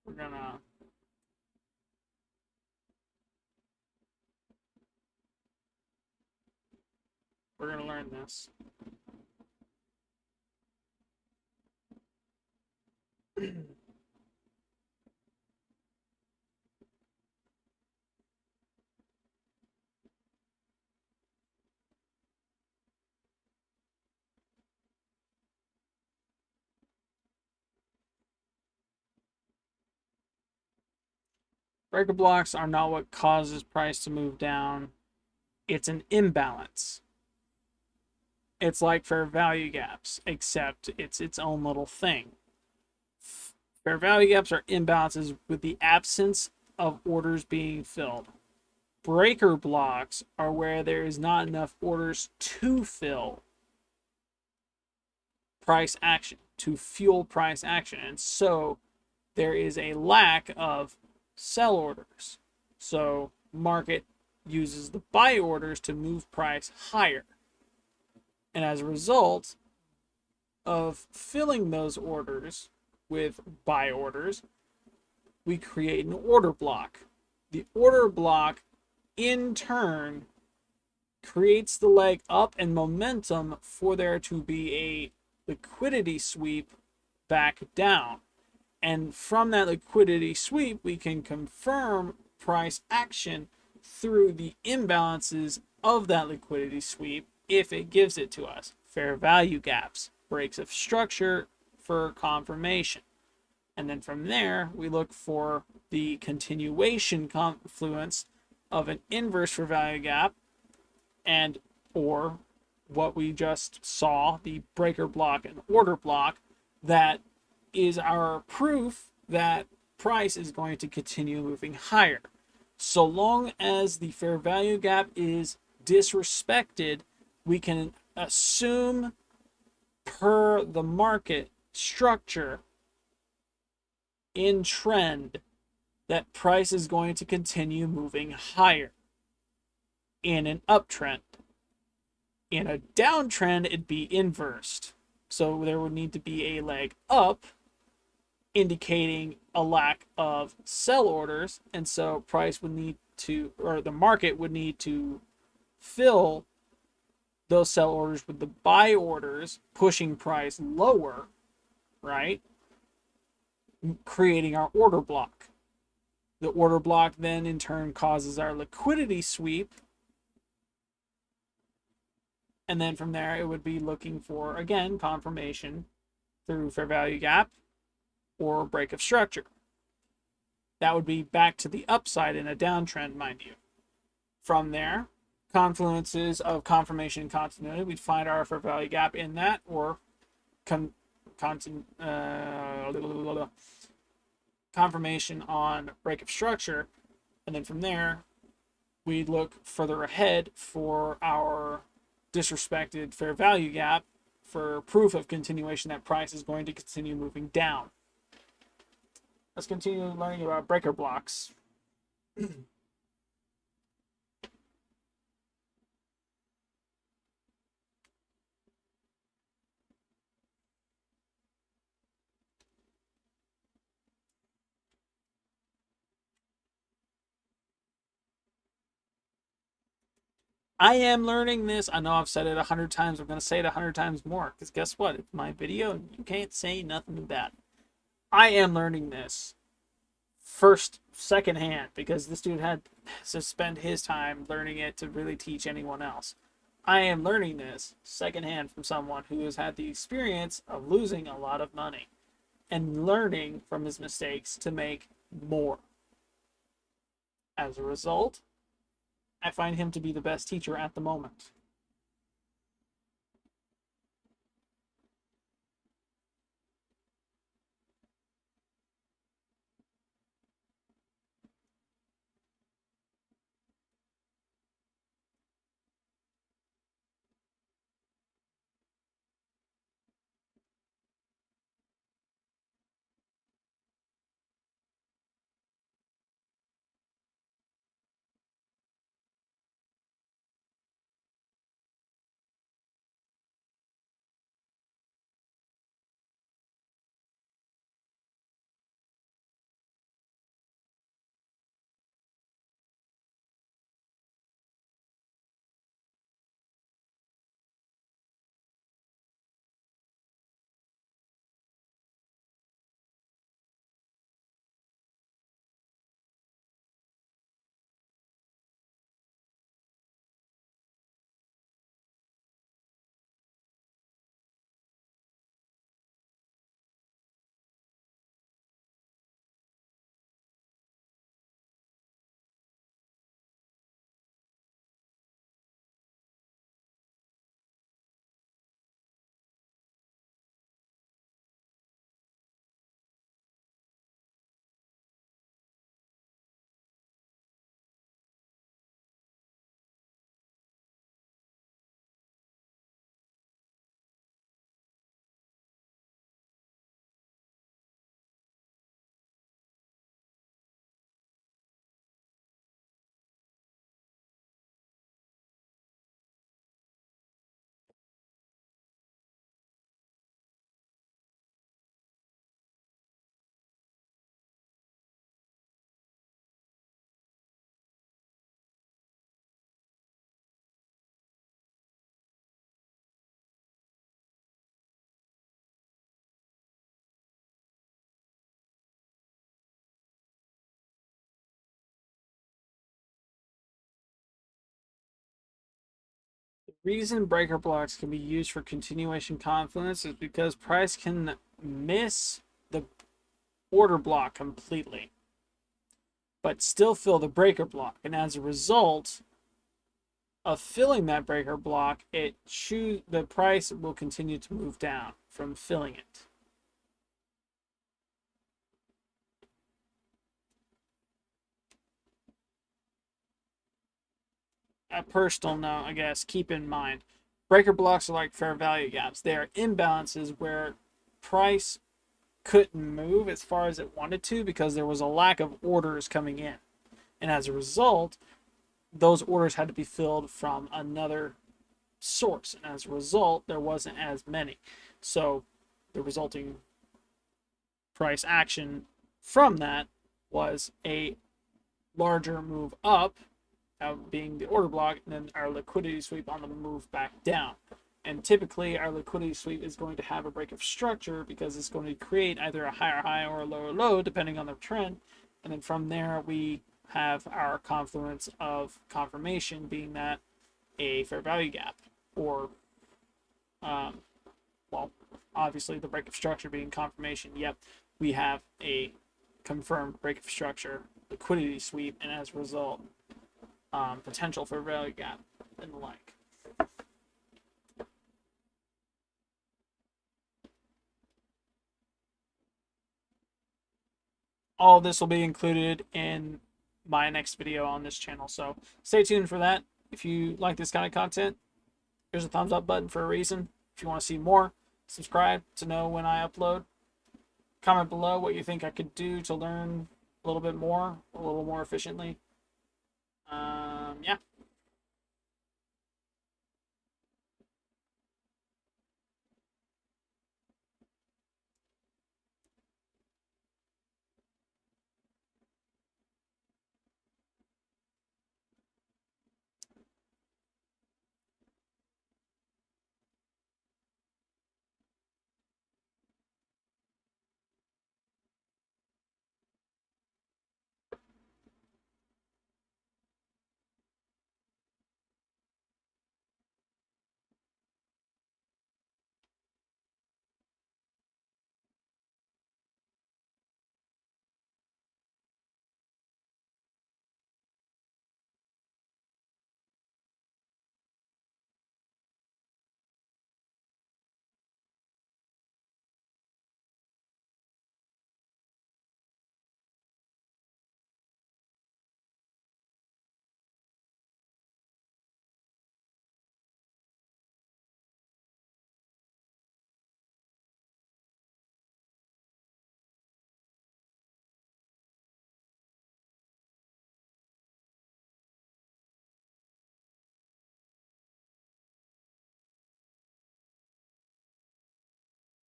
we're going to learn this. Breaker blocks are not what causes price to move down. It's an imbalance. It's like fair value gaps, except it's its own little thing. Fair value gaps are imbalances with the absence of orders being filled. Breaker blocks are where there is not enough orders to fill price action, to fuel price action. And so there is a lack of sell orders. So market uses the buy orders to move price higher. And as a result of filling those orders with buy orders, we create an order block. The order block, in turn, creates the leg up and momentum for there to be a liquidity sweep back down. And from that liquidity sweep, we can confirm price action through the imbalances of that liquidity sweep if it gives it to us. Fair value gaps, breaks of structure for confirmation. And then from there, we look for the continuation confluence of an inverse fair value gap and or what we just saw, the breaker block and order block, that is our proof that price is going to continue moving higher. So long as the fair value gap is disrespected, we can assume per the market structure in trend that price is going to continue moving higher in an uptrend. In a downtrend, it'd be inversed. So there would need to be a leg up, indicating a lack of sell orders. And so price would need to, or the market would need to fill those sell orders with the buy orders, pushing price lower, right? Creating our order block. The order block then in turn causes our liquidity sweep. And then from there, it would be looking for, again, confirmation through fair value gap or break of structure. That would be back to the upside in a downtrend, mind you. From there, confluences of confirmation and continuity, we'd find our fair value gap in that, or confirmation on break of structure. And then from there, we'd look further ahead for our disrespected fair value gap for proof of continuation that price is going to continue moving down. Let's continue learning about breaker blocks. I am learning this. I know I've said it 100 times. I'm going to say it 100 times more. Because guess what? It's my video and you can't say nothing about it. I am learning this secondhand, because this dude had to spend his time learning it to really teach anyone else. I am learning this secondhand from someone who has had the experience of losing a lot of money and learning from his mistakes to make more. As a result, I find him to be the best teacher at the moment. Reason breaker blocks can be used for continuation confluence is because price can miss the order block completely, but still fill the breaker block. And as a result of filling that breaker block, the price will continue to move down from filling it. A personal note, I guess, keep in mind, breaker blocks are like fair value gaps. They are imbalances where price couldn't move as far as it wanted to because there was a lack of orders coming in. And as a result, those orders had to be filled from another source. And as a result, there wasn't as many. So the resulting price action from that was a larger move up, being the order block, and then our liquidity sweep on the move back down. And typically, our liquidity sweep is going to have a break of structure because it's going to create either a higher high or a lower low, depending on the trend. And then from there, we have our confluence of confirmation being that a fair value gap, or, well, obviously the break of structure being confirmation. Yep, we have a confirmed break of structure, liquidity sweep, and as a result, potential for value gap and the like. All of this will be included in my next video on this channel, so stay tuned for that. If you like this kind of content, there's a thumbs up button for a reason. If you want to see more, subscribe to know when I upload. Comment below what you think I could do to learn a little bit more, a little more efficiently. Yeah.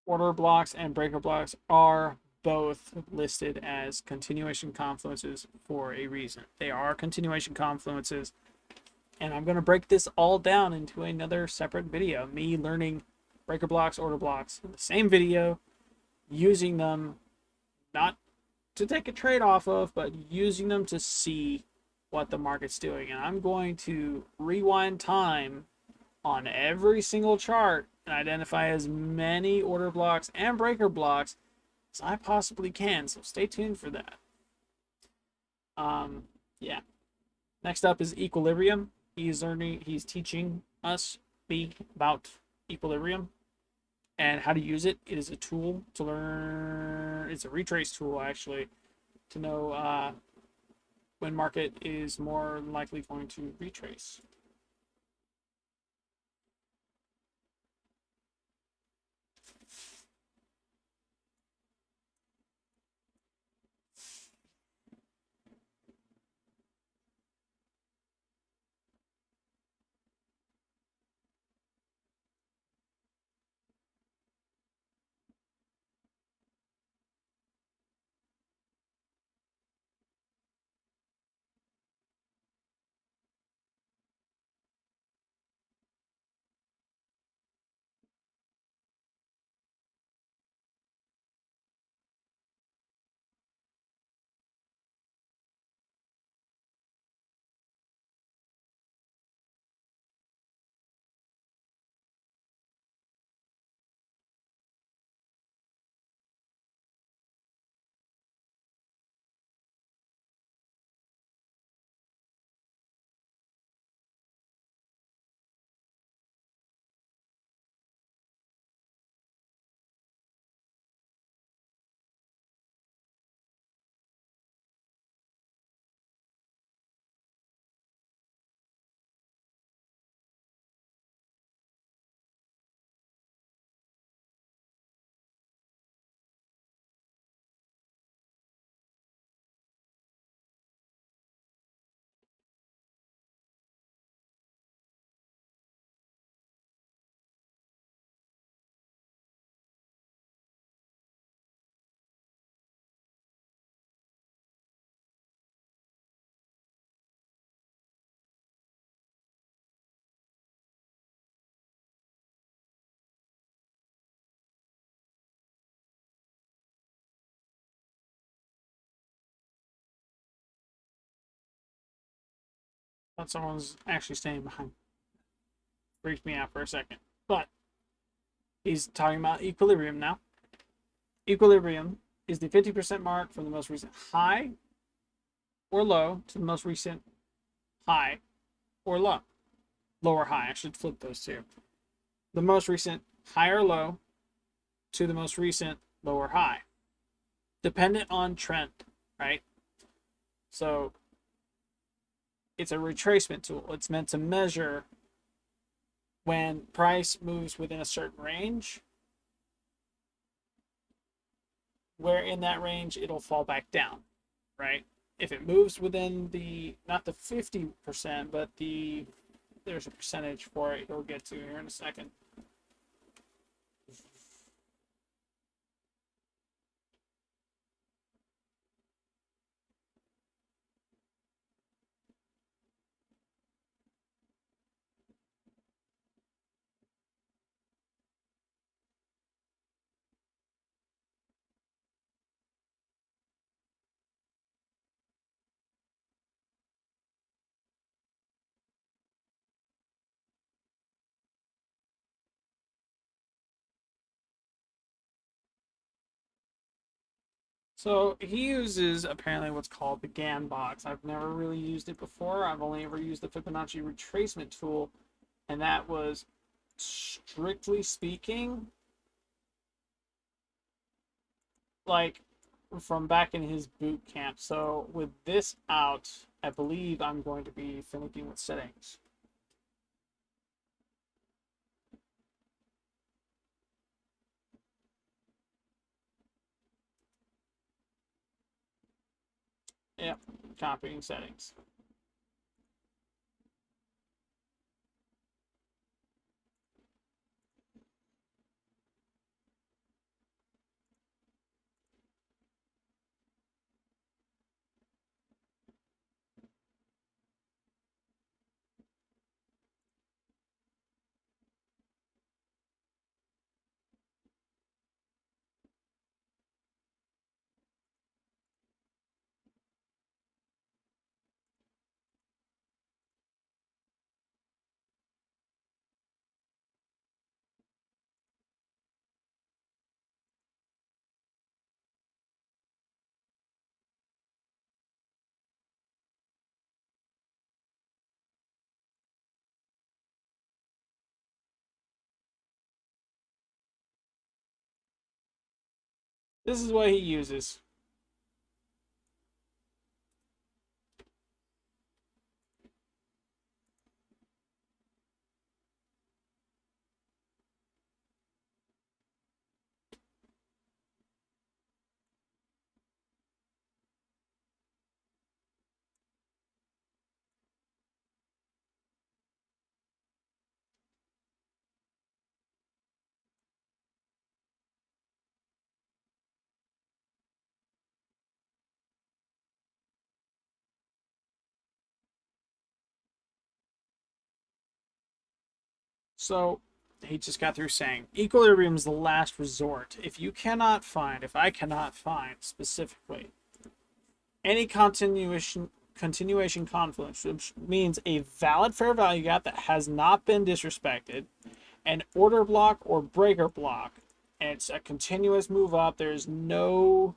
Order blocks and breaker blocks are both listed as continuation confluences for a reason. They are continuation confluences, and I'm going to break this all down into another separate video. Me learning breaker blocks, order blocks in the same video, using them not to take a trade off of, but using them to see what the market's doing. And I'm going to rewind time on every single chart and identify as many order blocks and breaker blocks as I possibly can. So stay tuned for that. Yeah. Next up is equilibrium. He's teaching us about equilibrium and how to use it. It is a tool to learn. It's a retrace tool, actually, to know when market is more likely going to retrace. Thought someone's actually staying behind. Freaked me out for a second. But he's talking about equilibrium now. Equilibrium is the 50% mark from the most recent high or low to the most recent high or low. Low or high. I should flip those two. The most recent high or low to the most recent low or high. Dependent on trend, right? So it's a retracement tool. It's meant to measure when price moves within a certain range, where in that range it'll fall back down, right? If it moves within the, not the 50%, but there's a percentage for it you'll get to here in a second. So he uses apparently what's called the GAN box. I've never really used it before. I've only ever used the Fibonacci retracement tool, and that was, strictly speaking, like from back in his boot camp. So with this out, I believe I'm going to be finicking with settings. Yep, copying settings. This is what he uses. So he just got through saying equilibrium is the last resort. If I cannot find specifically any continuation confluence, which means a valid fair value gap that has not been disrespected, an order block or breaker block, and it's a continuous move up, there's no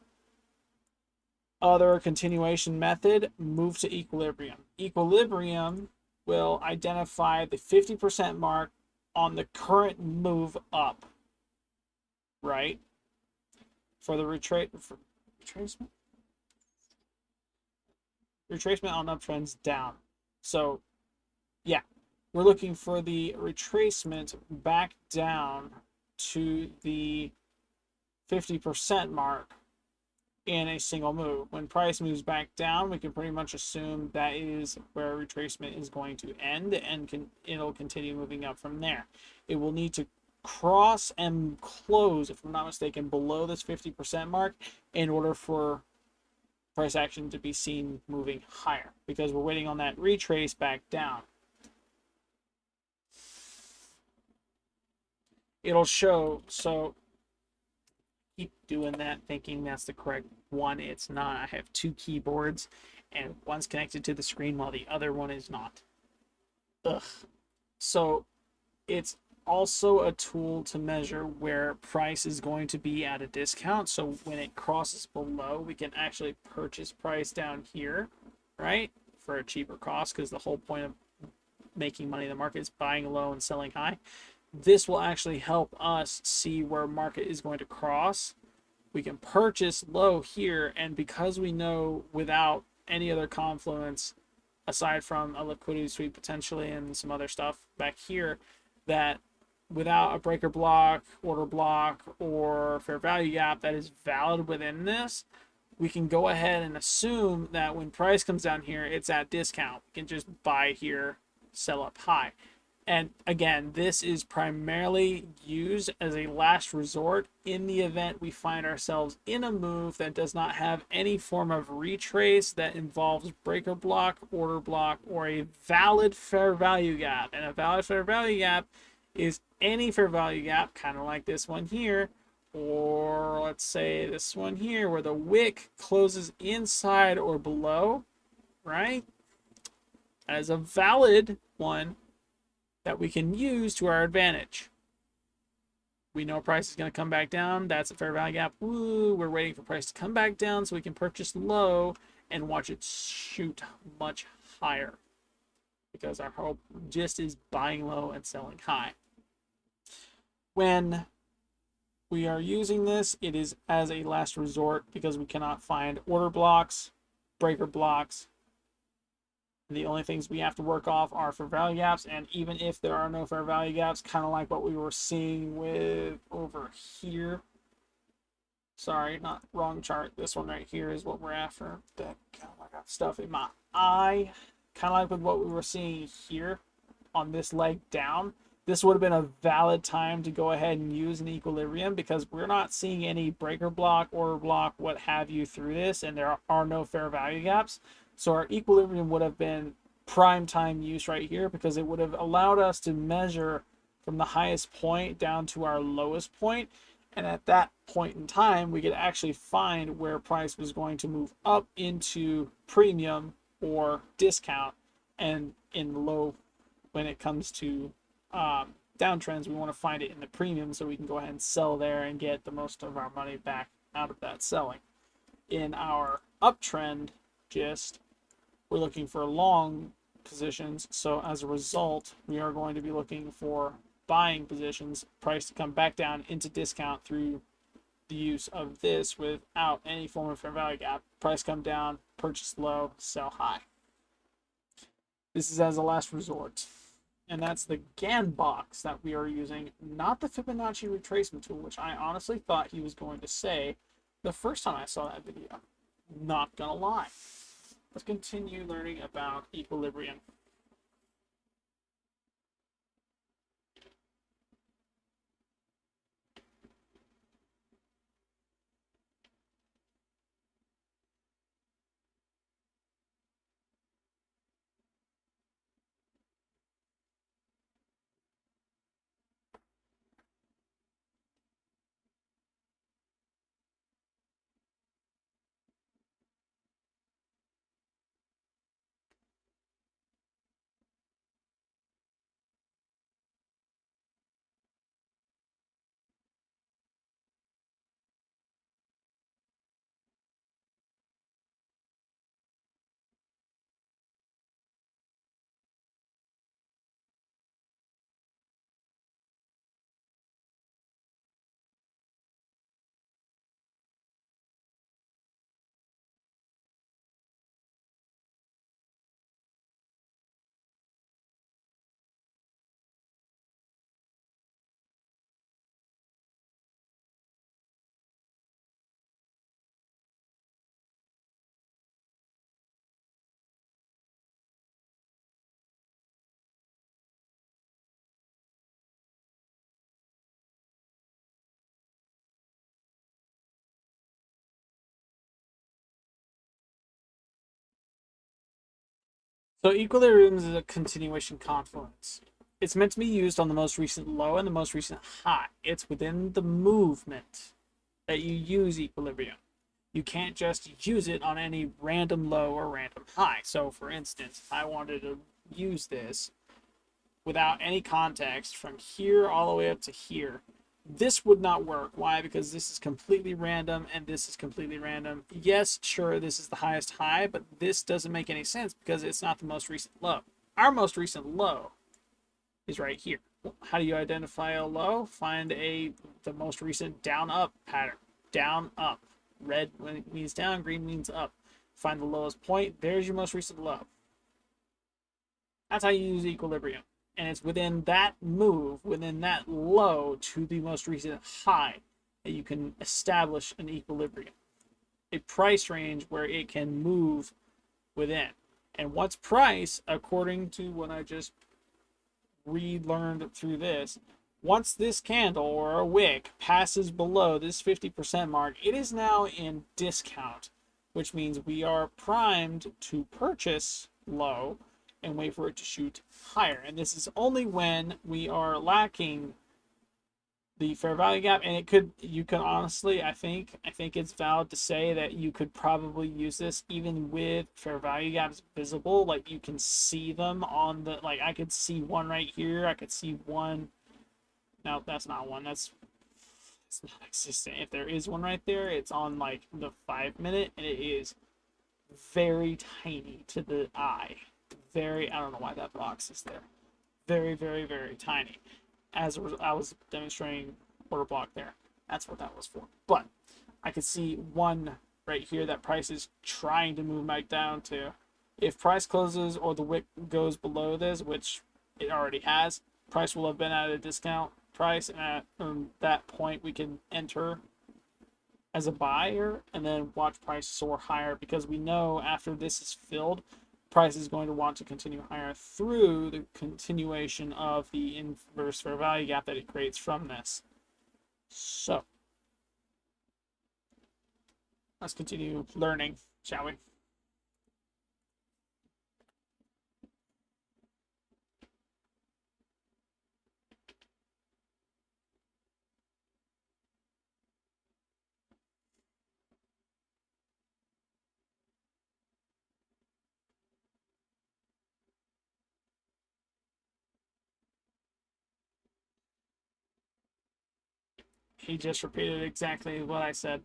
other continuation method, move to equilibrium. Equilibrium will identify the 50% mark on the current move up, right? For the retracement on uptrends down. So, yeah, we're looking for the retracement back down to the 50% mark in a single move. When price moves back down, we can pretty much assume that is where retracement is going to end, and it'll continue moving up from there. It will need to cross and close, if I'm not mistaken, below this 50% mark in order for price action to be seen moving higher, because we're waiting on that retrace back down. It'll show, so keep doing that thinking that's the correct one. It's not. I have two keyboards and one's connected to the screen while the other one is not. Ugh. So it's also a tool to measure where price is going to be at a discount. So when it crosses below, we can actually purchase price down here, right? For a cheaper cost, because the whole point of making money in the market is buying low and selling high. This will actually help us see where market is going to cross. We can purchase low here, and because we know without any other confluence aside from a liquidity sweep potentially and some other stuff back here, that without a breaker block, order block, or fair value gap that is valid within this, we can go ahead and assume that when price comes down here, it's at discount. We can just buy here, sell up high. And again, this is primarily used as a last resort in the event we find ourselves in a move that does not have any form of retrace that involves breaker block, order block, or a valid fair value gap. And a valid fair value gap is any fair value gap, kind of like this one here, or let's say this one here, where the wick closes inside or below, right? That is a valid one that we can use to our advantage. We know price is going to come back down. That's a fair value gap. Woo, we're waiting for price to come back down so we can purchase low and watch it shoot much higher, because our hope just is buying low and selling high. When we are using this, it is as a last resort because we cannot find order blocks, breaker blocks. The only things we have to work off are fair value gaps, and even if there are no fair value gaps, kind of like what we were seeing with over here. Sorry, not wrong chart. This one right here is what we're after. Oh I got stuff in my eye. Kind of like with what we were seeing here on this leg down. This would have been a valid time to go ahead and use an equilibrium because we're not seeing any breaker block, order block, what have you through this, and there are no fair value gaps. So our equilibrium would have been prime time use right here because it would have allowed us to measure from the highest point down to our lowest point. And at that point in time, we could actually find where price was going to move up into premium or discount. And in low, when it comes to downtrends, we want to find it in the premium so we can go ahead and sell there and get the most of our money back out of that selling. In our uptrend, we're looking for long positions, so as a result, we are going to be looking for buying positions, price to come back down into discount through the use of this without any form of fair value gap. Price come down, purchase low, sell high. This is as a last resort. And that's the GAN box that we are using, not the Fibonacci retracement tool, which I honestly thought he was going to say the first time I saw that video. Not gonna lie. Let's continue learning about equilibrium. So equilibrium is a continuation confluence. It's meant to be used on the most recent low and the most recent high. It's within the movement that you use equilibrium. You can't just use it on any random low or random high. So, for instance, if I wanted to use this without any context from here all the way up to here, this would not work. Why? Because this is completely random and this is completely random. Yes, sure, this is the highest high, but this doesn't make any sense because it's not the most recent low. Our most recent low is right here. How do you identify a low? Find the most recent down up pattern. Down up. Red means down, green means up. Find the lowest point. There's your most recent low. That's how you use equilibrium. And it's within that move, within that low to the most recent high, that you can establish an equilibrium. A price range where it can move within. And what's price, according to what I just relearned through this, once this candle or a wick passes below this 50% mark, it is now in discount, which means we are primed to purchase low and wait for it to shoot higher. And this is only when we are lacking the fair value gap. And you can honestly, I think it's valid to say that you could probably use this even with fair value gaps visible. Like you can see them on the, like I could see one right here. I could see one. No, that's not one. It's not existent. If there is one right there, it's on like the 5 minute, and it is very tiny to the eye. I don't know why that box is there. Very, very, very tiny. As I was demonstrating order block there. That's what that was for. But I could see one right here that price is trying to move back down to. If price closes or the wick goes below this, which it already has, price will have been at a discount price, and at that point we can enter as a buyer and then watch price soar higher, because we know after this is filled, price is going to want to continue higher through the continuation of the inverse fair value gap that it creates from this. So let's continue learning, shall we? He just repeated exactly what I said.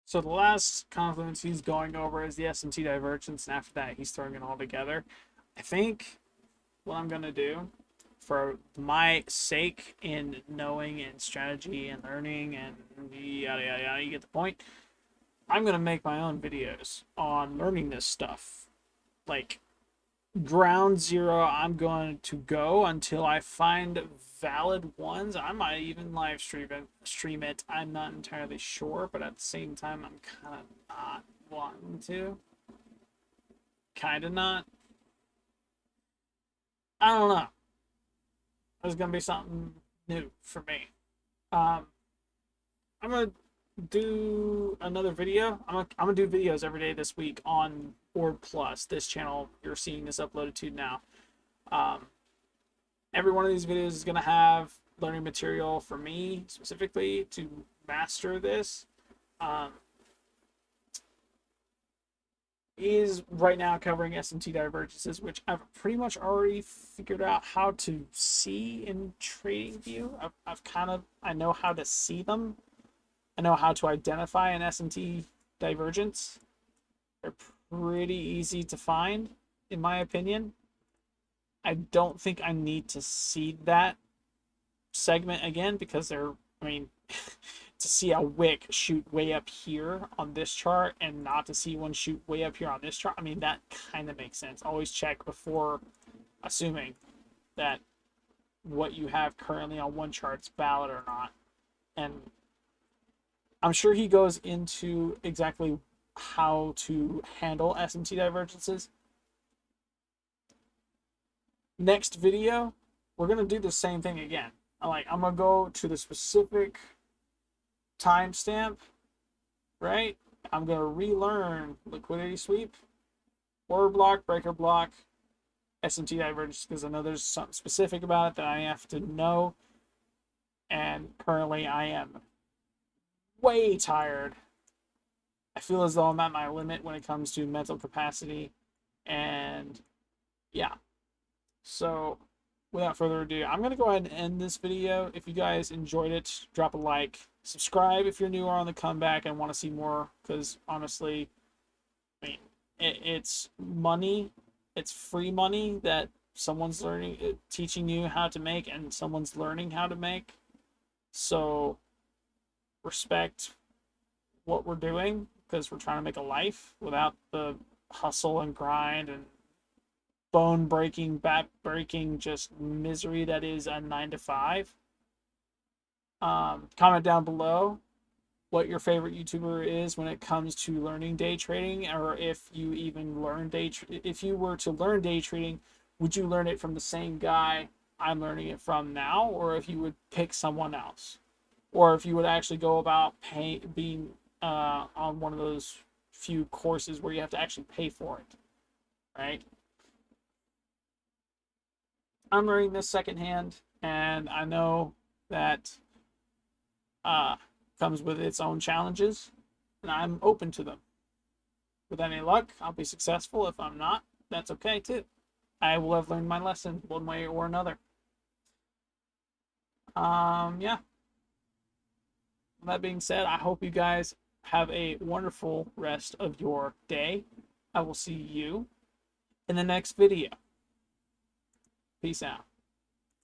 So the last confluence he's going over is the S&T divergence, and after that he's throwing it all together. I think what I'm going to do, for my sake in knowing and strategy and learning and yada yada yada, you get the point. I'm going to make my own videos on learning this stuff. Like ground zero, I'm going to go until I find valid ones. I might even live stream it. I'm not entirely sure, but at the same time I'm kind of not wanting to. Kind of not. I don't know. There's gonna be something new for me. Um, I'm gonna do another video. I'm gonna do videos every day this week on Board Plus, this channel you're seeing this uploaded to now. Um, every one of these videos is gonna have learning material for me specifically to master this. Um, is right now covering SMT divergences, which I've pretty much already figured out how to see in TradingView. I know how to see them. I know how to identify an SMT divergence. They're pretty easy to find, in my opinion. I don't think I need to see that segment again because I mean, to see a wick shoot way up here on this chart and not to see one shoot way up here on this chart, I mean, that kind of makes sense. Always check before assuming that what you have currently on one chart is valid or not. And I'm sure he goes into exactly how to handle SMT divergences. Next video, we're going to do the same thing again. I'm going to go to the specific timestamp, right? I'm going to relearn liquidity sweep, order block, breaker block, SMT divergence, because I know there's something specific about it that I have to know. And currently I am way tired. I feel as though I'm at my limit when it comes to mental capacity. And yeah. So without further ado, I'm going to go ahead and end this video. If you guys enjoyed it, drop a like. Subscribe if you're new or on the comeback and want to see more, because honestly, I mean, it's money. It's free money that someone's teaching you how to make, and someone's learning how to make. So respect what we're doing, because we're trying to make a life without the hustle and grind and bone breaking, back breaking, just misery that is a 9 to 5. Comment down below what your favorite YouTuber is when it comes to learning day trading, or if you even learn if you were to learn day trading, would you learn it from the same guy I'm learning it from now, or if you would pick someone else, or if you would actually go about being on one of those few courses where you have to actually pay for it, right? I'm learning this secondhand, and I know that comes with its own challenges, and I'm open to them. With any luck, I'll be successful. If I'm not, that's okay too. I will have learned my lesson one way or another. Yeah. That being said, I hope you guys have a wonderful rest of your day. I will see you in the next video. Peace out.